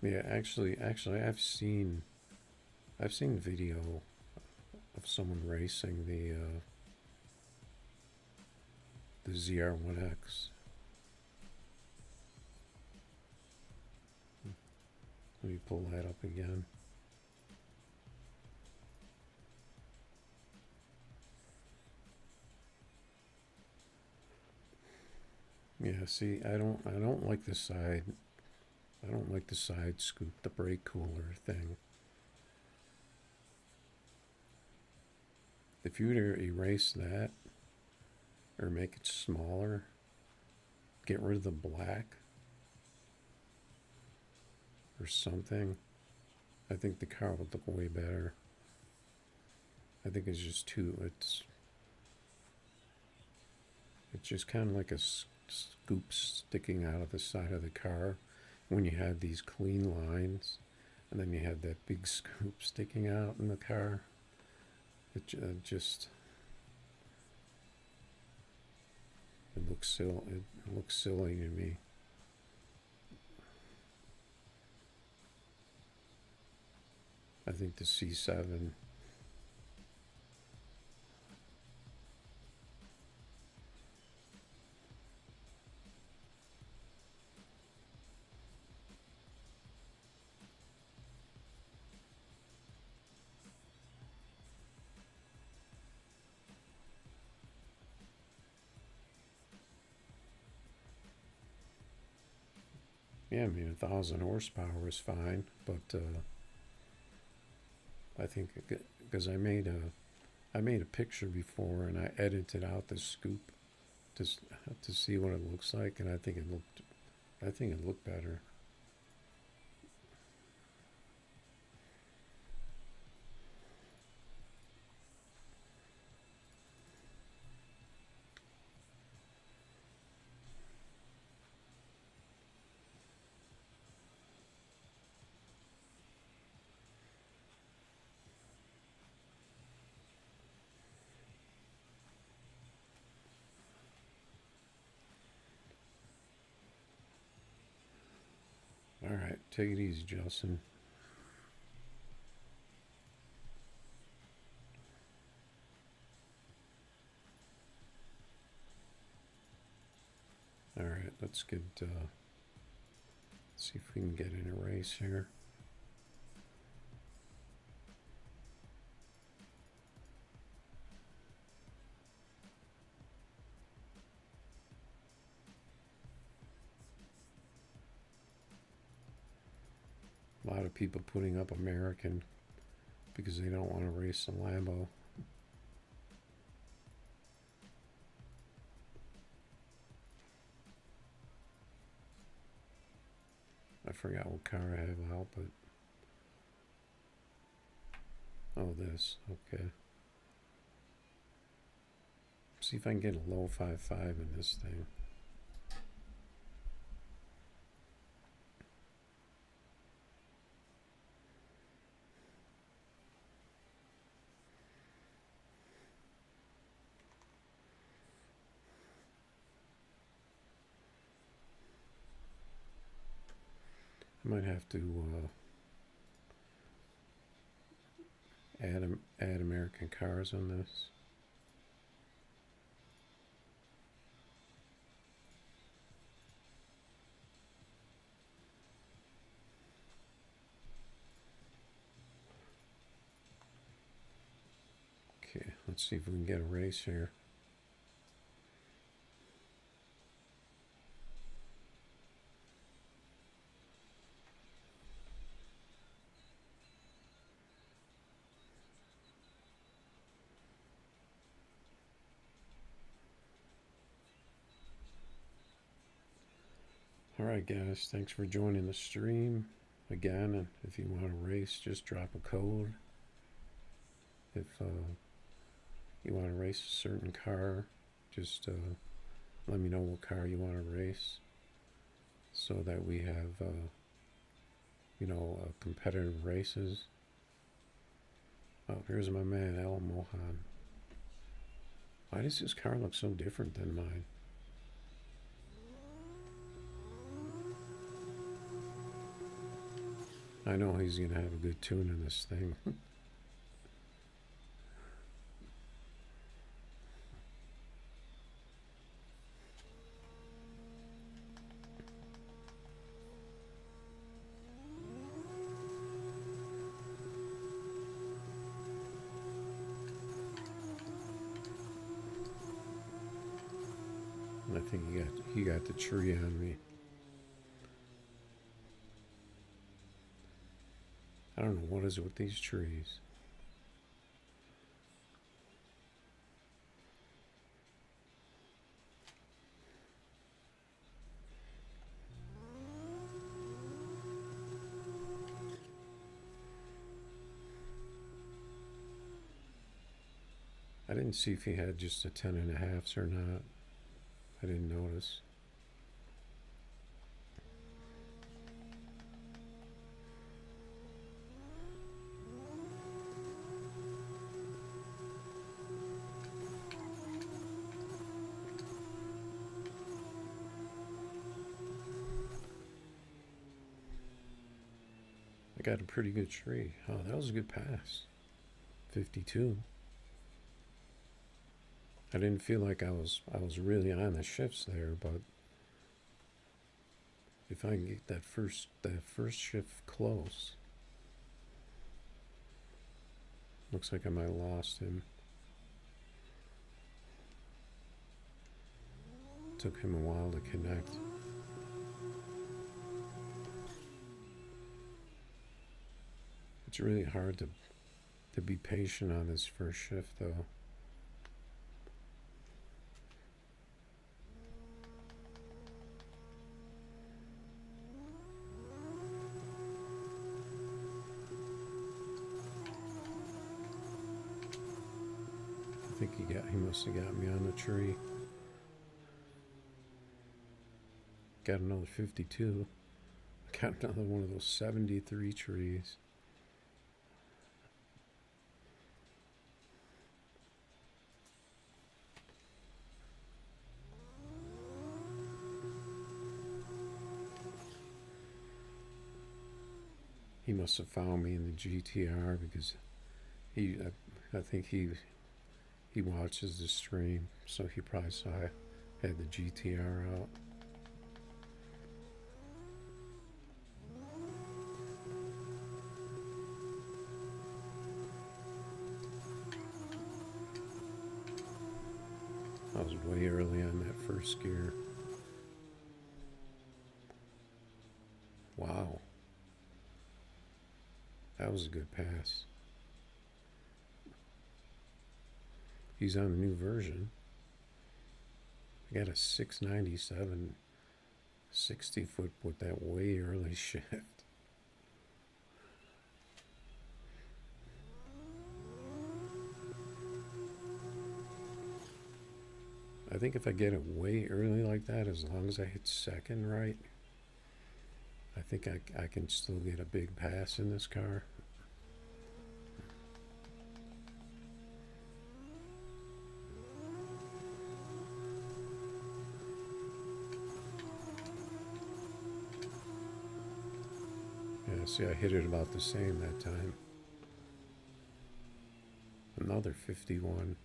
Yeah, actually, I've seen video of someone racing the ZR1X. Let me pull that up again. Yeah, see, I don't like the side. I don't like the side scoop, the brake cooler thing. If you were to erase that or make it smaller, get rid of the black or something, I think the car would look way better. I think it's just it's just kind of like a scoop sticking out of the side of the car when you had these clean lines, and then you had that big scoop sticking out in the car. It just, it looks silly to me. I think the C7, yeah, I mean 1,000 horsepower is fine, but I think because I made a picture before and I edited out the scoop to see what it looks like, and I think it looked better. All right, take it easy, Justin. All right, let's see if we can get in a race here. A lot of people putting up American because they don't want to race the Lambo. I forgot what car I have out, but oh, this, okay. See if I can get a low 5.5 in this thing. Might have to add American cars on this. Okay, let's see if we can get a race here. Alright guys, thanks for joining the stream again, and if you want to race, just drop a code. If you want to race a certain car, just let me know what car you want to race, so that we have competitive races. Oh, here's my man Al Mohan. Why does this car look so different than mine? I know he's gonna have a good tune in this thing. I think he got the tree on me. I don't know what is it with these trees. I didn't see if he had just a 10.5s or not. I didn't notice. I got a pretty good tree. Oh, that was a good pass. 52. I didn't feel like I was really on the shifts there, but if I can get that first shift close. Looks like I might have lost him. Took him a while to connect. It's really hard to be patient on this first shift though. I think he must have got me on the tree. Got another 52. Got another one of those 73 trees. He must have found me in the GTR because I think he watches the stream, so he probably saw I had the GTR out. I was way early on that first gear. Wow. That was a good pass. He's on a new version. I got a 697 60 foot with that way early shift. I think if I get it way early like that, as long as I hit second right, I think I can still get a big pass in this car. Yeah, see, I hit it about the same that time. Another 51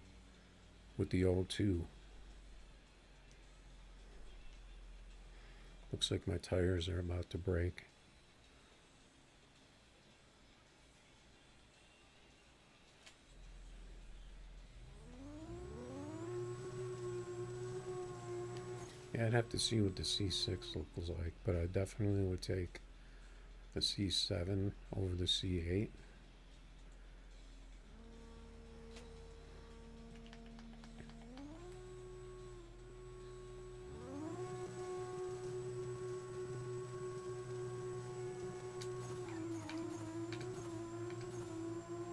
with the O2. Looks like my tires are about to break. Yeah, I'd have to see what the C6 looks like, but I definitely would take the C7 over the C8.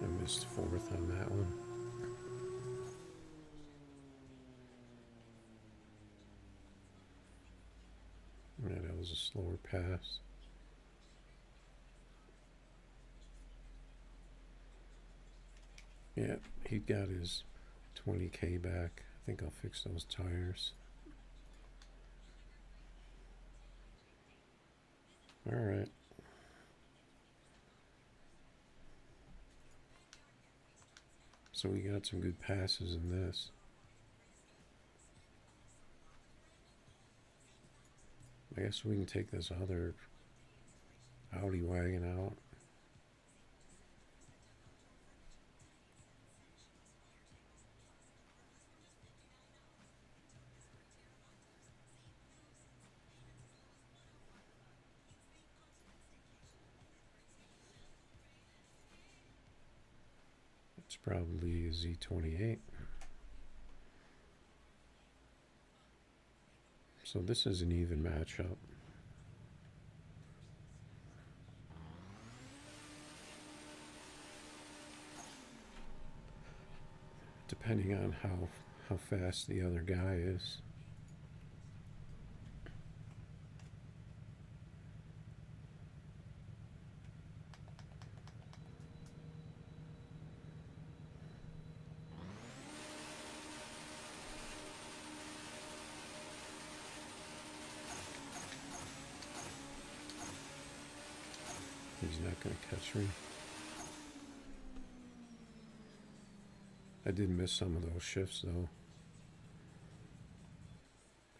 I missed fourth on that one. Yeah, that was a slower pass. Yeah, he got his 20K back. I think I'll fix those tires. All right. So we got some good passes in this. I guess we can take this other Audi wagon out. It's probably a Z28. So this is an even matchup. Depending on how fast the other guy is. He's not going to catch me. I did miss some of those shifts though.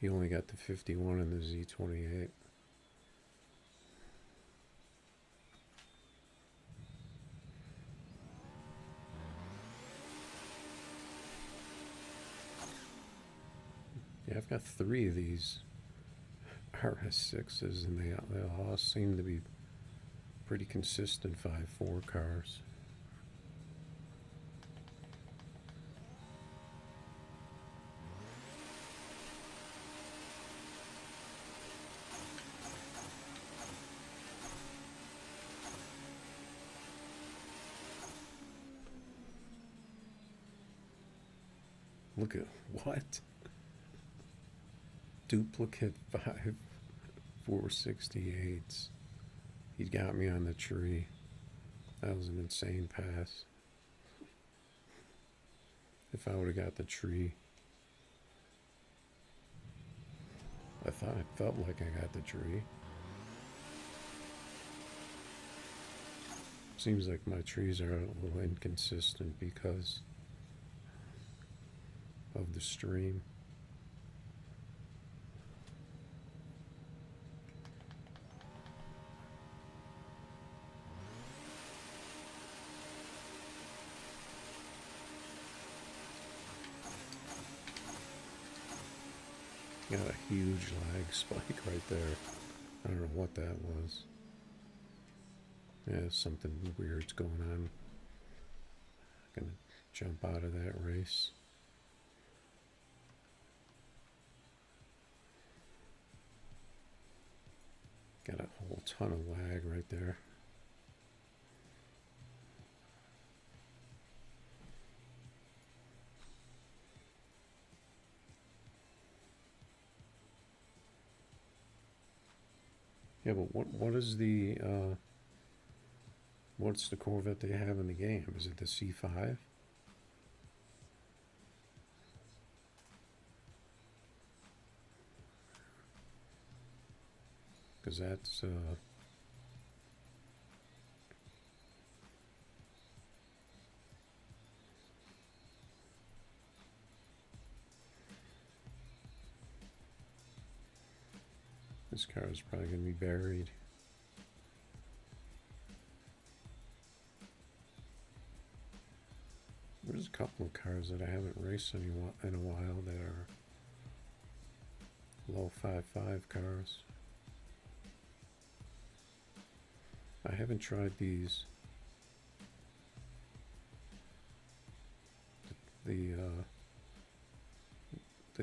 He only got the 51 in the Z28. Yeah, I've got 3 of these RS6s and they all seem to be pretty consistent 5.4 cars. Look at what? Duplicate 5 468s. He got me on the tree. That was an insane pass. If I would have got the tree, I felt like I got the tree. Seems like my trees are a little inconsistent because of the stream. Got a huge lag spike right there. I don't know what that was. Yeah, something weird's going on. Gonna jump out of that race. Got a whole ton of lag right there. Yeah, but what is the what's the Corvette they have in the game? Is it the C5? Because that's This car is probably going to be buried. There's a couple of cars that I haven't raced in a while that are low 5.5 cars. I haven't tried these. The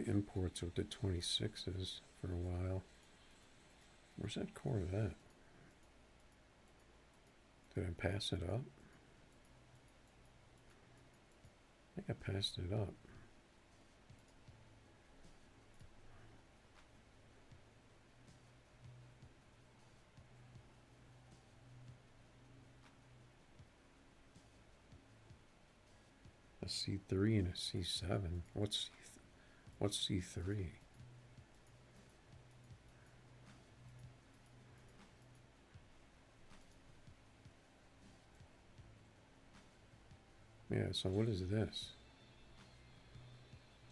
imports of the 26s for a while. Where's that Corvette? Did I pass it up? I think I passed it up. A C3 and a C7. What's C3? Yeah, so what is this?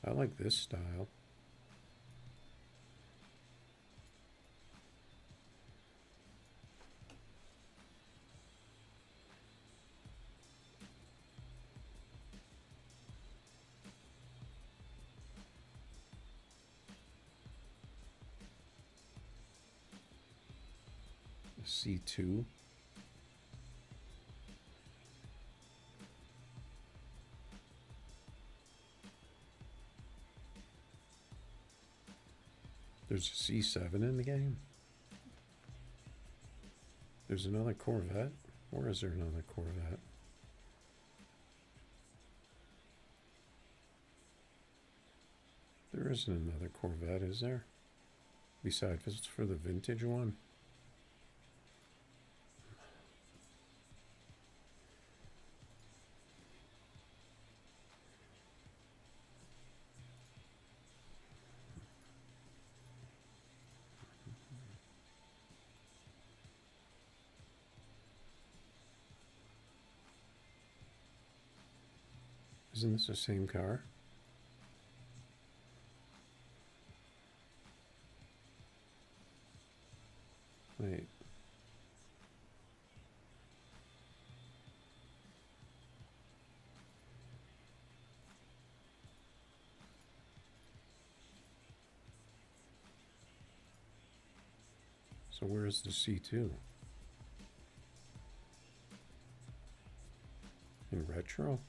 I like this style. C2. There's a C7 in the game. There's another Corvette. Or is there another Corvette? There isn't another Corvette, is there? Besides, it's for the vintage one. Isn't this the same car? Wait. So where's the C2? In retro?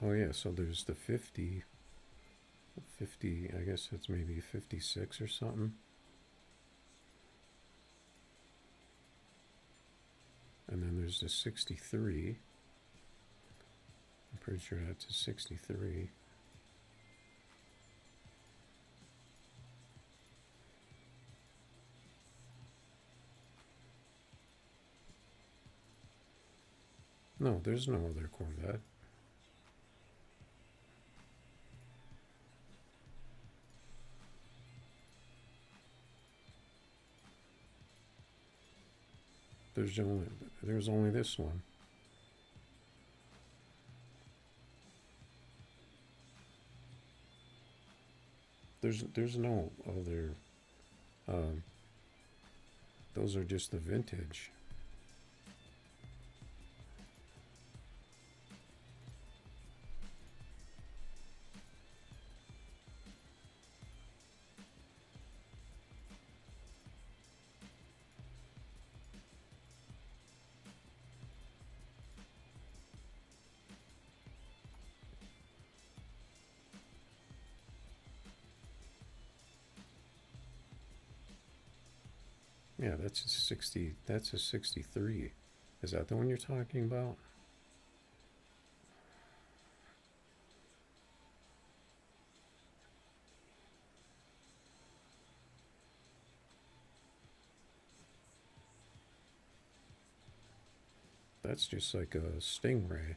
Oh yeah, so there's the 50, I guess that's maybe 56 or something. And then there's the 63. I'm pretty sure that's a 63. No, there's no other Corvette. There's only this one. There's no other. Those are just the vintage. Yeah, that's a 60. That's a 63. Is that the one you're talking about? That's just like a Stingray.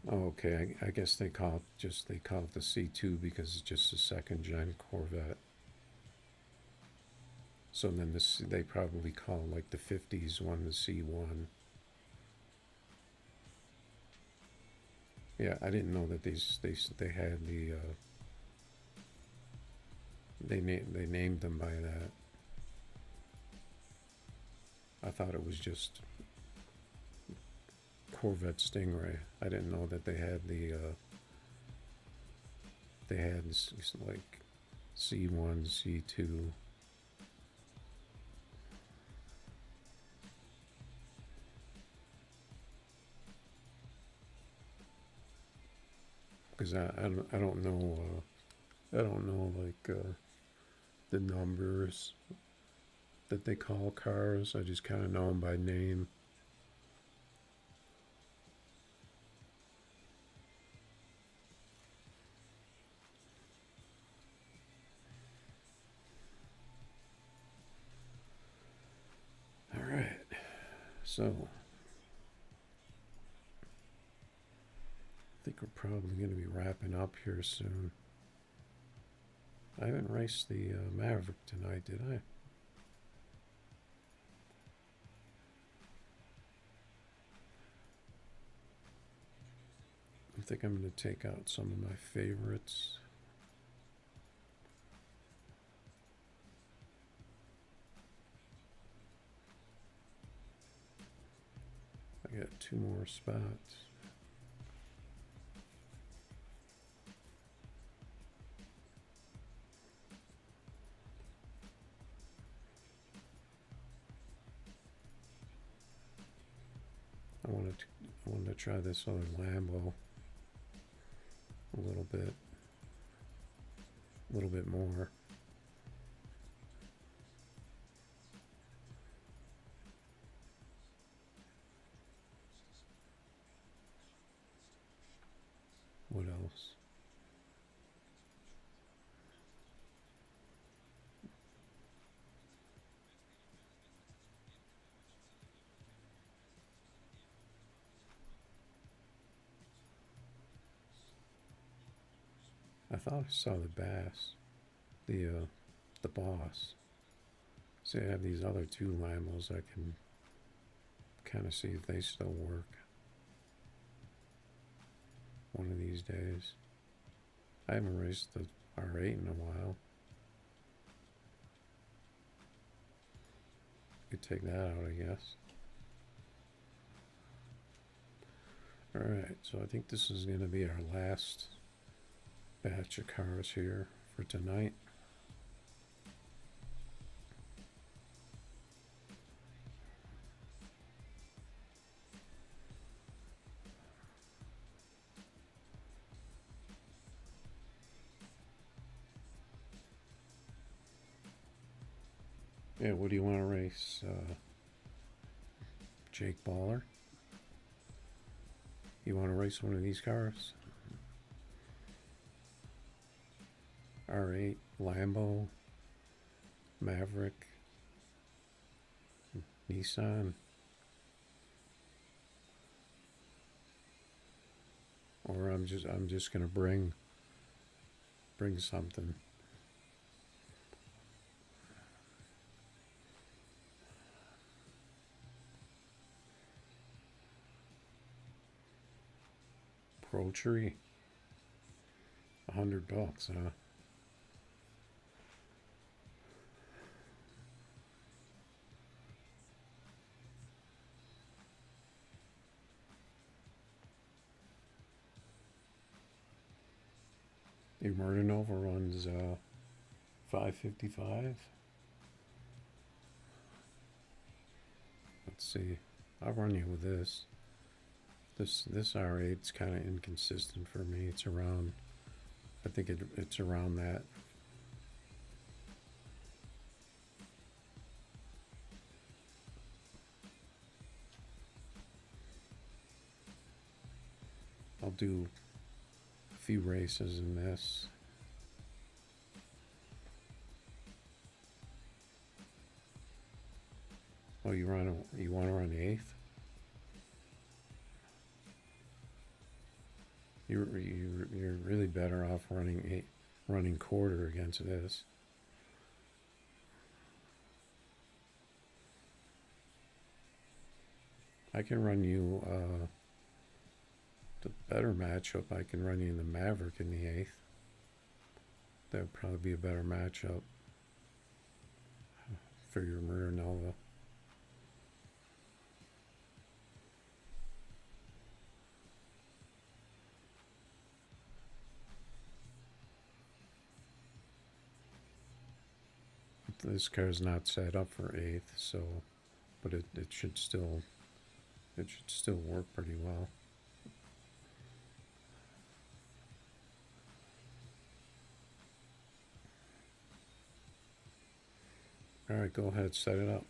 Oh, okay. I guess they call it the C2 because it's just a second gen Corvette. So then this they probably call like the 50s one the C1. Yeah, I didn't know that they had they named them by that. I thought it was just Corvette Stingray. I didn't know that they had like C1, C2. Because I don't know I don't know like the numbers that they call cars. I just kind of know them by name. All right, so I think we're probably going to be wrapping up here soon. I haven't raced the Maverick tonight, did I? I think I'm going to take out some of my favorites. I got 2 more spots. I wanted to try this other Lambo a little bit more. What else? I thought I saw the Bass, the Boss. See, I have these other 2 Lambos. I can kind of see if they still work one of these days. I haven't raced the R8 in a while. Could take that out, I guess. Alright, so I think this is going to be our last batch of cars here for tonight. Yeah, what do you want to race? Jake Baller? You want to race one of these cars? R8, Lambo, Maverick, Nissan, or I'm just gonna bring something. Pro Tree, $100, huh? Your Murder Nova runs 555. Let's see. I'll run you with this. This R8's kind of inconsistent for me. It's around. I think it's around that. I'll do a few races in this. Oh, you want to run the 8th? You're really better off running quarter against this. I can run you the better matchup. I can run you in the Maverick in the 8th. That would probably be a better matchup for your Mirror Nova. This car's not set up for 8th, so but it should still work pretty well. All right, go ahead, set it up.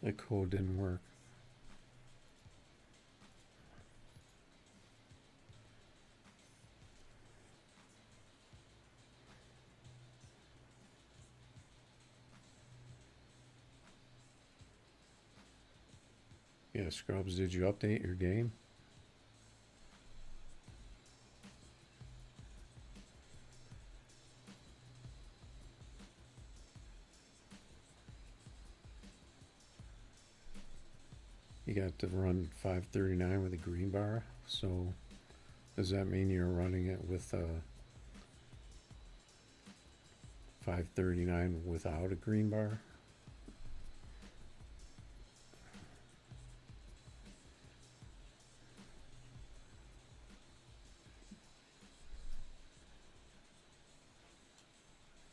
The code didn't work. Yeah, Scrubs, did you update your game? You got to run 539 with a green bar, so does that mean you're running it with 539 without a green bar?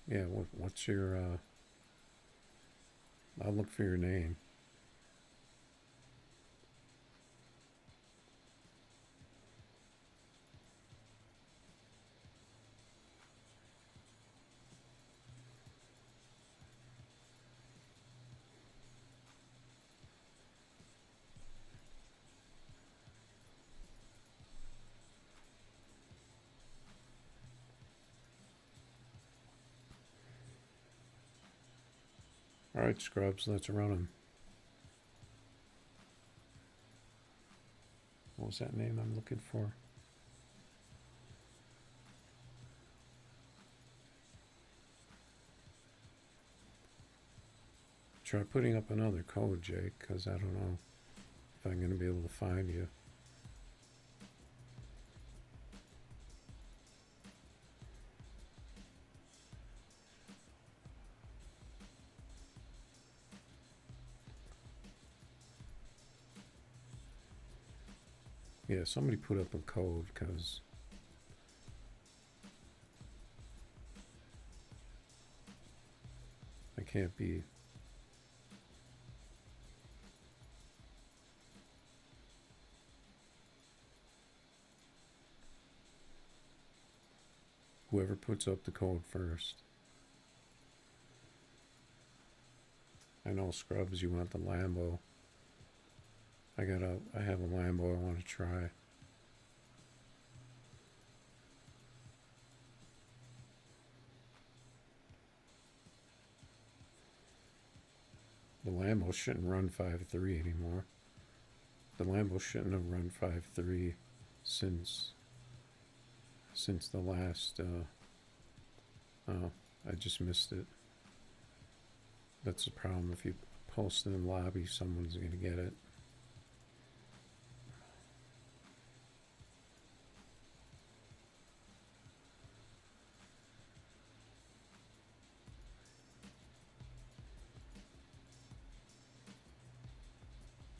Yeah, what's your, I'll look for your name. All right, Scrubs, let's run them. What was that name I'm looking for? Try putting up another code, Jake, because I don't know if I'm going to be able to find you. Yeah, somebody put up a code, because I can't be... Whoever puts up the code first. I know, Scrubs, you want the Lambo. I have a Lambo I want to try. The Lambo shouldn't run 5.3 anymore. The Lambo shouldn't have run 5.3 since the last, oh, I just missed it. That's the problem if you post in the lobby, someone's going to get it.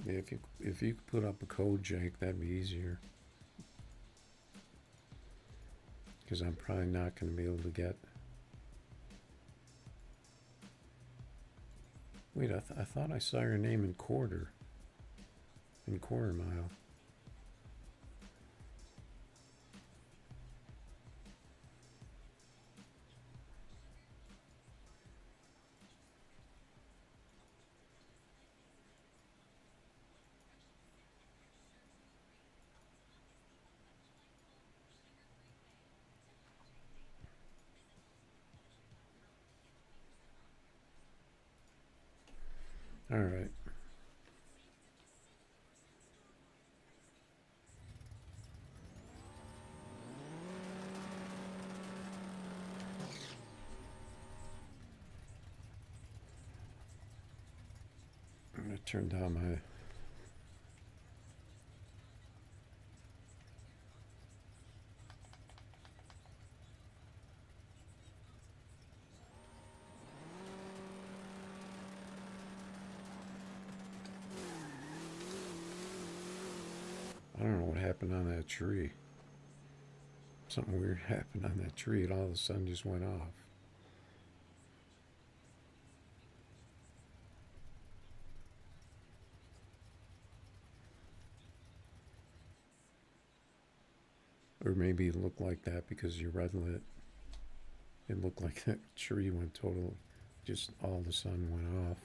Yeah, if you could put up a code, Jake, that'd be easier. Because I'm probably not going to be able to get. Wait, I thought I saw your name in quarter mile. All right. I'm going to turn down my. I don't know what happened on that tree. Something weird happened on that tree, and all of a sudden just went off. Or maybe it looked like that because you're red lit. It looked like that tree went total, just all of a sudden went off.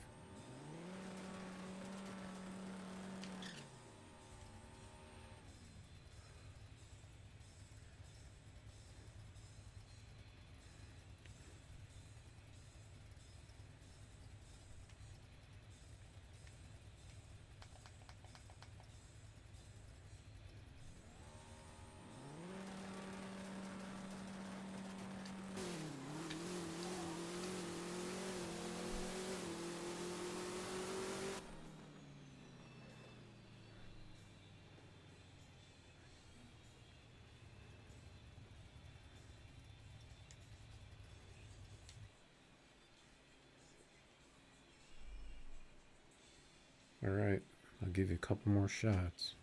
All right, I'll give you a couple more shots.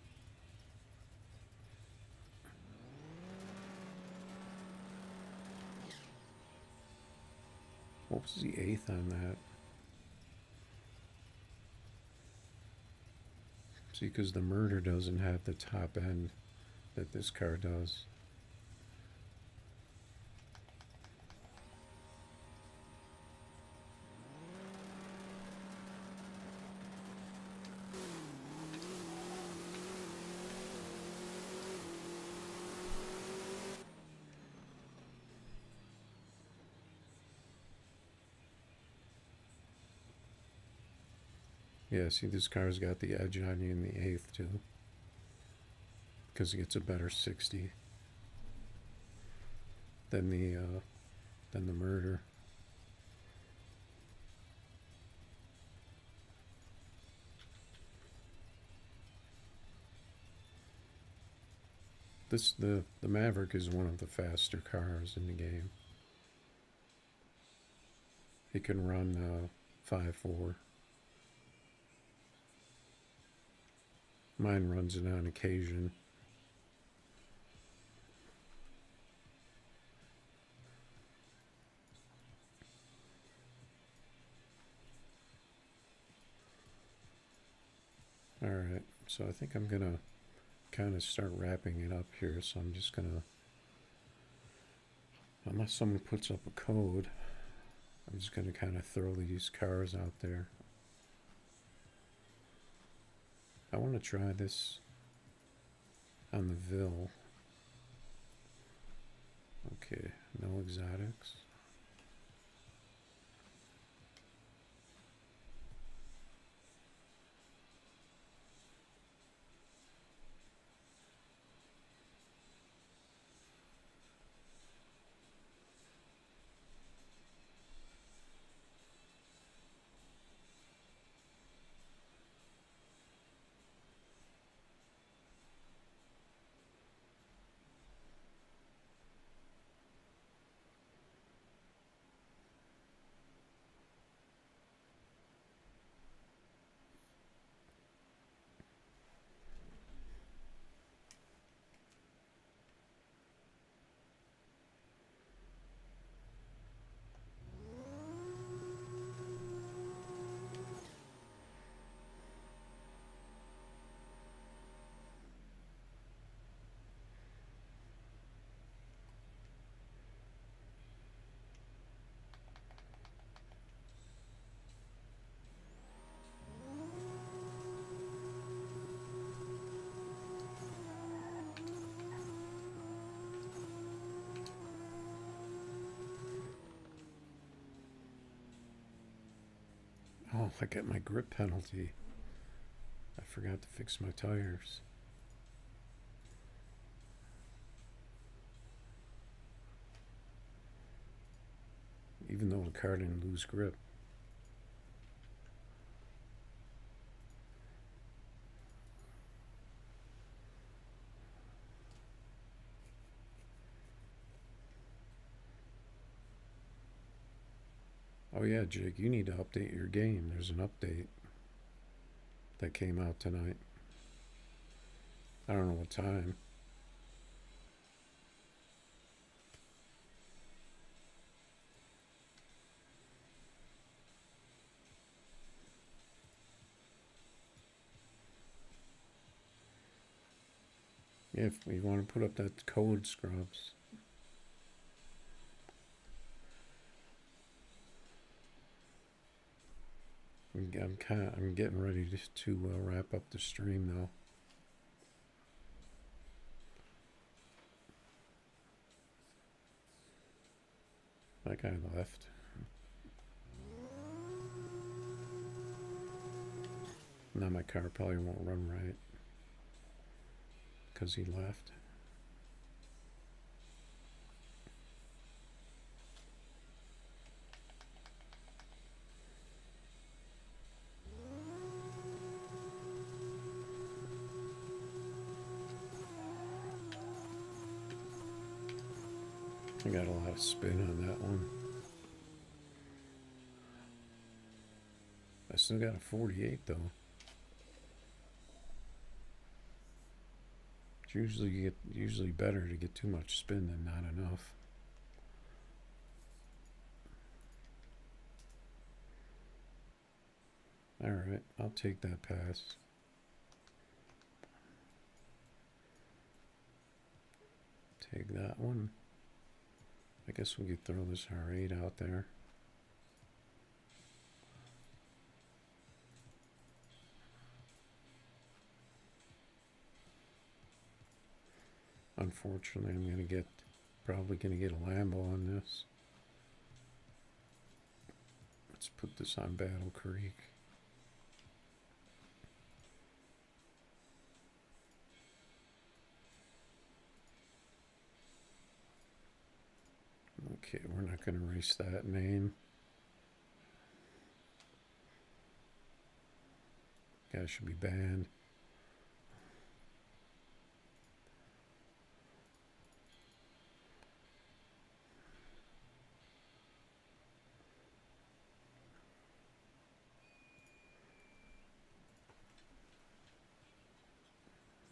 What was the 8th on that? See, because the Murder doesn't have the top end that this car does. Yeah, see, this car's got the edge on you in the 8th too, because it gets a better 60 than the Murder. The Maverick is one of the faster cars in the game. It can run 5.4. Mine runs it on occasion. All right, so I think I'm gonna kind of start wrapping it up here. So I'm just gonna, unless someone puts up a code, I'm just gonna kind of throw these cars out there. I want to try this on the Ville. Okay, no exotics. Oh, I got my grip penalty. I forgot to fix my tires. Even though the car didn't lose grip. Oh yeah, Jake, you need to update your game. There's an update that came out tonight. I don't know what time. Yeah, if you want to put up that code, Scrubs. I'm getting ready to wrap up the stream though. That guy left. Now my car probably won't run right because he left. I got a lot of spin on that one. I still got a 48 though. It's usually better to get too much spin than not enough. Alright, I'll take that pass. Take that one. I guess we could throw this R8 out there. Unfortunately, I'm probably gonna get a Lambo on this. Let's put this on Battle Creek. Okay, we're not gonna erase that name. Guy should be banned.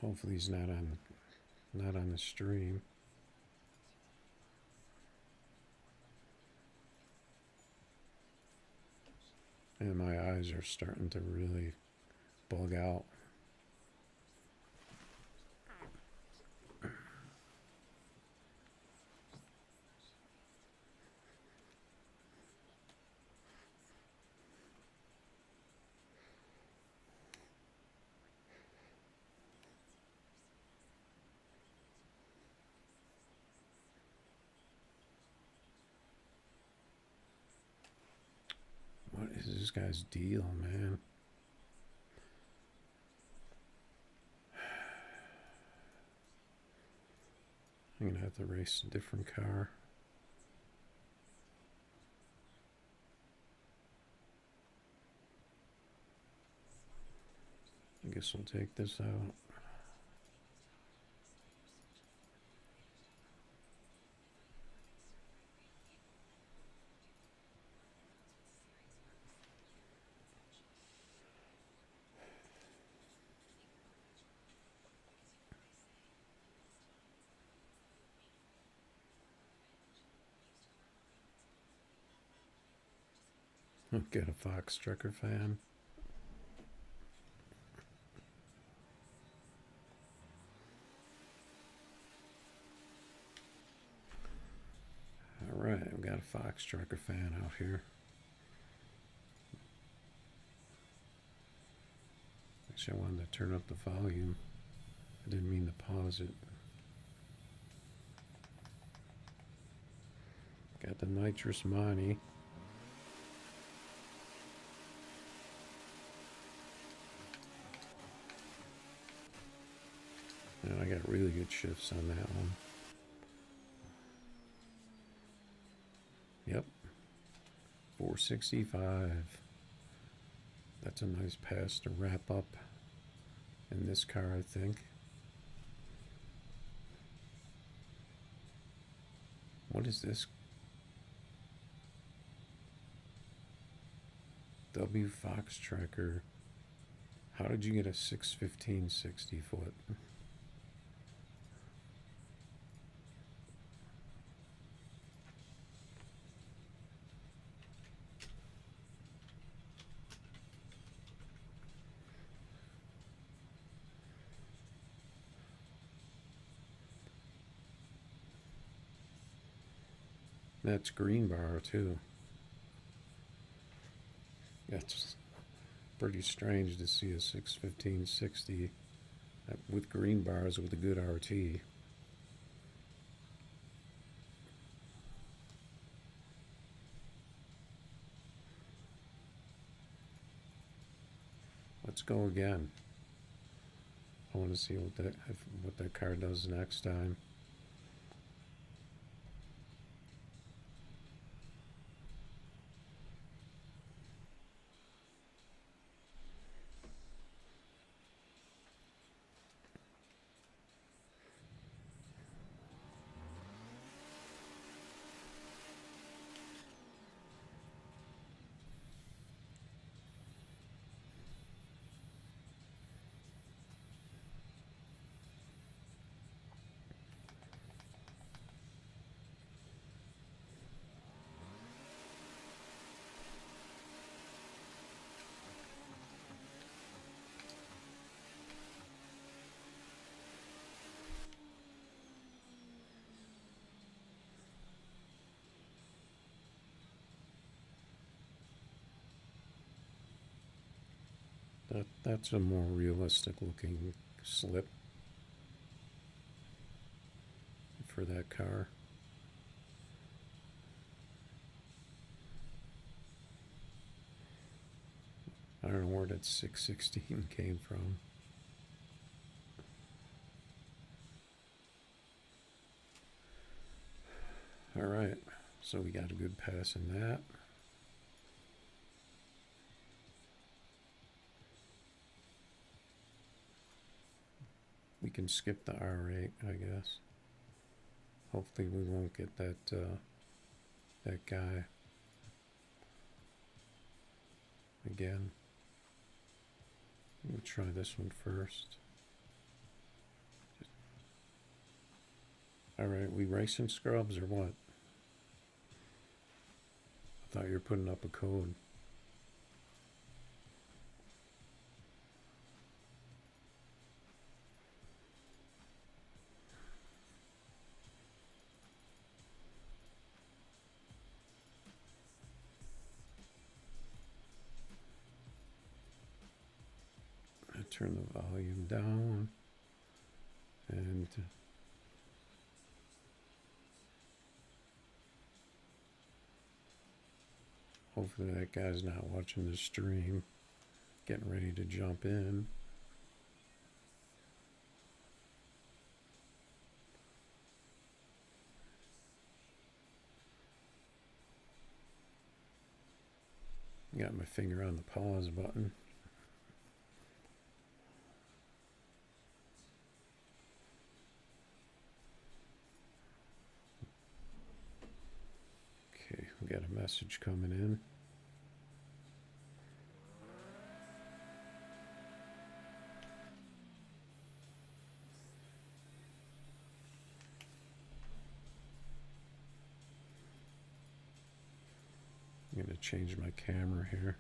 Hopefully he's not on the stream. And my eyes are starting to really bug out. What is this guy's deal, man? I'm gonna have to race a different car. I guess we'll take this out. Get a Foxtrekker fan. All right, we've got a Foxtrekker fan out here. Actually, I wanted to turn up the volume. I didn't mean to pause it. Got the nitrous Monty. And I got really good shifts on that one. Yep. 465. That's a nice pass to wrap up in this car, I think. What is this? W Foxtrekker. How did you get a 615 60 foot? That's green bar too. That's pretty strange to see a 615 60 with green bars with a good RT. Let's go again. I want to see what that car does next time. That's a more realistic looking slip for that car. I don't know where that 616 came from. All right, so we got a good pass in that. We can skip the R8, I guess. Hopefully we won't get that that guy again. We'll try this one first. All right, we racing scrubs or what? I thought you were putting up a code. Turn the volume down and hopefully that guy's not watching the stream, getting ready to jump in. Got my finger on the pause button. We got a message coming in. I'm going to change my camera here.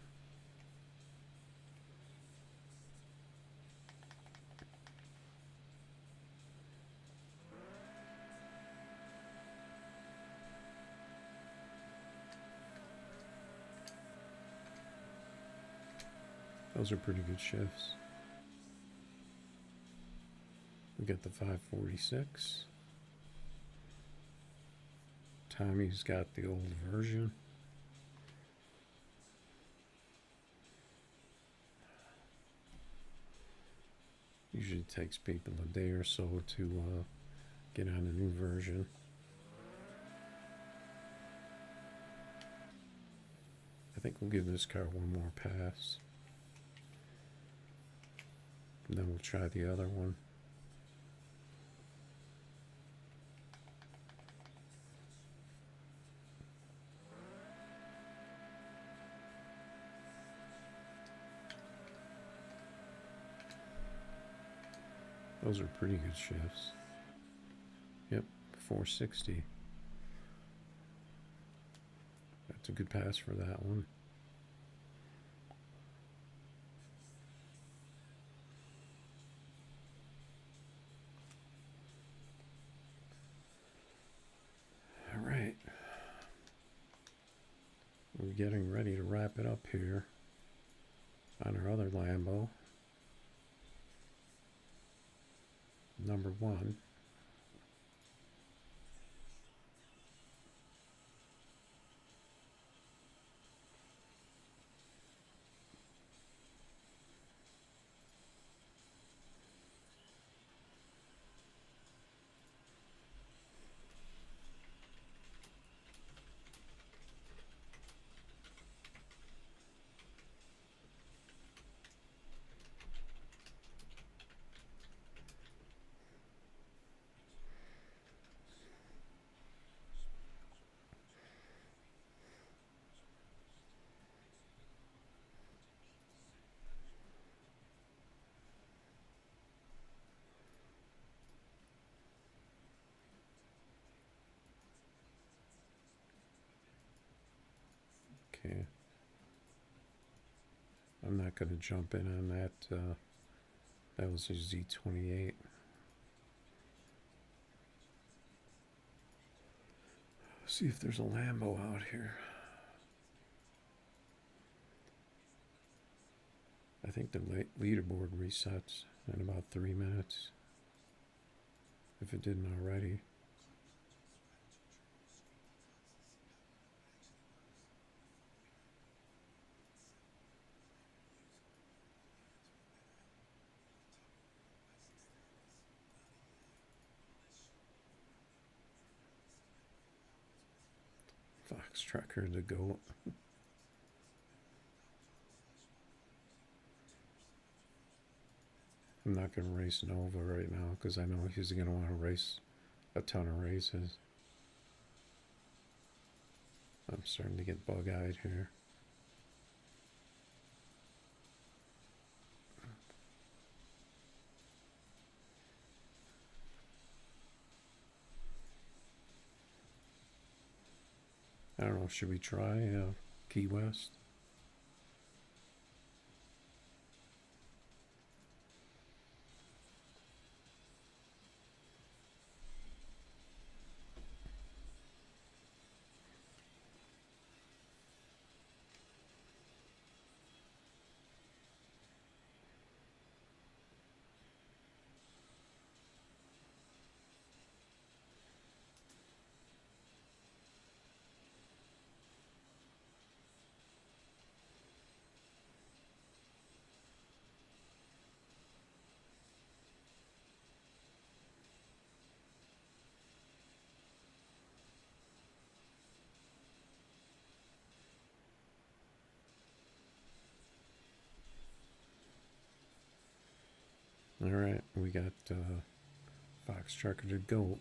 Those are pretty good shifts. We got the 546. Tommy's got the old version. Usually takes people a day or so to get on a new version. I think we'll give this car one more pass. And then we'll try the other one. Those are pretty good shifts. Yep, 460. That's a good pass for that one. All right. We're getting ready to wrap it up here on our other Lambo. Number 1. Okay. I'm not going to jump in on that. That was a Z28. See if there's a Lambo out here. I think the leaderboard resets in about 3 minutes, if it didn't already. Foxtrekker to go. I'm not going to race Nova right now because I know he's going to want to race a ton of races. I'm starting to get bug-eyed here. I don't know, should we try Key West? All right, we got Foxtrekker to go.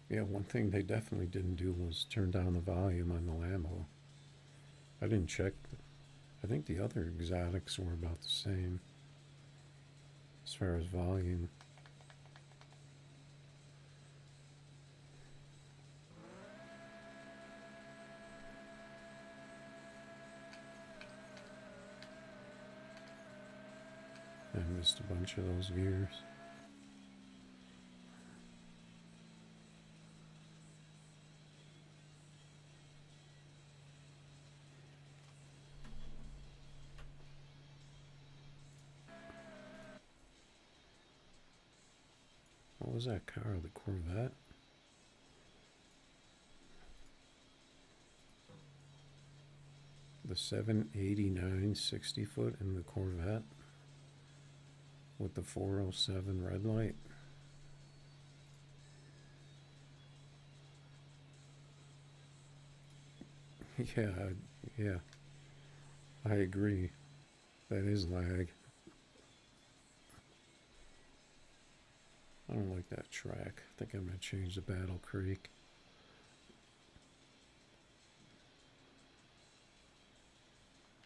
Yeah, one thing they definitely didn't do was turn down the volume on the Lambo. I didn't check. I think the other exotics were about the same as far as volume. I missed a bunch of those gears. What was that car? The Corvette? The 789 60 foot in the Corvette with the 407 red light. Yeah, I agree. That is lag. I don't like that track. I think I'm going to change to Battle Creek.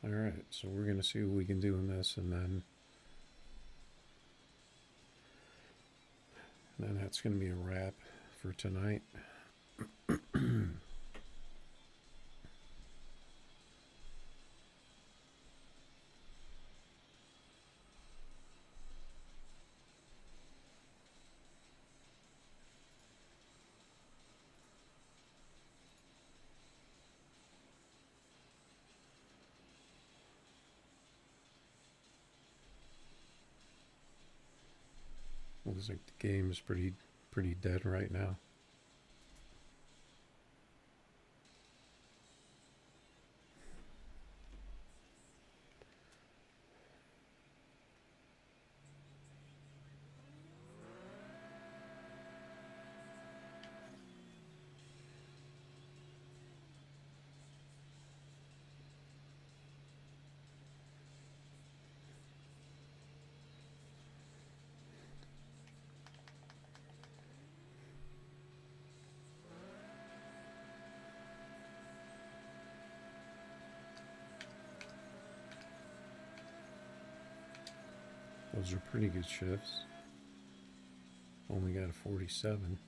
Alright, so we're going to see what we can do in this, and then that's going to be a wrap for tonight. Looks like the game is pretty dead right now. Those are pretty good shifts. Only got a 47.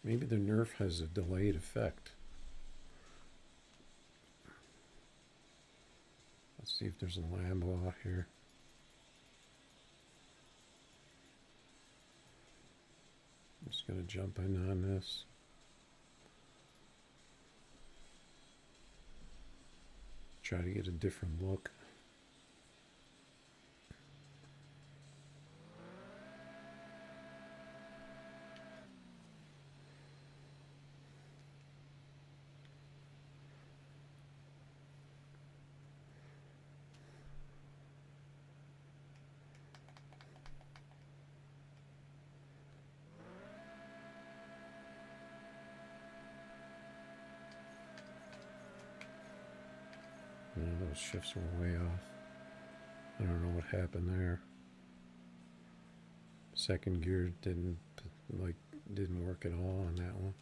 Maybe the nerf has a delayed effect. Let's see if there's a Lambo out here. I'm just going to jump in on this. Try to get a different look. Those shifts were way off. I don't know what happened there. Second gear didn't work at all on that one.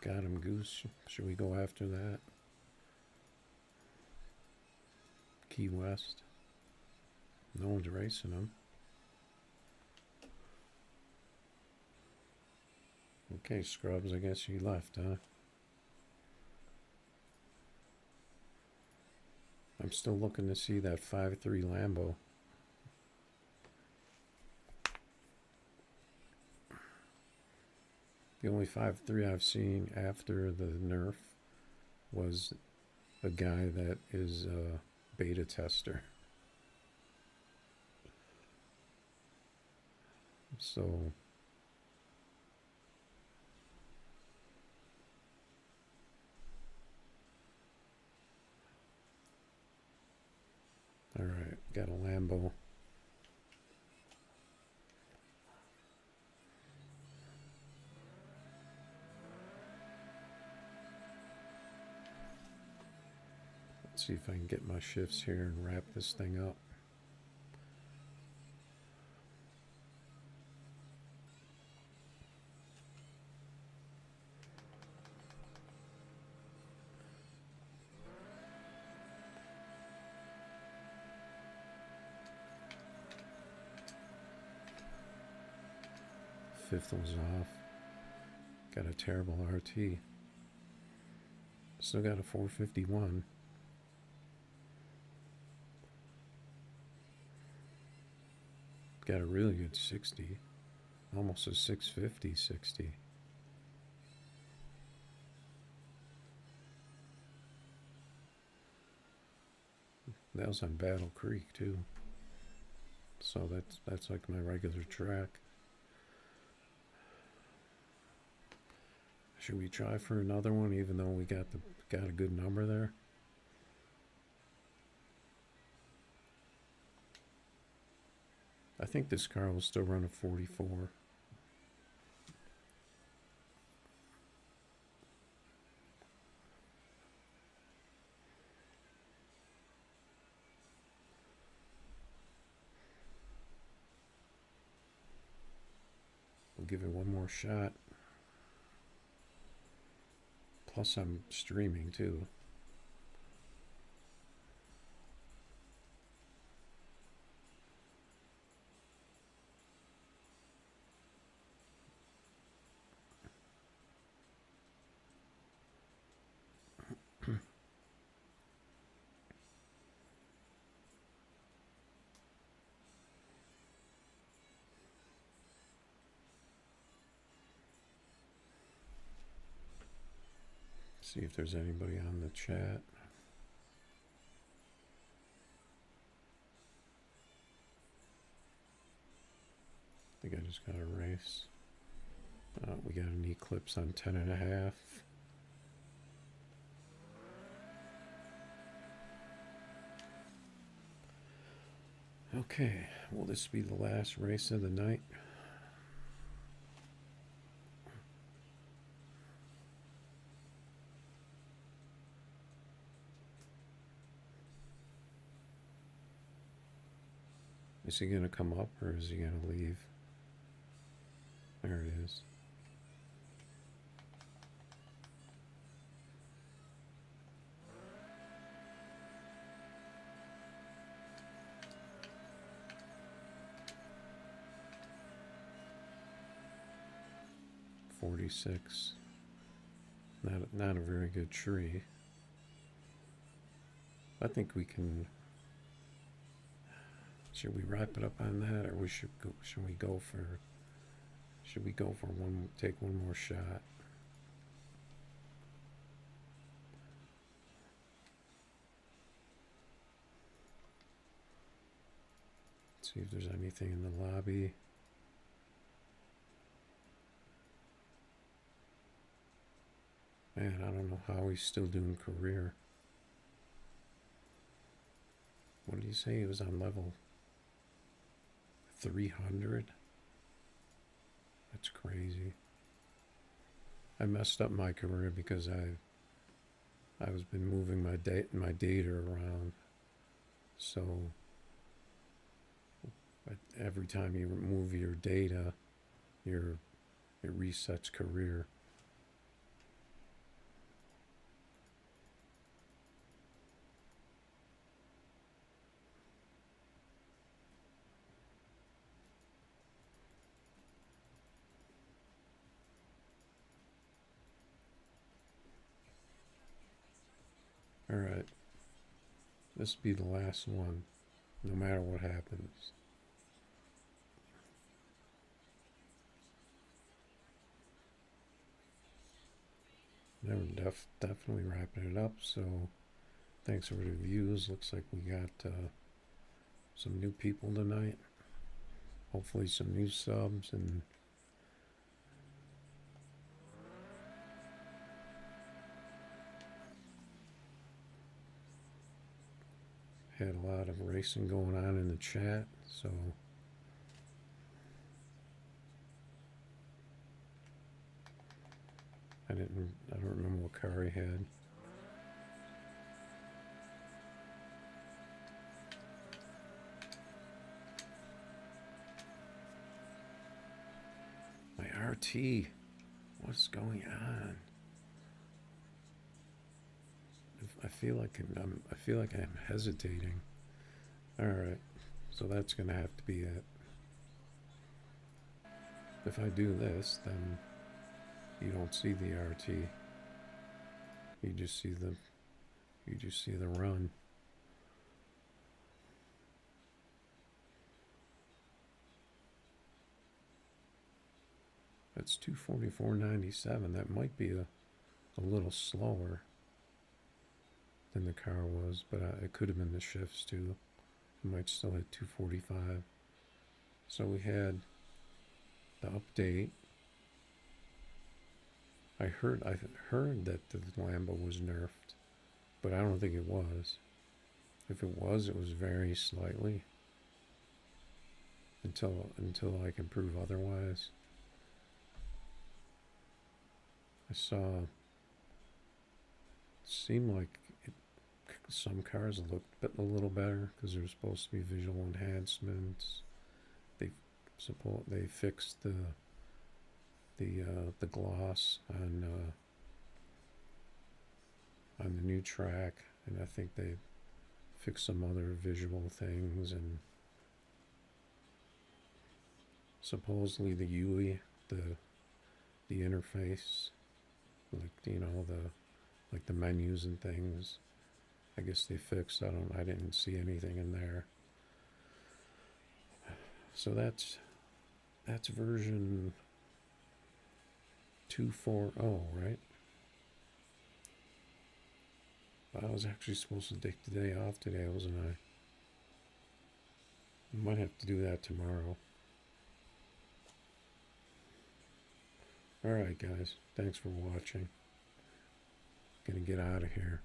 Got him, Goose. Should we go after that? Key West. No one's racing them. Okay, Scrubs, I guess you left, huh? I'm still looking to see that 5.3 Lambo. The only 5.3 I've seen after the nerf was a guy that is a beta tester. So all right, got a Lambo. Let's see if I can get my shifts here and wrap this thing up. Fifth was off. Got a terrible RT. Still got a 451. got a really good 60. Almost a 650 60. That was on Battle Creek too. So that's like my regular track. Should we try for another one even though we got a good number there? I think this car will still run a 44. We'll give it one more shot. Plus I'm streaming too. See if there's anybody on the chat. I think I just got a race. We got an eclipse on 10.5. Okay, will this be the last race of the night? Is he going to come up or is he going to leave? There it is. .46. Not a very good tree. I think we can. Should we wrap it up on that, or should we go for one? Take one more shot. See if there's anything in the lobby. Man, I don't know how he's still doing career. What did he say? He was on level 300? That's crazy. I messed up my career because I was been moving my data around. So every time you move your data, it resets career. All right, this will be the last one, no matter what happens. Now we're definitely wrapping it up, so thanks for the views. Looks like we got some new people tonight. Hopefully some new subs and had a lot of racing going on in the chat, so I don't remember what car he had. My RT, what's going on? I feel like I'm hesitating. All right, so that's gonna have to be it. If I do this, then you don't see the RT. You just see the run. That's 244.97. That might be a little slower than the car was, but it could have been the shifts too. It might still hit 245. So we had the update. I heard that the Lambo was nerfed, but I don't think it was. If it was very slightly. Until I can prove otherwise. I saw. It seemed like some cars looked a little better because there was supposed to be visual enhancements. They fixed the gloss on the new track, and I think they fixed some other visual things, and supposedly the UI, the interface, like the menus and things, I guess they fixed. I didn't see anything in there. So that's version 2.4.0, right? I was actually supposed to take the day off today, wasn't I? Might have to do that tomorrow. Alright guys, thanks for watching. Gonna get out of here.